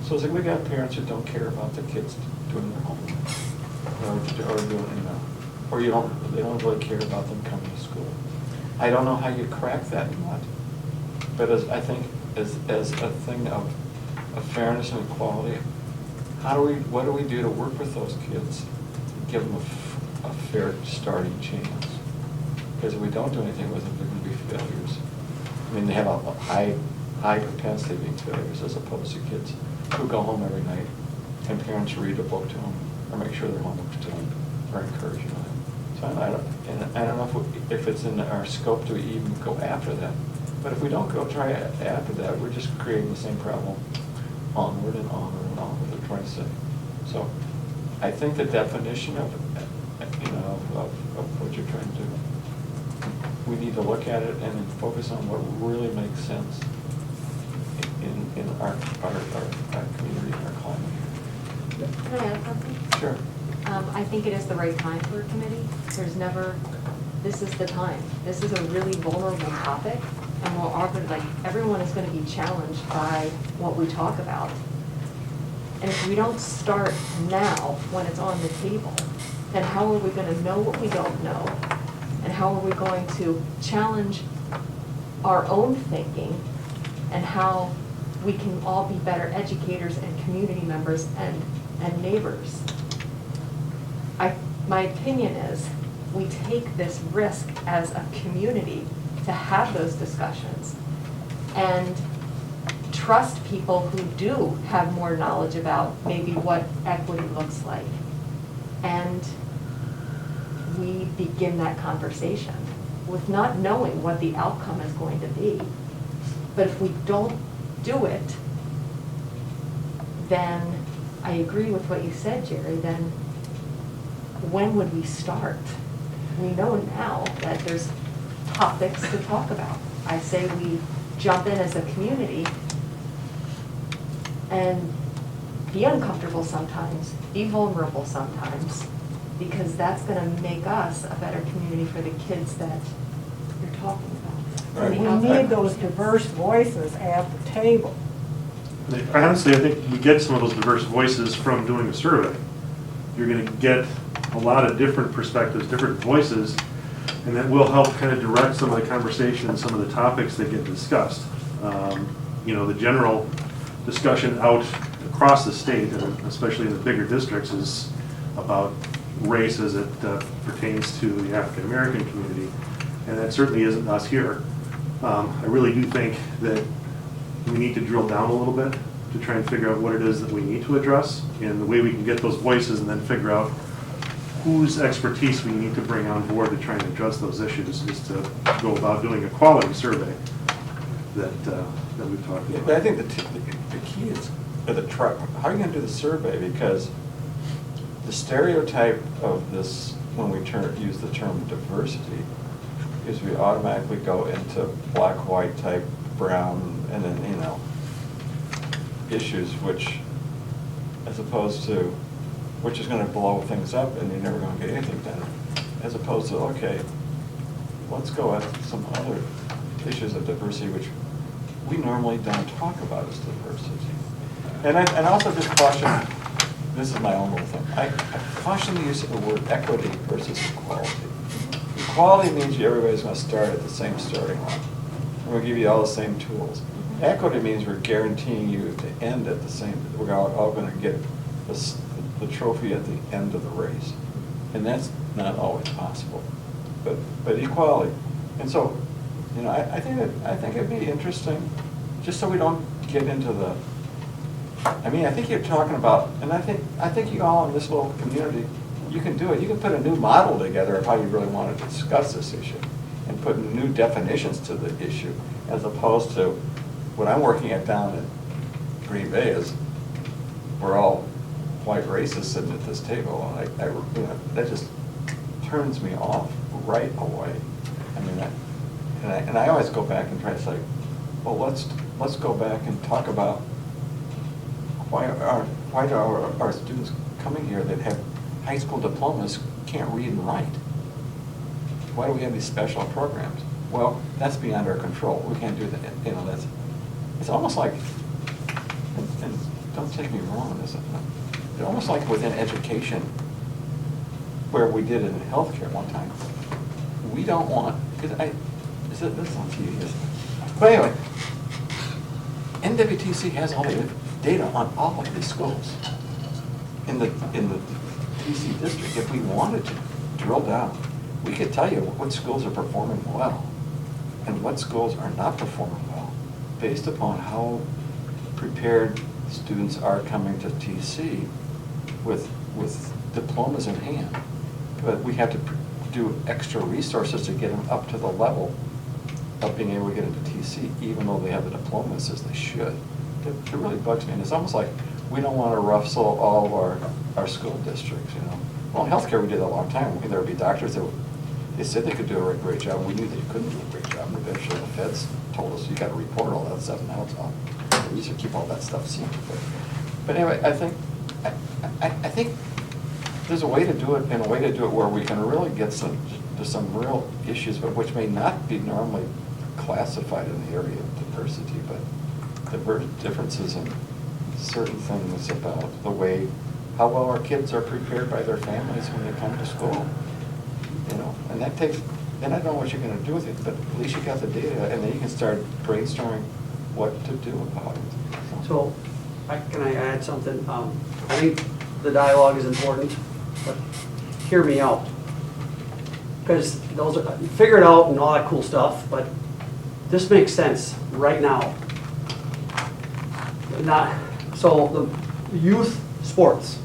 Speaker 13: So it's like we got parents who don't care about the kids doing their homework, or doing, you know, or they don't really care about them coming to school. I don't know how you crack that nut, but I think as a thing of fairness and equality, what do we do to work with those kids, give them a fair starting chance? Because if we don't do anything with them, they're going to be failures. I mean, they have a high propensity of being failures, as opposed to kids who go home every night and parents read a book to them or make sure their homework's done or encouraging them. So I don't know if it's in our scope to even go after that. But if we don't go try after that, we're just creating the same problem onward and onward and onward, they're trying to say. So I think the definition of, you know, of what you're trying to do, we need to look at it and then focus on what really makes sense in our community, our climate.
Speaker 11: Can I add something?
Speaker 13: Sure.
Speaker 11: I think it is the right time for a committee. This is the time. This is a really vulnerable topic, and we're all going to, everyone is going to be challenged by what we talk about. And if we don't start now, when it's on the table, then how are we going to know what we don't know? And how are we going to challenge our own thinking, and how we can all be better educators and community members and neighbors? My opinion is we take this risk as a community to have those discussions and trust people who do have more knowledge about maybe what equity looks like. And we begin that conversation with not knowing what the outcome is going to be. But if we don't do it, then I agree with what you said, Jerry, then when would we start? We know now that there's topics to talk about. I say we jump in as a community and be uncomfortable sometimes, be vulnerable sometimes, because that's going to make us a better community for the kids that you're talking about.
Speaker 2: We need those diverse voices at the table.
Speaker 9: Honestly, I think we get some of those diverse voices from doing a survey. You're going to get a lot of different perspectives, different voices, and that will help kind of direct some of the conversation and some of the topics that get discussed. You know, the general discussion out across the state, and especially in the bigger districts, is about race as it pertains to the African American community, and that certainly isn't us here. I really do think that we need to drill down a little bit to try and figure out what it is that we need to address, and the way we can get those voices, and then figure out whose expertise we need to bring on board to try and address those issues, is to go about doing a quality survey that we've talked about.
Speaker 13: But I think the key is how are you going to do the survey? Because the stereotype of this, when we use the term diversity, is we automatically go into black, white type, brown, and then, you know, issues which, as opposed to, which is going to blow things up and you're never going to get anything done, as opposed to, okay, let's go at some other issues of diversity which we normally don't talk about as diversity. And I also just caution, this is my own little thing, I caution the use of the word equity versus equality. Equality means everybody's gonna start at the same starting line. We're gonna give you all the same tools. Equity means we're guaranteeing you to end at the same, we're all gonna get the trophy at the end of the race. And that's not always possible, but equality. And so, you know, I think it'd be interesting, just so we don't get into the, I mean, I think you're talking about, and I think you all in this little community, you can do it. You can put a new model together of how you really want to discuss this issue and put new definitions to the issue, as opposed to what I'm working at down in Green Bay is we're all white racists sitting at this table. And you know, that just turns me off right away. I mean, and I always go back and try to say, well, let's go back and talk about why are our students coming here that have high school diplomas can't read and write? Why do we have these special programs? Well, that's beyond our control. We can't do that. You know, it's almost like, and don't take me wrong, it's almost like within education, where we did it in healthcare one time. We don't want, because this is on TV, isn't it? But anyway, NWTC has all the data on all of these schools in the TC district. If we wanted to drill down, we could tell you what schools are performing well and what schools are not performing well based upon how prepared students are coming to TC with diplomas in hand. But we have to do extra resources to get them up to the level of being able to get into TC, even though they have the diplomas as they should. It really bugs me, and it's almost like we don't want to rustle all of our school districts, you know. Well, in healthcare, we did that a long time. There would be doctors that they said they could do a great job, and we knew they couldn't do a great job, and eventually the feds told us, you got to report all that stuff, now it's all, we used to keep all that stuff secret. But anyway, I think there's a way to do it, and a way to do it where we can really get to some real issues, but which may not be normally classified in the area of diversity, but differences in certain things about the way, how well our kids are prepared by their families when they come to school. You know, and that takes, and I don't know what you're going to do with it, but at least you got the data, and then you can start brainstorming what to do about it.
Speaker 8: So, can I add something? I think the dialogue is important, but hear me out. Because those are, figure it out and all that cool stuff, but this makes sense right now. So the youth sports,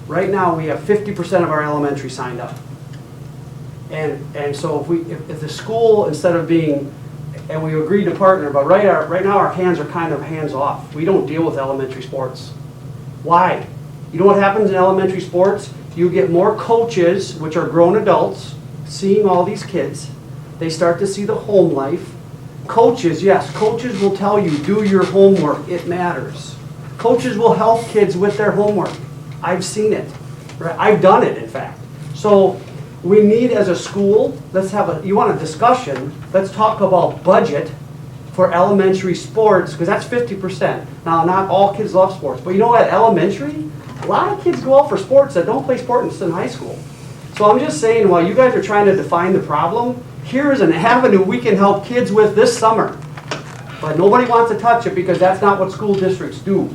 Speaker 8: right now we have 50% of our elementary signed up. And so if the school, instead of being, and we agreed to partner, but right now our hands are kind of hands off. We don't deal with elementary sports. Why? You know what happens in elementary sports? You get more coaches, which are grown adults, seeing all these kids. They start to see the home life. Coaches, yes, coaches will tell you, do your homework, it matters. Coaches will help kids with their homework. I've seen it. Right? I've done it, in fact. So we need, as a school, you want a discussion, let's talk about budget for elementary sports, because that's 50%. Now, not all kids love sports, but you know what, elementary, a lot of kids go out for sports that don't play sports in high school. So I'm just saying, while you guys are trying to define the problem, here is an avenue we can help kids with this summer. But nobody wants to touch it because that's not what school districts do.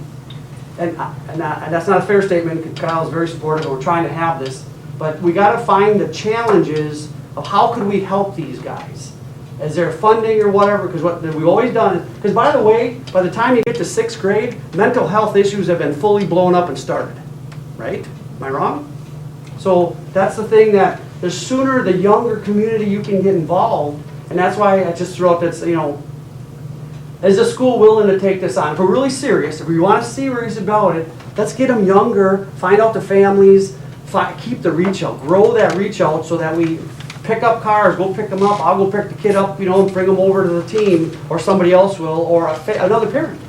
Speaker 8: And that's not a fair statement. Kyle's very supportive, and we're trying to have this. But we got to find the challenges of how could we help these guys. Is there funding or whatever? Because what we've always done, because by the way, by the time you get to 6th grade, mental health issues have been fully blown up and started. Right? Am I wrong? So that's the thing, that the sooner the younger community you can get involved, and that's why I just threw out this, you know, is the school willing to take this on? If we're really serious, if we want to be serious about it, let's get them younger, find out the families, keep the reach out, grow that reach out so that we pick up cars, go pick them up, I'll go pick the kid up, you know, and bring them over to the team, or somebody else will, or another parent.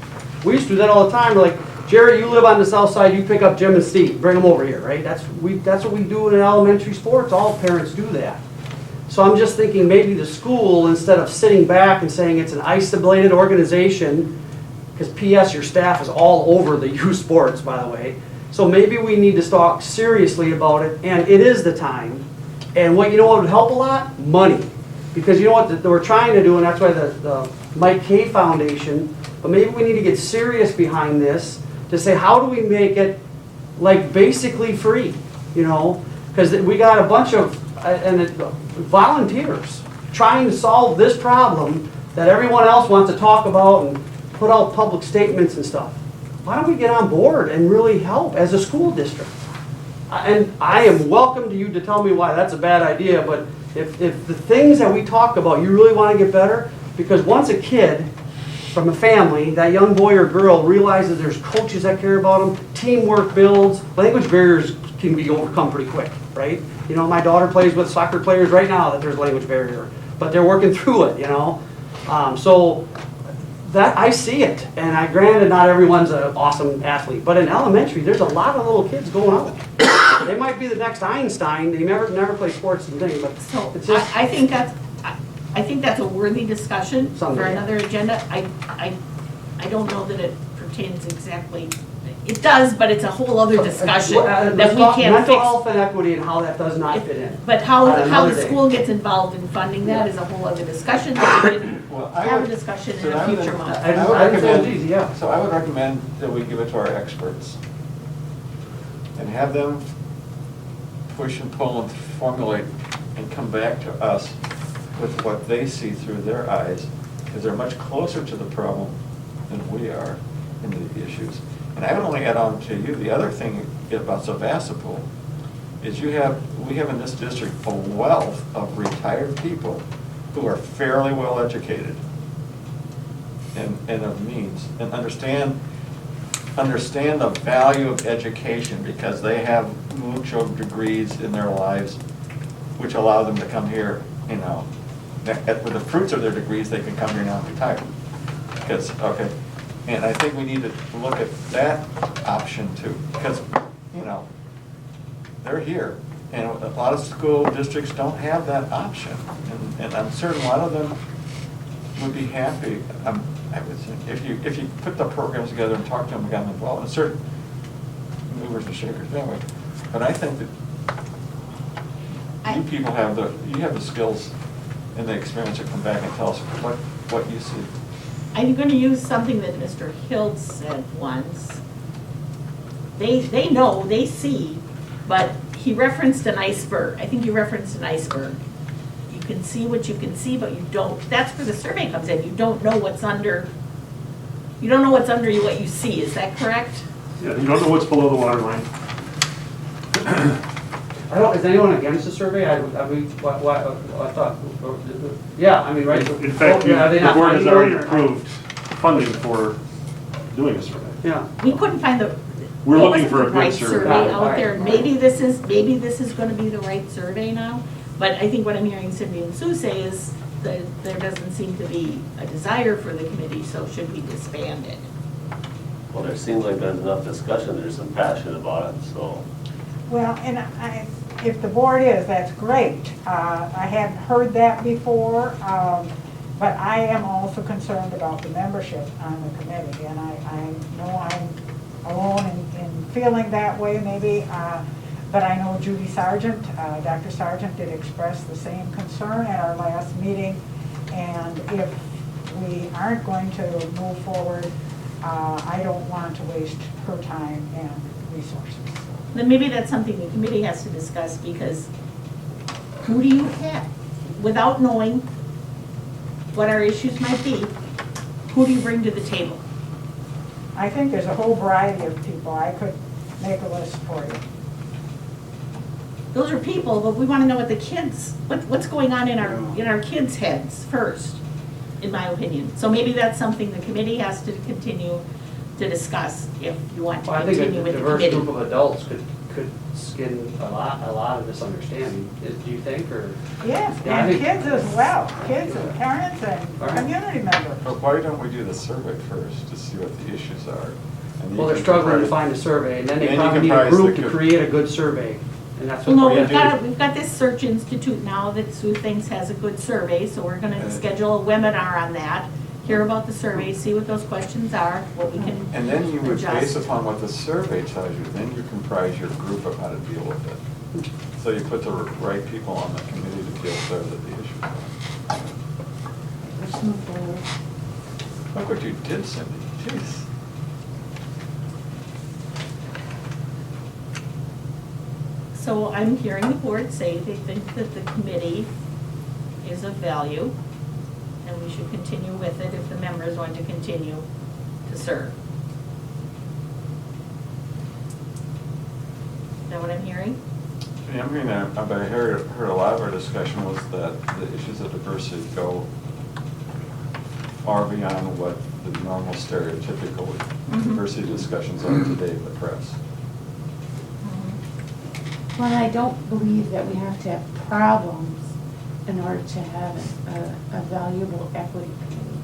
Speaker 8: We used to do that all the time. We're like, Jerry, you live on the south side, you pick up Jim and Steve, bring them over here, right? That's what we do in elementary sports. All parents do that. So I'm just thinking maybe the school, instead of sitting back and saying it's an isolated organization, because P.S. your staff is all over the youth sports, by the way. So maybe we need to talk seriously about it, and it is the time. And what would help a lot? Money. Because you know what we're trying to do, and that's why the Mike K Foundation, but maybe we need to get serious behind this to say, how do we make it like basically free, Because we got a bunch of volunteers trying to solve this problem that everyone else wants to talk about and put out public statements and stuff. Why don't we get on board and really help as a school district? And I am welcome to you to tell me why that's a bad idea, but if the things that we talk about, you really want to get better, because once a kid from a family, that young boy or girl realizes there's coaches that care about them, teamwork builds, language barriers can be overcome pretty quick, right? My daughter plays with soccer players right now that there's language barrier, but they're working through it, So that I see it, and granted not everyone's an awesome athlete, but in elementary there's a lot of little kids going out. They might be the next Einstein. They never play sports and things, but
Speaker 1: So
Speaker 8: it's just
Speaker 1: I think that's a worthy discussion for
Speaker 8: Someday.
Speaker 1: another agenda. I don't know that it pertains exactly. It does, but it's a whole other discussion that we can't
Speaker 8: mental
Speaker 1: fix.
Speaker 8: health and equity and how that does not fit in.
Speaker 1: But how
Speaker 8: Another
Speaker 1: the
Speaker 8: day.
Speaker 1: school gets involved in funding that is a whole other discussion that we can
Speaker 13: Well,
Speaker 1: have a discussion in a future month.
Speaker 8: I
Speaker 13: I would
Speaker 8: would say it's
Speaker 13: recommend,
Speaker 8: easy, yeah.
Speaker 13: so I would recommend that we give it to our experts and have them push and pull and formulate and come back to us with what they see through their eyes, because they're much closer to the problem than we are in the issues. And I would only add on to you, the other thing about Sevastopol is we have in this district a wealth of retired people who are fairly well educated and of means, and understand the value of education, because they have mucho degrees in their lives which allow them to come here, with the fruits of their degrees, they can come here now and retire. And I think we need to look at that option too, because, they're here. And a lot of school districts don't have that option. And I'm certain a lot of them would be happy, I would think, if you put the programs together and talk to them and got them involved, and certain movers and shakers anyway. But I think that you people have the skills and the experience to come back and tell us what you see.
Speaker 1: I'm going to use something that Mr. Hill said once. They know, they see, but he referenced an iceberg. I think he referenced an iceberg. You can see what you can see, but you don't. That's where the survey comes in. You don't know what's under. You don't know what's under you, what you see. Is that correct?
Speaker 9: Yeah, you don't know what's below the water line.
Speaker 8: Is anyone against the survey? I thought, yeah, right.
Speaker 9: In fact, the board has already approved funding for doing a survey.
Speaker 8: Yeah.
Speaker 1: We couldn't find
Speaker 9: We're
Speaker 1: there
Speaker 9: looking
Speaker 1: wasn't
Speaker 9: for a
Speaker 1: the
Speaker 9: good
Speaker 1: right
Speaker 9: survey.
Speaker 1: out there. Maybe this is going to be the right survey now. But I think what I'm hearing Cindy and Sue say is that there doesn't seem to be a desire for the committee, so should we disband it?
Speaker 4: Well, there seems like there's enough discussion, there's some passion about it, so.
Speaker 2: Well, and if the board is, that's great. I hadn't heard that before, but I am also concerned about the membership on the committee, and I know I'm alone in feeling that way maybe, but I know Judy Sargent, Dr. Sargent did express the same concern at our last meeting, and if we aren't going to move forward, I don't want to waste her time and resources.
Speaker 1: Then maybe that's something the committee has to discuss, because who do you have? Without knowing what our issues might be, who do you bring to the table?
Speaker 2: I think there's a whole variety of people. I could make a list for you.
Speaker 1: Those are people, but we want to know what the kids, what's going on in our kids' heads first, in my opinion. So maybe that's something the committee has to continue to discuss if you want to
Speaker 8: Well, I think
Speaker 1: continue
Speaker 8: a
Speaker 1: with the
Speaker 8: diverse
Speaker 1: committee.
Speaker 8: group of adults could skin a lot of misunderstanding. Do you think, or?
Speaker 2: Yes,
Speaker 8: Yeah, I
Speaker 2: and
Speaker 8: think-
Speaker 2: kids as well, kids and parents and
Speaker 8: All right.
Speaker 2: community members.
Speaker 13: But why don't we do the survey first to see what the issues are? And then
Speaker 8: Well,
Speaker 13: you
Speaker 8: they're
Speaker 13: can
Speaker 8: struggling to
Speaker 13: comprise-
Speaker 8: find a survey, and then they
Speaker 13: Then you
Speaker 8: probably need a
Speaker 13: comprise the
Speaker 8: group to
Speaker 13: good-
Speaker 8: create a good survey, and that's
Speaker 1: Well,
Speaker 8: what
Speaker 1: no,
Speaker 8: we're gonna do.
Speaker 1: we've got this search institute now that Sue thinks has a good survey, so we're gonna schedule a webinar on that, hear about the survey, see what those questions are, what we can
Speaker 13: And then you would,
Speaker 1: adjust.
Speaker 13: based upon what the survey tells you, then you comprise your group of how to deal with it. So you put the right people on the committee to feel clear that the issues are.
Speaker 14: Let's move forward.
Speaker 13: Look what you did, Cindy, jeez.
Speaker 1: So I'm hearing the board say they think that the committee is of value, and we should continue with it if the members want to continue to serve. Is that what I'm hearing?
Speaker 13: Yeah, I'm hearing that, but I heard a lot of our discussion was that the issues of diversity go far beyond what the normal stereotypical diversity discussions are today in the press.
Speaker 14: Well, I don't believe that we have to have problems in order to have a valuable equity committee.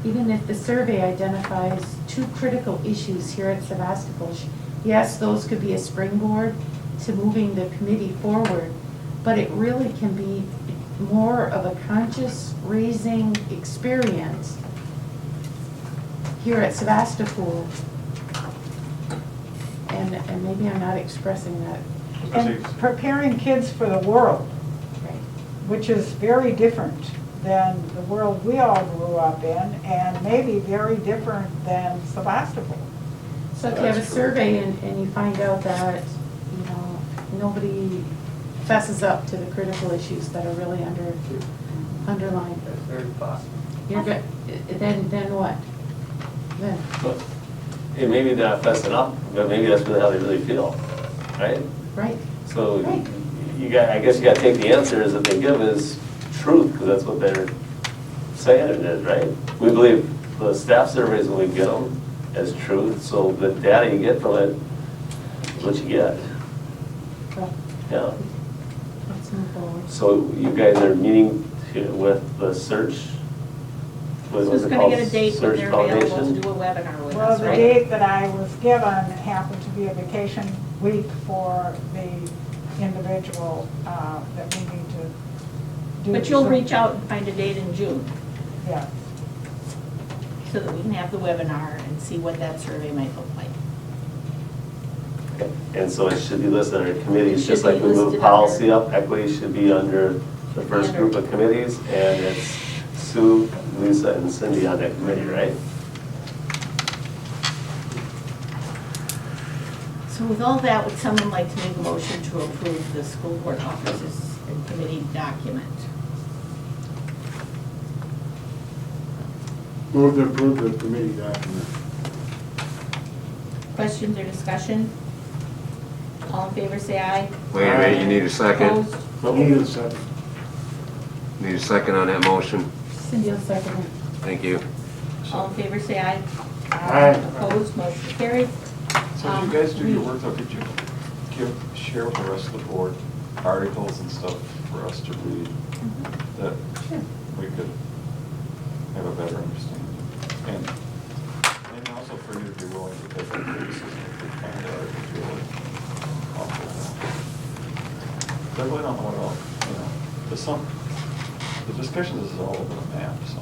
Speaker 14: Even if the survey identifies 2 critical issues here at Sevastopol, yes, those could be a springboard to moving the committee forward, but it really can be more of a conscious raising experience here at Sevastopol. And maybe I'm not expressing that.
Speaker 15: And preparing kids for the world,
Speaker 14: Right.
Speaker 15: which is very different than the world we all grew up in, and maybe very different than Sevastopol.
Speaker 14: So if you have a survey and you find out that, you know, nobody fesses up to the critical issues that are really underlined,
Speaker 8: That's very possible.
Speaker 14: you're good, then what? Then,
Speaker 4: Hey, maybe they're not fessing up, but maybe that's really how they really feel, right?
Speaker 14: right,
Speaker 4: So
Speaker 14: Right.
Speaker 4: I guess you gotta take the answers that they give as truth, because that's what they're saying it is, right? We believe the staff surveys when we get them as truth, so the data you get from it is what you get.
Speaker 14: so
Speaker 4: Yeah.
Speaker 14: let's move forward.
Speaker 4: So you guys are meeting with the search?
Speaker 1: Who's gonna get a date when
Speaker 4: Search
Speaker 1: they're available to
Speaker 4: Foundation?
Speaker 1: do a webinar with
Speaker 15: Well,
Speaker 1: us,
Speaker 15: the
Speaker 1: right?
Speaker 15: date that I was given happened to be a vacation week for the individual that we need to do.
Speaker 1: But you'll reach out and find a date in June,
Speaker 15: Yeah.
Speaker 1: so that we can have the webinar and see what that survey might look like.
Speaker 4: Okay. And so it should be listed under committees, just
Speaker 1: Should be
Speaker 4: like we move
Speaker 1: listed
Speaker 4: policy up, equity should be under the first group of committees, and it's Sue, Lisa, and Cindy on that committee, right?
Speaker 1: So with all that, would someone like to make a motion to approve the school board officers and committee document?
Speaker 6: Move to approve the committee document.
Speaker 1: Questions or discussion? All in favor, say aye.
Speaker 12: Wait a minute, you need a second?
Speaker 1: Opposed?
Speaker 6: Need a second.
Speaker 12: Need a second on that motion?
Speaker 14: Cindy will second it.
Speaker 12: Thank you.
Speaker 1: All in favor, say aye.
Speaker 6: Aye.
Speaker 1: Opposed, motion carried.
Speaker 13: So as you guys do your work though, could you share with the rest of the board articles and stuff for us to read that we could have a better understanding? And also for you to be willing to take the criticism if we find articles really awful. I really don't know what else, you know, there's the discussion is all over the map, so.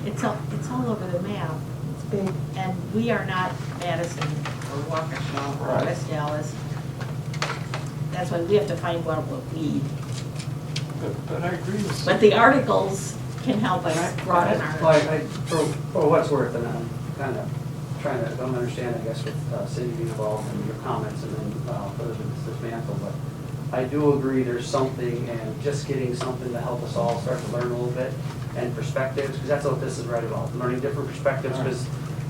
Speaker 1: It's all over the map.
Speaker 14: It's big.
Speaker 1: And we are not Madison or Waukesha or
Speaker 13: Right.
Speaker 1: West Dallas. That's why we have to find what we need.
Speaker 13: But I agree with.
Speaker 1: But the articles can help us broaden
Speaker 8: Well,
Speaker 1: our.
Speaker 8: for what's worth, and I'm kind of trying to, don't understand, I guess, with Cindy being involved and your comments and then further dismantle, but I do agree there's something, and just getting something to help us all start to learn a little bit, and perspectives, because that's what this is right about, learning different perspectives, because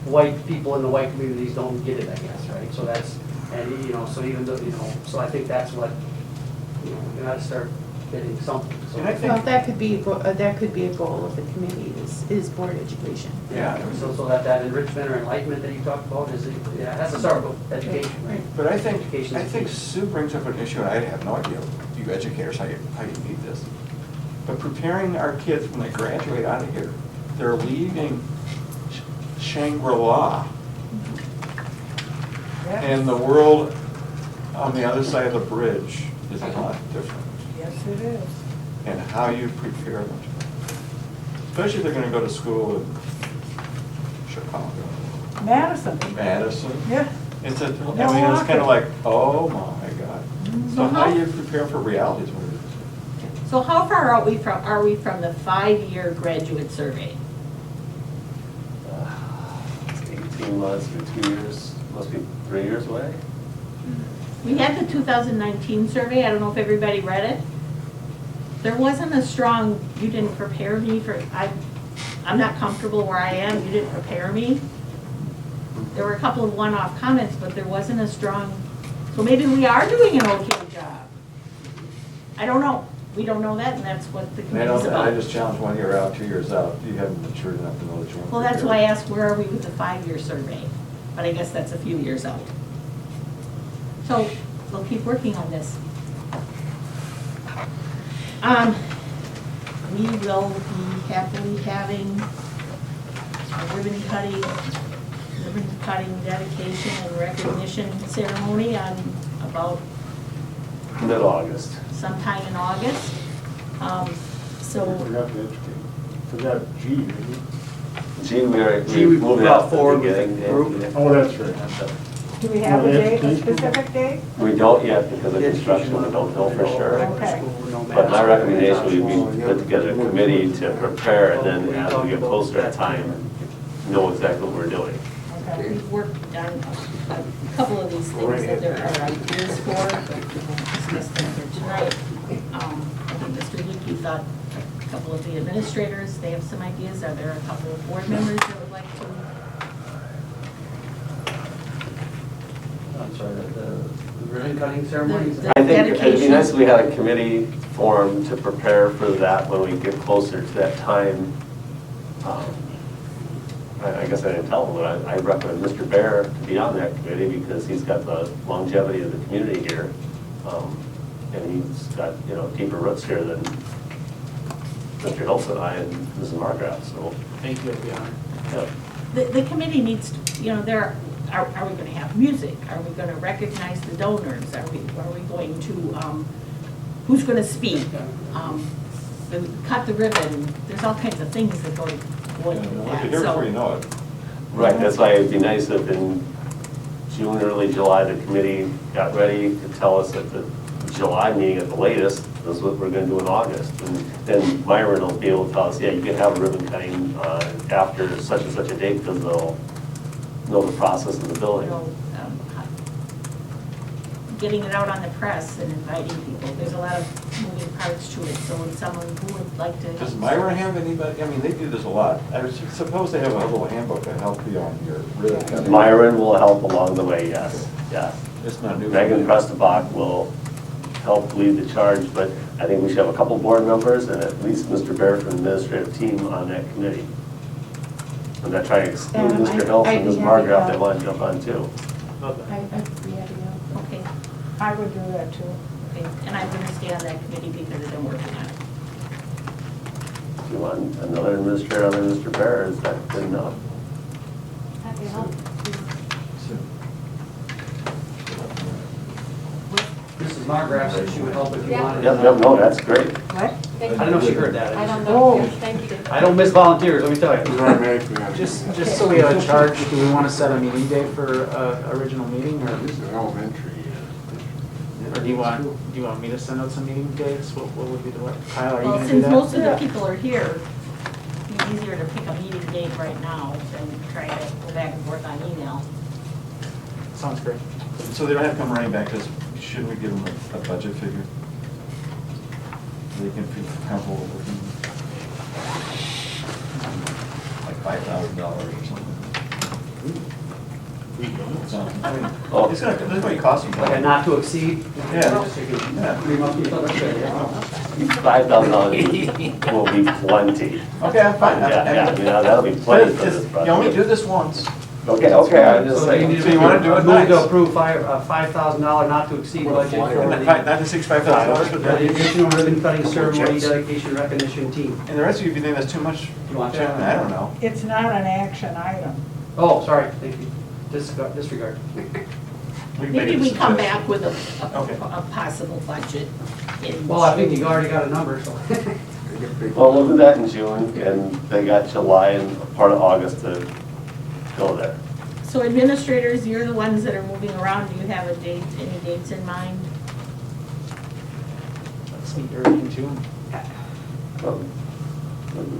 Speaker 8: white people in the white communities don't get it, I guess, right? So that's, and, you know, so even though, you know, so I think that's what, you know, we gotta start getting something, so.
Speaker 13: And I think-
Speaker 14: Well, that could be a goal of the committee is board education.
Speaker 8: Yeah, so that enrichment or enlightenment that you talked about is, yeah, it has to start with education, right?
Speaker 13: But I think
Speaker 8: Education is key.
Speaker 13: Sue brings up an issue, and I have no idea, you educators, how you need this. But preparing our kids when they graduate out of here, they're leaving Shangri-La. And the world on the other side of the bridge is a lot different.
Speaker 15: Yes, it is.
Speaker 13: And how you prepare them. Especially if they're gonna go to school in Chicago,
Speaker 15: Madison.
Speaker 13: Madison.
Speaker 15: Yeah.
Speaker 13: It's it's kind of like, oh my God. So how do you prepare for reality is what it is.
Speaker 1: So how far are we from the 5-year graduate survey?
Speaker 4: It's 18 months or 2 years, must be 3 years away.
Speaker 1: We had the 2019 survey, I don't know if everybody read it. There wasn't a strong, you didn't prepare me for, I'm not comfortable where I am, you didn't prepare me. There were a couple of one-off comments, but there wasn't a strong, so maybe we are doing an okay job. I don't know, we don't know that, and that's what the committee's
Speaker 13: I
Speaker 1: about.
Speaker 13: just challenge 1 year out, 2 years out. You haven't matured enough to know that you want to.
Speaker 1: Well, that's why I asked, where are we with the 5-year survey? But I guess that's a few years out. So we'll keep working on this. We will be happily having a ribbon cutting dedication and recognition ceremony on about
Speaker 4: Mid-August.
Speaker 1: sometime in August. So
Speaker 6: Forgot to educate. Forgot G, didn't you?
Speaker 4: G, we moved out
Speaker 8: forward
Speaker 4: the
Speaker 8: with
Speaker 4: beginning.
Speaker 8: the group.
Speaker 6: Oh, that's right.
Speaker 15: Do we have a date, a specific date?
Speaker 4: We don't yet because of construction, we don't know for sure.
Speaker 15: Okay.
Speaker 4: But my recommendation would be put together a committee to prepare, and then as we get closer to time, know exactly what we're doing.
Speaker 1: okay, we've worked on a couple of these things that there are ideas for, but we won't discuss them here tonight. I think Mr. Leakey thought a couple of the administrators, they have some ideas. Are there a couple of board members that would like to?
Speaker 8: I'm sorry, the ribbon cutting ceremony?
Speaker 1: The
Speaker 4: I think it'd be
Speaker 1: dedication.
Speaker 4: nice if we had a committee formed to prepare for that when we get closer to that time. I guess I didn't tell him, but I recommend Mr. Bear to be on that committee because he's got the longevity of the community here. And he's got, deeper roots here than Mr. Hilson and I and Mrs. Margraf, so.
Speaker 10: Thank you, I'd be honored.
Speaker 4: Yeah.
Speaker 1: The committee needs to, are we going to have music? Are we going to recognize the donors? Are we going to, who's going to speak? Cut the ribbon. There's all kinds of things that go into
Speaker 13: You'll
Speaker 1: that.
Speaker 13: be here before you know it.
Speaker 4: Right, that's why it'd be nice if in June, early July, the committee got ready to tell us at the July meeting at the latest, this is what we're gonna do in August. And then Myron will be able to tell us, yeah, you can have a ribbon cutting after such and such a date, because they'll know the process of the building.
Speaker 1: Getting it out on the press and inviting people. There's a lot of moving parts to it, so when someone who would like to.
Speaker 13: Does Myron have anybody, they do this a lot. I suppose they have a little handbook to help you on your ribbon cutting.
Speaker 4: Myron will help along the way, yes, yes.
Speaker 13: It's not new.
Speaker 4: Megan Prestabach will help lead the charge, but I think we should have a couple board members and at least Mr. Bear from the administrative team on that committee. I'm not trying to exclude Mr. Hill and Ms. Margraf, they want to jump on too.
Speaker 14: I'd be happy to.
Speaker 1: Okay,
Speaker 15: I would do that too.
Speaker 1: okay. And I'm going to stay on that committee because I've been working on it.
Speaker 4: If you want another administrator other than Mr. Bear, is that good enough?
Speaker 11: Happy to help.
Speaker 8: Mrs. Margraf said she would help if you
Speaker 11: Yeah.
Speaker 8: wanted.
Speaker 4: Yep, no, that's great.
Speaker 15: What?
Speaker 8: I don't know if she heard that.
Speaker 11: I don't
Speaker 15: Oh.
Speaker 11: know. Thank you.
Speaker 8: I don't miss volunteers, let me tell
Speaker 6: He's
Speaker 8: you.
Speaker 6: automatically on.
Speaker 10: Just so we have a charge, do we want to set a meeting date for original meeting, or
Speaker 6: This is elementary.
Speaker 10: do you want me to send out some meeting dates? What would be the, Kyle, are you
Speaker 1: Well,
Speaker 10: going to do
Speaker 1: since
Speaker 10: that?
Speaker 1: most of the people are here, it'd be easier to pick a meeting date right now than try to go back and forth on email.
Speaker 10: Sounds great.
Speaker 13: So they don't have to come running back, because shouldn't we give them a budget figure? They can feel comfortable with them. Like $5,000 or something. So, it's going to cost them.
Speaker 8: Like a not to exceed?
Speaker 13: Yeah.
Speaker 8: Just so you can-
Speaker 13: Yeah.
Speaker 8: 3 months, that's good, yeah.
Speaker 4: $5,000 will be plenty.
Speaker 13: Okay, I'm fine.
Speaker 4: Yeah, that'll be
Speaker 13: But
Speaker 4: plenty for this
Speaker 13: you
Speaker 4: project.
Speaker 13: only do this once.
Speaker 4: Okay, I'm just
Speaker 8: So you
Speaker 4: saying.
Speaker 8: need
Speaker 13: So you wanna do it
Speaker 8: move to
Speaker 13: nice.
Speaker 8: approve $5,000 not to exceed budget for
Speaker 13: Not to $65,000,
Speaker 8: the
Speaker 13: but
Speaker 8: additional ribbon cutting ceremony dedication recognition team.
Speaker 13: and the rest of you, if you think that's too much,
Speaker 8: You want
Speaker 13: yeah,
Speaker 8: that?
Speaker 13: I don't know.
Speaker 15: It's not an action item.
Speaker 8: Oh, sorry, thank you. Disregard.
Speaker 13: can make
Speaker 1: Maybe
Speaker 13: a
Speaker 1: we come
Speaker 13: suggestion.
Speaker 1: back with
Speaker 13: Okay.
Speaker 1: a possible budget in.
Speaker 8: Well, I think you already got a number, so.
Speaker 4: Well, we'll do that in June, and they got July and part of August to go there.
Speaker 1: So administrators, you're the ones that are moving around. Do you have a date, any dates in mind?
Speaker 10: Let's meet early in June.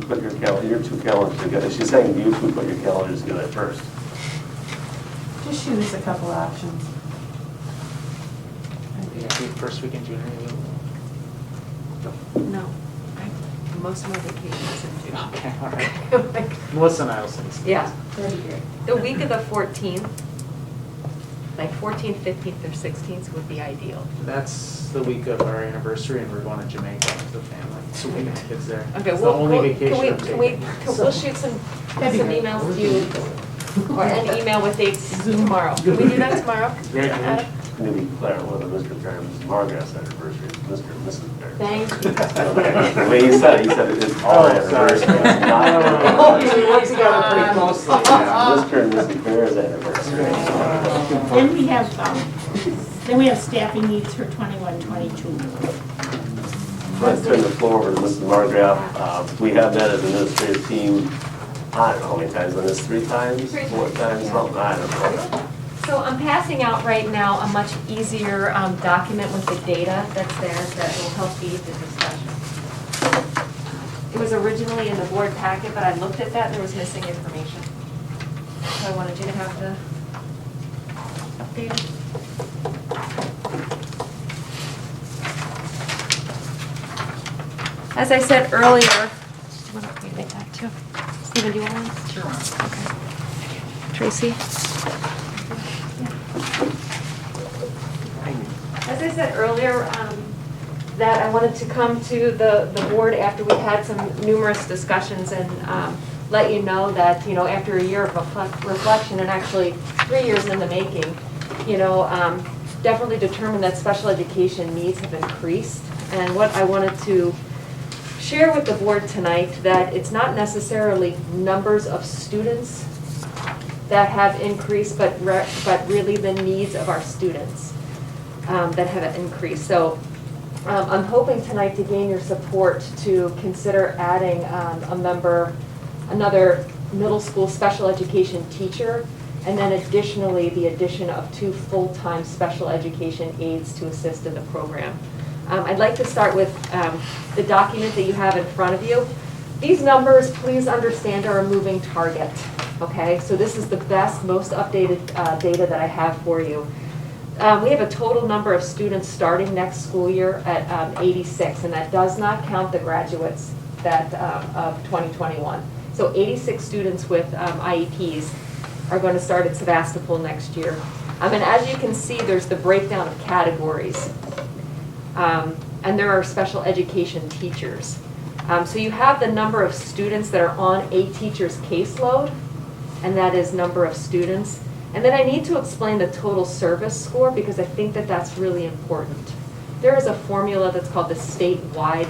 Speaker 4: Put your two calendars together. She's saying you two put your calendars together first.
Speaker 14: Just shoot us a couple options.
Speaker 10: Yeah, first week in June,
Speaker 11: No. Most of my vacation is in June.
Speaker 10: okay, all right. Melissa and I will send some.
Speaker 11: Yeah.
Speaker 14: That'd be great.
Speaker 11: The week of the 14th, like 14th, 15th, or 16th would be ideal.
Speaker 10: That's the week of our anniversary, and we're going to Jamaica with the family, so we got kids there.
Speaker 11: Okay,
Speaker 10: It's the only vacation I'm
Speaker 11: we'll
Speaker 10: taking.
Speaker 11: shoot some
Speaker 14: That'd be great.
Speaker 11: emails to you, or an email with dates tomorrow. Can we do that tomorrow?
Speaker 10: Yeah.
Speaker 4: Maybe Claire, one of Mr. Fair and Mrs. Margaret's anniversary, Mr. and Mrs. Fair.
Speaker 11: Thank you.
Speaker 4: The way he said it's our anniversary. It's not-
Speaker 10: We work together pretty closely, yeah.
Speaker 4: Mr. and Mrs. Fair's anniversary.
Speaker 1: Then we have staffing needs for 21, 22.
Speaker 4: Let's turn the floor over to Mrs. Margraf. We have met as an administrative team, I don't know how many times on this, 3 times, 4 times, something, I don't know.
Speaker 11: So I'm passing out right now a much easier document with the data that's there that will help aid the discussion. It was originally in the board packet, but I looked at that and there was missing information. So I wanted you to have the updated. As I said earlier, do you want to read that too? Stephen, do you want one? Sure. Okay. Tracy? As I said earlier, that I wanted to come to the board after we had some numerous discussions and let you know that, after a year of reflection and actually 3 years in the making, definitely determined that special education needs have increased. And what I wanted to share with the board tonight, that it's not necessarily numbers of students that have increased, but really the needs of our students that have increased. So I'm hoping tonight to gain your support to consider adding another middle school special education teacher, and then additionally the addition of 2 full-time special education aides to assist in the program. I'd like to start with the document that you have in front of you. These numbers, please understand, are a moving target, okay? So this is the best, most updated data that I have for you. We have a total number of students starting next school year at 86, and that does not count the graduates of 2021. So 86 students with IEPs are going to start at Sevastopol next year. And as you can see, there's the breakdown of categories. And there are special education teachers. So you have the number of students that are on a teacher's caseload, and that is number of students. And then I need to explain the total service score, because I think that that's really important. There is a formula that's called the statewide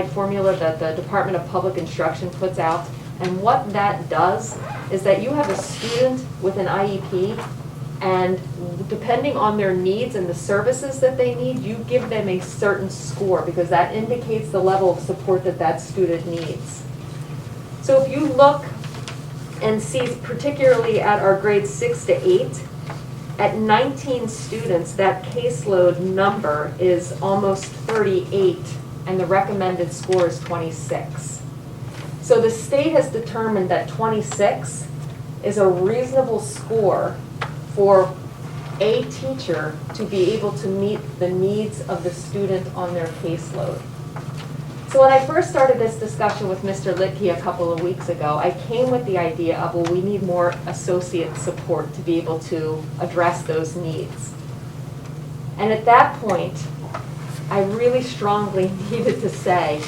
Speaker 11: formula that the Department of Public Instruction puts out. And what that does is that you have a student with an IEP, and depending on their needs and the services that they need, you give them a certain score, because that indicates the level of support that that student needs. So if you look and see particularly at our grades 6 to 8, at 19 students, that caseload number is almost 38, and the recommended score is 26. So the state has determined that 26 is a reasonable score for a teacher to be able to meet the needs of the student on their caseload. So when I first started this discussion with Mr. Litke a couple of weeks ago, I came with the idea of, well, we need more associate support to be able to address those needs. And at that point, I really strongly needed to say,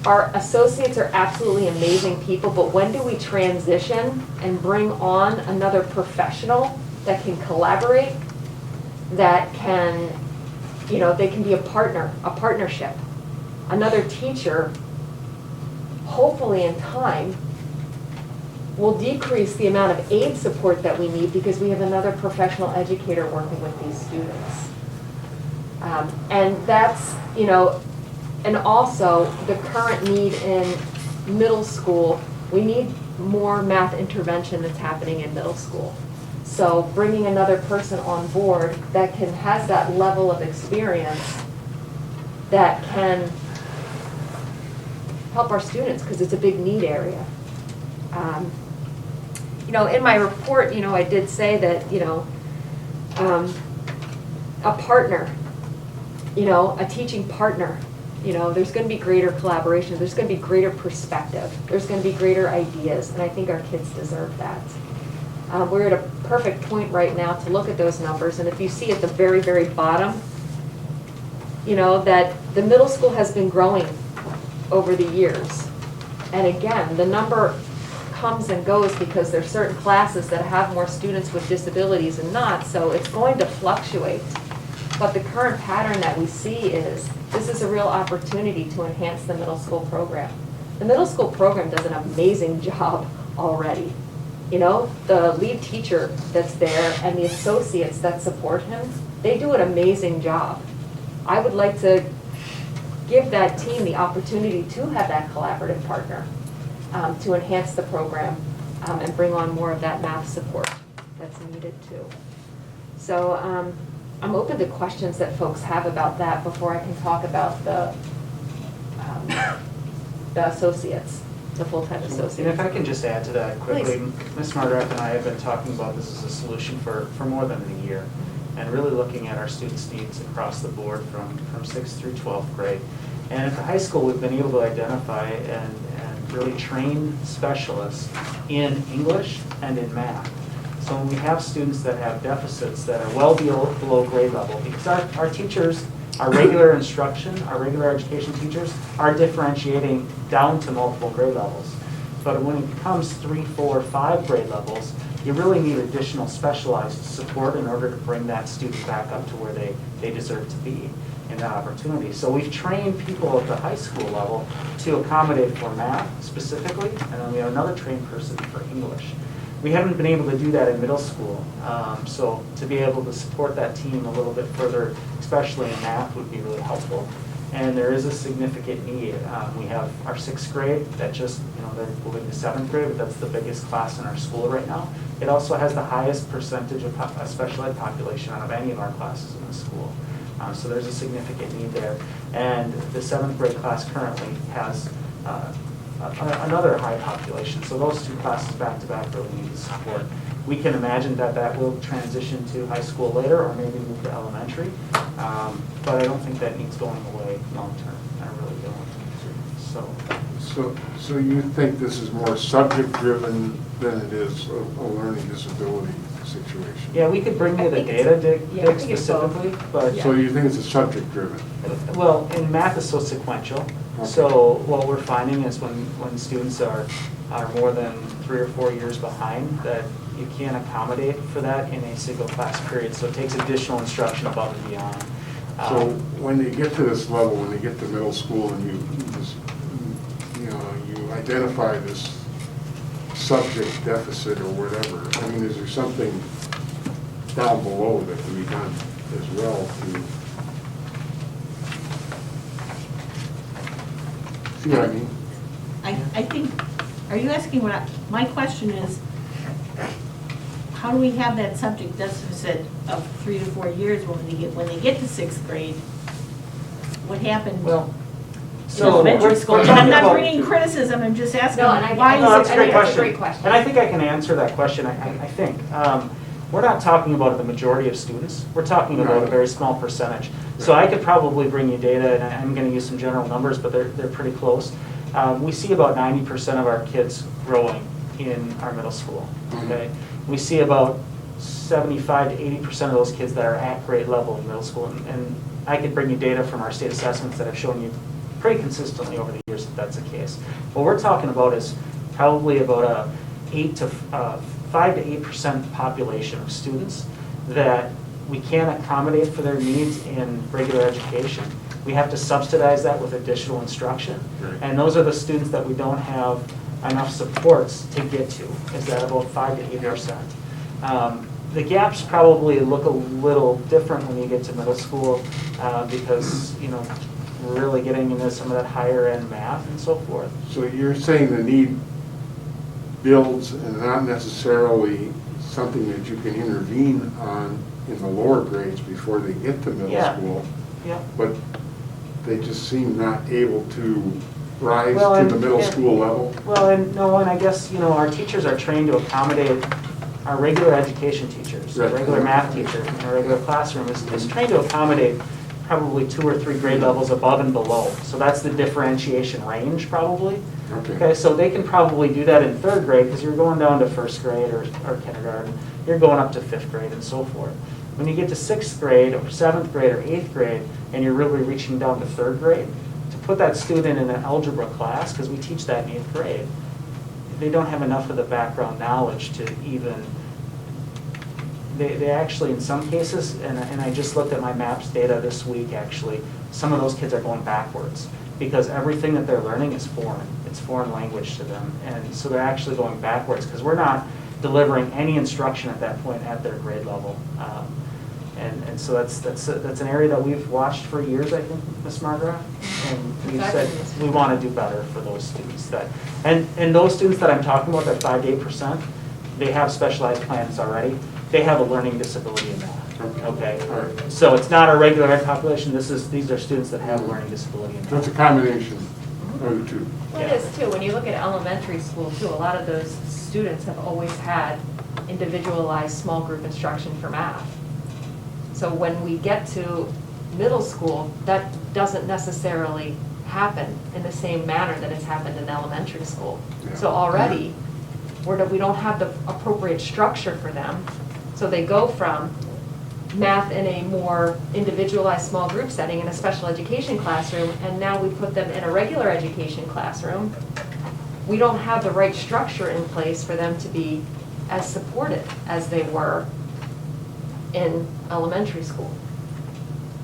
Speaker 11: our associates are absolutely amazing people, but when do we transition and bring on another professional that can collaborate, that can, they can be a partnership. Another teacher, hopefully in time, will decrease the amount of aid support that we need, because we have another professional educator working with these students. And that's, and also the current need in middle school, we need more math intervention that's happening in middle school. So bringing another person on board that has that level of experience that can help our students, because it's a big need area. You know, in my report, you know, I did say that, you know, a partner, you know, a teaching partner, you know, there's going to be greater collaboration, there's going to be greater perspective, there's going to be greater ideas, and I think our kids deserve that. We're at a perfect point right now to look at those numbers, and if you see at the very, very bottom, you know, that the middle school has been growing over the years. And again, the number comes and goes because there's certain classes that have more students with disabilities and not, so it's going to fluctuate. But the current pattern that we see is this is a real opportunity to enhance the middle school program. The middle school program does an amazing job already. You know, the lead teacher that's there and the associates that support him, they do an amazing job. I would like to give that team the opportunity to have that collaborative partner to enhance the program and bring on more of that math support that's needed too. So I'm open to questions that folks have about that before I can talk about the associates, the full-time associates.
Speaker 10: And if I can just add to that quickly,
Speaker 11: Please.
Speaker 10: Ms. Margaret and I have been talking about this as a solution for more than a year, and really looking at our students' needs across the board from 6th through 12th grade. And at the high school, we've been able to identify and really train specialists in English and in math. So when we have students that have deficits that are well below grade level, because our teachers, our regular instruction, our regular education teachers are differentiating down to multiple grade levels. But when it becomes 3, 4, 5 grade levels, you really need additional specialized support in order to bring that student back up to where they deserve to be in that opportunity. So we've trained people at the high school level to accommodate for math specifically, and then we have another trained person for English. We haven't been able to do that in middle school, so to be able to support that team a little bit further, especially in math, would be really helpful. And there is a significant need. We have our 6th grade that just, you know, they're moving to 7th grade, but that's the biggest class in our school right now. It also has the highest percentage of special ed population out of any of our classes in the school. So there's a significant need there. And the 7th grade class currently has another high population. So those two classes back to back really need the support. We can imagine that that will transition to high school later or maybe move to elementary. But I don't think that needs going away long term. I really don't.
Speaker 6: So you think this is more subject driven than it is a learning disability situation?
Speaker 10: Yeah, we could bring you the data, Dick, specifically, but.
Speaker 6: So you think it's a subject driven?
Speaker 10: Well, in math is so sequential.
Speaker 6: Okay.
Speaker 10: So what we're finding is when students are more than 3 or 4 years behind, that you can't accommodate for that in a single class period. So it takes additional instruction above and beyond.
Speaker 6: So when they get to this level, when they get to middle school and you identify this subject deficit or whatever, I mean, is there something down below that can be done as well to, see what I mean?
Speaker 1: I think, are you asking my question is, how do we have that subject deficit of 3 to 4 years when they get to 6th grade? What happened?
Speaker 10: Well,
Speaker 1: in
Speaker 10: so
Speaker 1: elementary school?
Speaker 10: we're
Speaker 1: And I'm
Speaker 10: talking
Speaker 1: not
Speaker 10: about-
Speaker 1: bringing criticism, I'm just asking,
Speaker 11: No, and
Speaker 1: why
Speaker 10: No,
Speaker 1: is
Speaker 10: that's
Speaker 1: it?
Speaker 10: a great
Speaker 11: That's a
Speaker 10: question.
Speaker 11: great question.
Speaker 10: And I think I can answer that question, I think. We're not talking about the majority of students. We're talking about a very small percentage. So I could probably bring you data, and I'm going to use some general numbers, but they're pretty close. We see about 90% of our kids growing in our middle school, okay? We see about 75 to 80% of those kids that are at grade level in middle school. And I could bring you data from our state assessments that have shown you pretty consistently over the years that that's the case. What we're talking about is probably about a 5 to 8% population of students that we can't accommodate for their needs in regular education. We have to subsidize that with additional instruction.
Speaker 6: Right.
Speaker 10: And those are the students that we don't have enough supports to get to, is that about 5 to 8%. The gaps probably look a little different when you get to middle school because, you know, we're really getting into some of that higher end math and so forth.
Speaker 6: So you're saying the need builds and not necessarily something that you can intervene on in the lower grades before they get to middle
Speaker 10: Yeah.
Speaker 6: school.
Speaker 10: Yeah.
Speaker 6: But they just seem not able to rise
Speaker 10: Well,
Speaker 6: to
Speaker 10: and-
Speaker 6: the middle
Speaker 10: and-
Speaker 6: school level.
Speaker 10: Well, and no, and I guess, you know, our teachers are trained to accommodate our regular education teachers, our
Speaker 6: Right.
Speaker 10: regular math teacher in our regular classroom is trained to accommodate probably 2 or 3 grade levels above and below. So that's the differentiation range probably. Okay, so they can probably do that in 3rd grade because you're going down to 1st grade or kindergarten. You're going up to 5th grade and so forth. When you get to 6th grade or 7th grade or 8th grade and you're really reaching down to 3rd grade, to put that student in an algebra class, because we teach that in 8th grade, they don't have enough of the background knowledge to even, they actually, in some cases, and I just looked at my MAPS data this week actually, some of those kids are going backwards because everything that they're learning is foreign. It's foreign language to them. And so they're actually going backwards because we're not delivering any instruction at that point at their grade level. And so that's an area that we've watched for years, I think, Ms. Margaret. And we've said we want to do better for those students. And those students that I'm talking about, that 5 to 8%, they have specialized plans already. They have a learning disability in that. Okay. So it's not a regular ed population. These are students that have a learning disability in that.
Speaker 6: So it's a combination of the two.
Speaker 11: Well, it is too. When you look at elementary school too, a lot of those students have always had individualized small group instruction for math. So when we get to middle school, that doesn't necessarily happen in the same manner that it's happened in elementary school. So already, we don't have the appropriate structure for them. So they go from math in a more individualized small group setting in a special education classroom, and now we put them in a regular education classroom. We don't have the right structure in place for them to be as supported as they were in elementary school.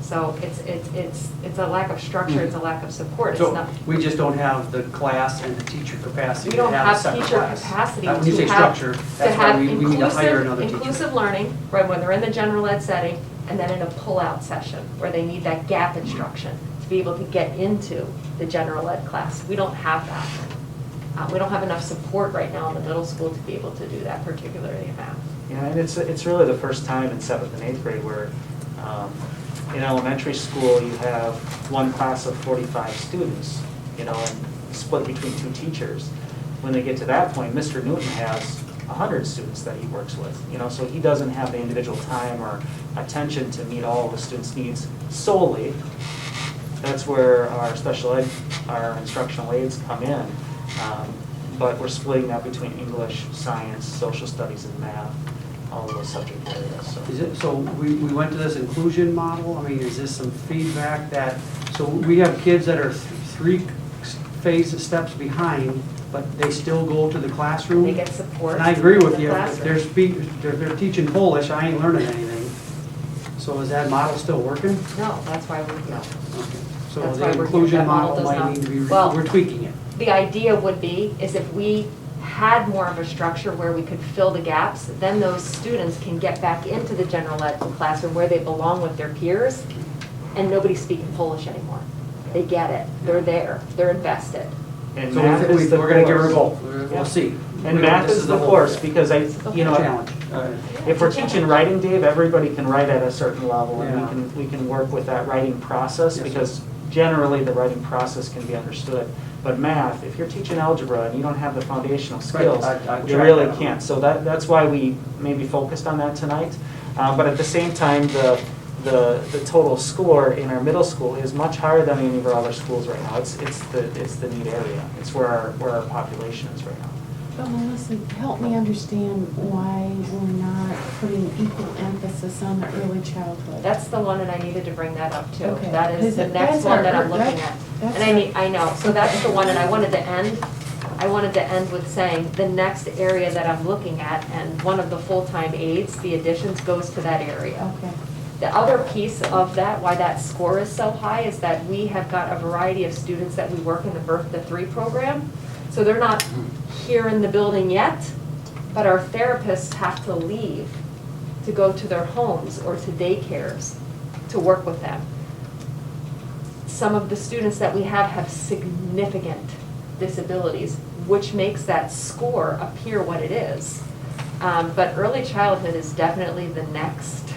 Speaker 11: So it's a lack of structure, it's a lack of support. It's
Speaker 8: So
Speaker 11: not,
Speaker 8: we just don't have the class and the teacher capacity
Speaker 11: we
Speaker 8: to
Speaker 11: don't
Speaker 8: have a
Speaker 11: have
Speaker 8: separate
Speaker 11: teacher
Speaker 8: class.
Speaker 11: capacity
Speaker 8: When you say
Speaker 11: to have,
Speaker 8: structure,
Speaker 11: to
Speaker 8: that's why
Speaker 11: have
Speaker 8: we need to hire another teacher.
Speaker 11: inclusive learning, right, when they're in the general ed setting, and then in a pull-out session, where they need that gap instruction to be able to get into the general ed class. We don't have that. We don't have enough support right now in the middle school to be able to do that, particularly in math.
Speaker 10: Yeah, and it's really the first time in 7th and 8th grade where in elementary school you have one class of 45 students, you know, and split between 2 teachers. When they get to that point, Mr. Newton has 100 students that he works with, you know, so he doesn't have the individual time or attention to meet all of the students' needs solely. That's where our special ed, our instructional aides come in. But we're splitting that between English, science, social studies, and math, all of those subject areas. So.
Speaker 8: Is it, so we went to this inclusion model, I mean, is this some feedback that, so we have kids that are 3 steps behind, but they still go to the classroom?
Speaker 11: They get support.
Speaker 8: And I agree with
Speaker 11: in
Speaker 8: you,
Speaker 11: the
Speaker 8: if
Speaker 11: classroom.
Speaker 8: they're teaching Polish, I ain't learning anything. So is that model still working?
Speaker 11: No, that's why we, no.
Speaker 8: Okay. So
Speaker 11: That's
Speaker 8: the
Speaker 11: why we're-
Speaker 8: inclusion
Speaker 11: that model
Speaker 8: model
Speaker 11: does
Speaker 8: might
Speaker 11: not-
Speaker 8: need to be,
Speaker 11: well-
Speaker 8: we're tweaking it.
Speaker 11: The idea would be, is if we had more of a structure where we could fill the gaps, then those students can get back into the general ed classroom where they belong with their peers, and nobody's speaking Polish anymore. They get it, they're there, they're invested.
Speaker 10: And
Speaker 8: So
Speaker 10: math is the
Speaker 8: we're gonna give her a
Speaker 10: course.
Speaker 8: goal, we'll see.
Speaker 10: And math is the course, because you know,
Speaker 8: Challenge.
Speaker 10: if we're teaching writing, Dave, everybody can write at a certain level,
Speaker 8: Yeah.
Speaker 10: and we can work with that writing process,
Speaker 8: Yes, sir.
Speaker 10: because generally the writing process can be understood. But math, if you're teaching algebra and you don't have the foundational skills,
Speaker 8: I
Speaker 10: you
Speaker 8: track
Speaker 10: really
Speaker 8: that.
Speaker 10: can't. So that's why we maybe focused on that tonight. But at the same time, the total score in our middle school is much higher than any of our other schools right now. It's the neat area. It's where our population is right now.
Speaker 14: But Melissa, help me understand why we're not putting equal emphasis on the early childhood.
Speaker 11: That's the one, and I needed to bring that up too.
Speaker 14: Okay.
Speaker 11: That is the
Speaker 14: Because
Speaker 11: next
Speaker 14: that's
Speaker 11: one
Speaker 14: our-
Speaker 11: that I'm looking
Speaker 14: that-
Speaker 11: at.
Speaker 14: that's
Speaker 11: And I know, so that's the one, and I wanted to end with saying, the next area that I'm looking at, and one of the full-time aides, the additions, goes to that area.
Speaker 14: Okay.
Speaker 11: The other piece of that, why that score is so high, is that we have got a variety of students that we work in the Birth to 3 program. So they're not here in the building yet, but our therapists have to leave to go to their homes or to daycares to work with them. Some of the students that we have significant disabilities, which makes that score appear what it is. But early childhood is definitely the next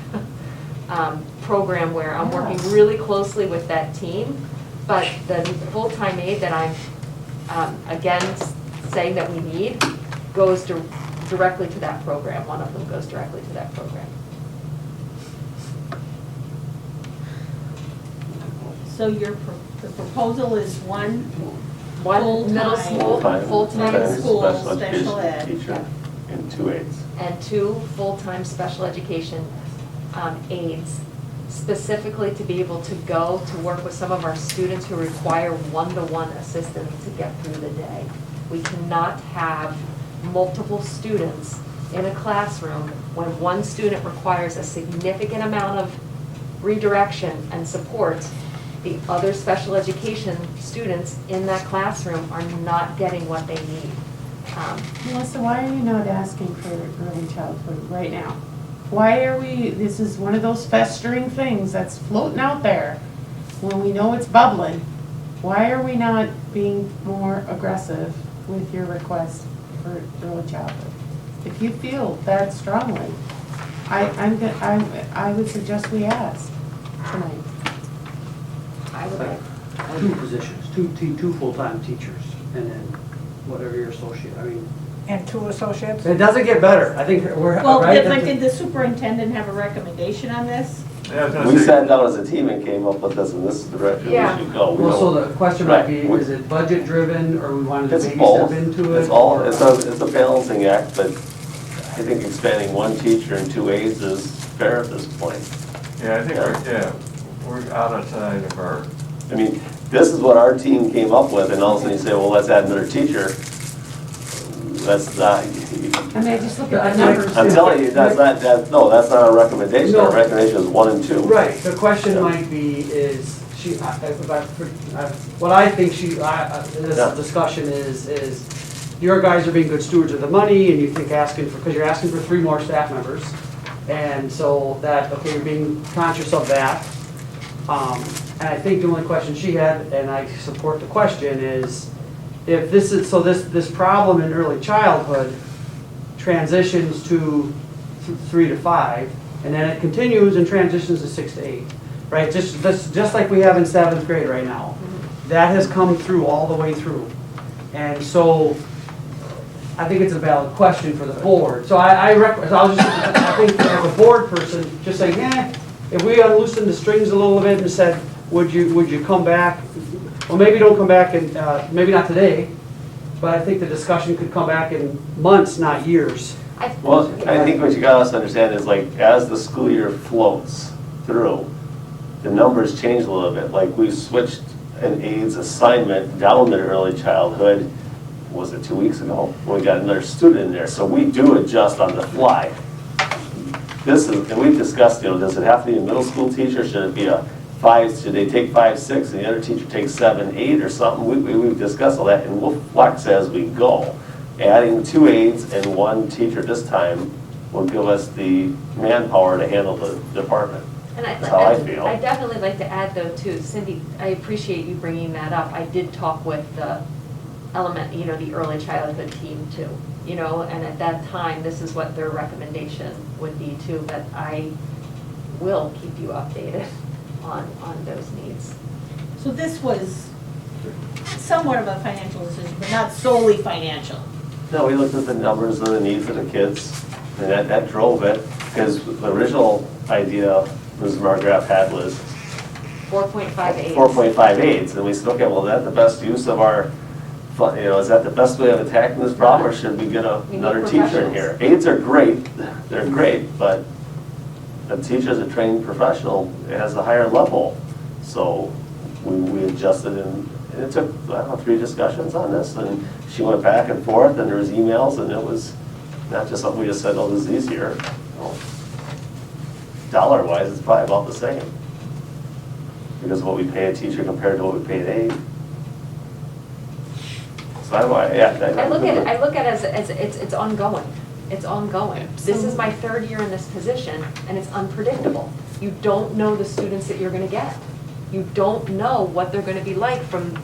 Speaker 11: program where I'm working really closely with that team. But the full-time aide that I'm, again, saying that we need goes directly to that program. One of them goes directly to that program.
Speaker 1: So the proposal is one
Speaker 11: One middle school, full-time
Speaker 1: middle school
Speaker 4: special
Speaker 1: special ed.
Speaker 4: education teacher and 2 aides.
Speaker 11: and 2 full-time special education aides, specifically to be able to go to work with some of our students who require one-to-one assistance to get through the day. We cannot have multiple students in a classroom when one student requires a significant amount of redirection and support. The other special education students in that classroom are not getting what they need.
Speaker 14: Melissa, why are you not asking for early childhood right now? Why are we, this is one of those festering things that's floating out there when we know it's bubbling. Why are we not being more aggressive with your request for early childhood? If you feel that strongly, I would suggest we ask tonight.
Speaker 11: I would like,
Speaker 8: 2 positions, 2 full-time teachers, and then whatever your associate, I mean,
Speaker 15: And 2 associates?
Speaker 8: it doesn't get better. I think we're,
Speaker 1: Well,
Speaker 8: right?
Speaker 1: did the superintendent have a recommendation on this?
Speaker 13: Yeah, I was gonna
Speaker 4: We
Speaker 13: say-
Speaker 4: sat down as a team and came up with this, and this is the direction we
Speaker 11: Yeah.
Speaker 4: should go. We
Speaker 8: Well, so
Speaker 4: don't-
Speaker 8: the question might be,
Speaker 4: Right.
Speaker 8: is it budget-driven, or we wanted to
Speaker 4: It's
Speaker 8: maybe
Speaker 4: both.
Speaker 8: step into it?
Speaker 4: It's all,
Speaker 8: or-
Speaker 4: it's a balancing act, but I think expanding 1 teacher and 2 aides is fair at this point.
Speaker 13: Yeah, I think we're out of time of our,
Speaker 4: I mean, this is what our team came up with, and all of a sudden you say, well, let's add another teacher. That's not,
Speaker 14: And they just look at the numbers.
Speaker 4: I'm telling you, that's not our recommendation. Our
Speaker 8: No.
Speaker 4: recommendation is 1 and 2.
Speaker 8: Right, the question might be is, what I think in
Speaker 4: Yeah.
Speaker 8: this discussion is your guys are being good stewards of the money, and you think because you're asking for 3 more staff members, and so that, okay, you're being conscious of that. And I think the only question she had, and I support the question, is if this is, so this problem in early childhood transitions to 3 to 5, and then it continues and transitions to 6 to 8, right? Just like we have in 7th grade right now. That has come through all the way through. And so I think it's a valid question for the board. So I think as a board person, just saying, if we unloosened the strings a little bit and said, would you come back? Well, maybe don't come back, and maybe not today, but I think the discussion could come back in months, not years.
Speaker 4: Well, I think what you got to understand is, like, as the school year floats through, the numbers change a little bit. Like, we switched an aide's assignment down to early childhood, was it 2 weeks ago? We got another student in there, so we do adjust on the fly. And we've discussed, does it have to be a middle school teacher? Should it be a 5, should they take 5, 6, and the other teacher takes 7, 8 or something? We've discussed all that, and we'll flex as we go. Adding 2 aides and 1 teacher this time will give us the manpower to handle the department.
Speaker 11: And
Speaker 4: That's how I feel.
Speaker 11: I'd definitely like to add though too, Cindy, I appreciate you bringing that up. I did talk with the the early childhood team too, and at that time, this is what their recommendation would be too, but I will keep you updated on those needs.
Speaker 1: So this was somewhat of a financial decision, but not solely financial.
Speaker 4: No, we looked at the numbers and the needs of the kids, and that drove it, because the original idea Ms. Margraf had was
Speaker 11: 4.58.
Speaker 4: 4.5 aides, and we said, okay, well, is that the best use of our, is that the best way of attacking this problem, or should we get another teacher in here? Aides are great, they're great, but a teacher's a trained professional, it has a higher level. So we adjusted, and it took, 3 discussions on this, and she went back and forth, and there was emails, and it was not just something we just said, oh, this is easier. Dollar-wise, it's probably about the same, because of what we pay a teacher compared to what we pay an aide. So I look at it as it's ongoing. It's ongoing. This is my 3rd year in this position, and it's unpredictable. You don't know the students that you're going to get. You don't know what they're going to be like from,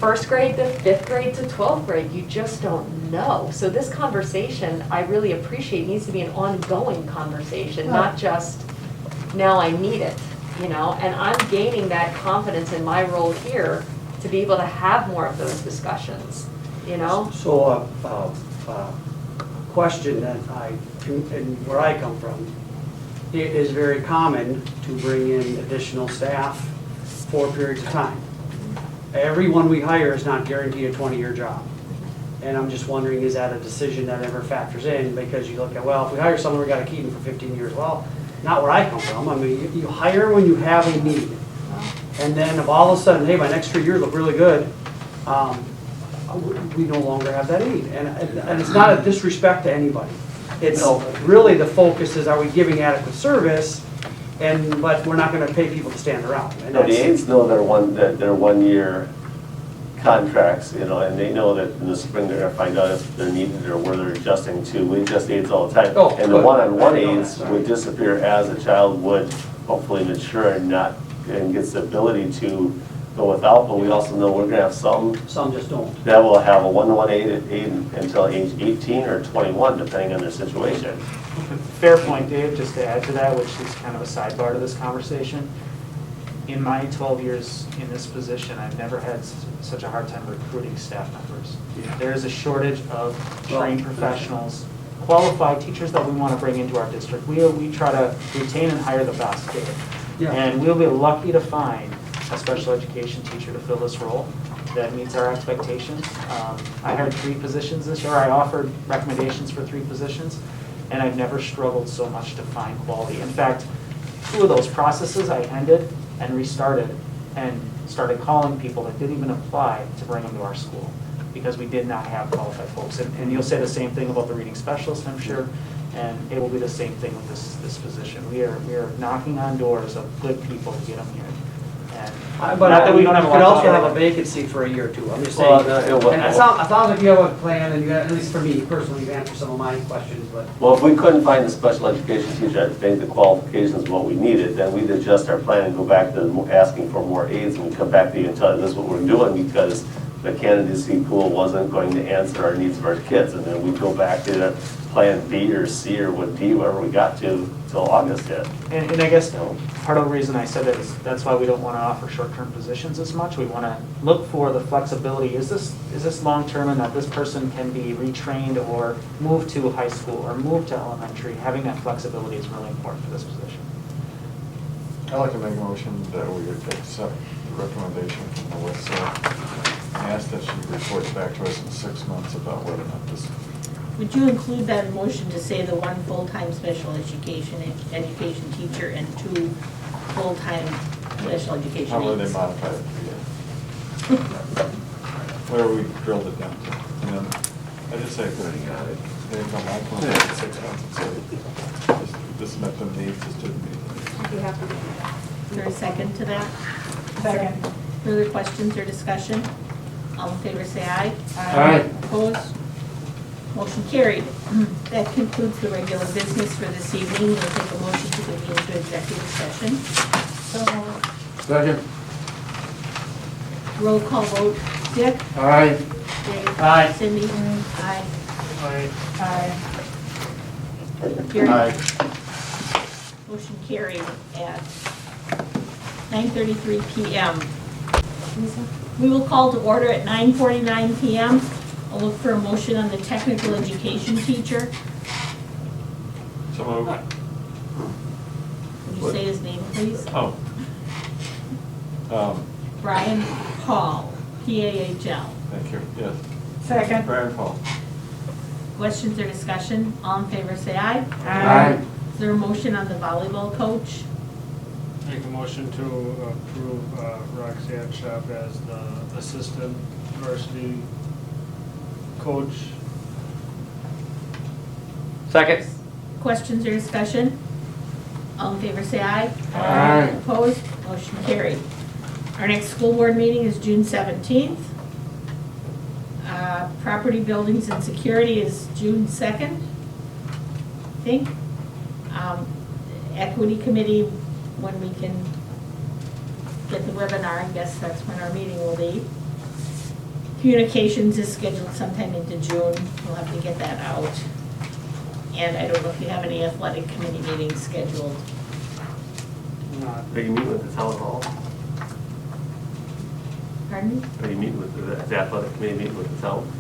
Speaker 11: first grade to fifth grade to 12th grade, you just don't know. So this conversation, I really appreciate, needs to be an ongoing conversation, not just, now I need it, you know? And I'm gaining that confidence in my role here to be able to have more of those discussions, you know?
Speaker 8: So, question that and where I come from, it is very common to bring in additional staff for periods of time. Everyone we hire is not guaranteed a 20-year job. And I'm just wondering, is that a decision that ever factors in? Because you look at, well, if we hire someone, we got to keep them for 15 years. Well, not where I come from. I mean, you hire when you have a need. And then if all of a sudden, hey, my next 3 years look really good, we no longer have that need. And it's not a disrespect to anybody. It's really the focus is, are we giving adequate service? But we're not going to pay people to stand around. And
Speaker 4: No, the aides know they're 1 year contracts, you know, and they know that in the spring they're gonna find out if they're needed or where they're adjusting to. We adjust aides all the time.
Speaker 8: Oh,
Speaker 4: and the
Speaker 8: good.
Speaker 4: one-on-one
Speaker 8: I didn't know
Speaker 4: aides
Speaker 8: that,
Speaker 4: would disappear as a child would hopefully mature and gets the ability to go without, but we also know we're gonna have some
Speaker 8: just don't.
Speaker 4: that will have a one-to-one aide until age 18 or 21, depending on their situation.
Speaker 10: Fair point, Dave, just to add to that, which is kind of a sidebar to this conversation. In my 12 years in this position, I've never had such a hard time recruiting staff members. There is a shortage of trained professionals, qualified teachers that we want to bring into our district. We try to retain and hire the best, Dave. And we'll be lucky to find a special education teacher to fill this role that meets our expectations. I hired 3 positions this year. I offered recommendations for 3 positions, and I've never struggled so much to find quality. In fact, 2 of those processes I ended and restarted and started calling people that didn't even apply to bring them to our school because we did not have qualified folks. And you'll say the same thing about the reading specialist, I'm sure, and it will be the same thing with this position. We are knocking on doors of good people to get them here.
Speaker 8: But
Speaker 10: not that we don't have a lot
Speaker 8: could
Speaker 10: to
Speaker 8: also
Speaker 10: offer.
Speaker 8: have a vacancy for a year or 2. I'm just saying.
Speaker 4: Well,
Speaker 8: And it sounds like you have a plan, and you got, at least for me personally, you've answered some of my questions, but.
Speaker 4: Well, if we couldn't find a special education teacher that made the qualifications what we needed, then we'd adjust our plan and go back to asking for more aides, and we'd come back to you and tell you this is what we're doing because the candidacy pool wasn't going to answer our needs of our kids, and then we'd go back to plan B or C or what D, wherever we got to, till August hit.
Speaker 10: And I guess part of the reason I said that is that's why we don't want to offer short-term positions as much. We want to look for the flexibility. Is this long-term and that this person can be retrained or move to high school or move to elementary? Having that flexibility is really important for this position.
Speaker 13: I'd like to make a motion that we accept the recommendation from Melissa and ask that she reports back to us in 6 months about whether or not this.
Speaker 1: Would you include that in motion to say the 1 full-time special education teacher and 2 full-time special education
Speaker 13: How will they
Speaker 1: aides?
Speaker 13: modify it? Where we drilled it down to. And then I just say, they come back in 6 months and say, this met the needs, this didn't meet the needs.
Speaker 11: I'd be happy to do that.
Speaker 1: Is there a second to that?
Speaker 15: Second.
Speaker 1: Further questions or discussion? All in favor say aye.
Speaker 6: Aye.
Speaker 1: Opposed? Motion carried. That concludes the regular business for this evening. We'll take a motion to convene to executive session.
Speaker 6: Second.
Speaker 1: Roll call vote. Dick?
Speaker 6: Aye.
Speaker 1: Dave?
Speaker 8: Aye.
Speaker 1: Cindy? Aye.
Speaker 15: Aye.
Speaker 1: Gary?
Speaker 6: Aye.
Speaker 1: Motion carried at 9:33 PM. We will call to order at 9:49 PM. I'll look for a motion on the technical education teacher.
Speaker 13: So moved.
Speaker 1: Would you say his name, please?
Speaker 13: Oh.
Speaker 1: Brian Paul, P-A-H-L.
Speaker 13: Thank you, yes.
Speaker 15: Second.
Speaker 13: Brian Paul.
Speaker 1: Questions or discussion? All in favor, say aye.
Speaker 6: Aye.
Speaker 1: Is there a motion on the volleyball coach?
Speaker 16: Make a motion to approve Roxanne Shop as the assistant varsity coach.
Speaker 8: Second.
Speaker 1: Questions or discussion? All in favor, say aye.
Speaker 6: Aye.
Speaker 1: Opposed? Motion carried. Our next school board meeting is June 17th. Property, buildings, and security is June 2nd, I think. Equity committee, when we can get the webinar, I guess that's when our meeting will be. Communications is scheduled sometime into June. We'll have to get that out. And I don't know if you have any athletic committee meetings scheduled.
Speaker 4: Are you meeting with the town hall?
Speaker 1: Pardon?
Speaker 4: Are you meeting with the athletic committee, meeting with the town?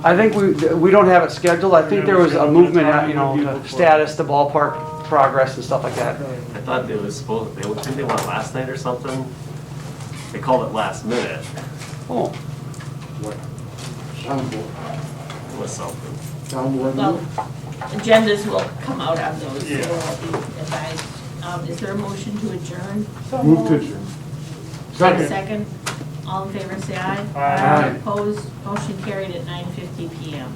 Speaker 8: I think we don't have it scheduled. I think there was a movement, status, the ballpark progress and stuff like that.
Speaker 4: I thought they was supposed, didn't they want last night or something? They called it last minute.
Speaker 8: Oh,
Speaker 6: What? Town board,
Speaker 4: It was something.
Speaker 6: town board
Speaker 1: Well,
Speaker 6: meeting?
Speaker 1: agendas will come out on those, so
Speaker 16: Yeah.
Speaker 1: we'll be advised. Is there a motion to adjourn?
Speaker 15: So
Speaker 6: Move to
Speaker 15: moved.
Speaker 6: adjourn.
Speaker 1: Second. All in favor, say aye.
Speaker 8: Aye.
Speaker 1: Opposed, motion carried at 9:50 PM.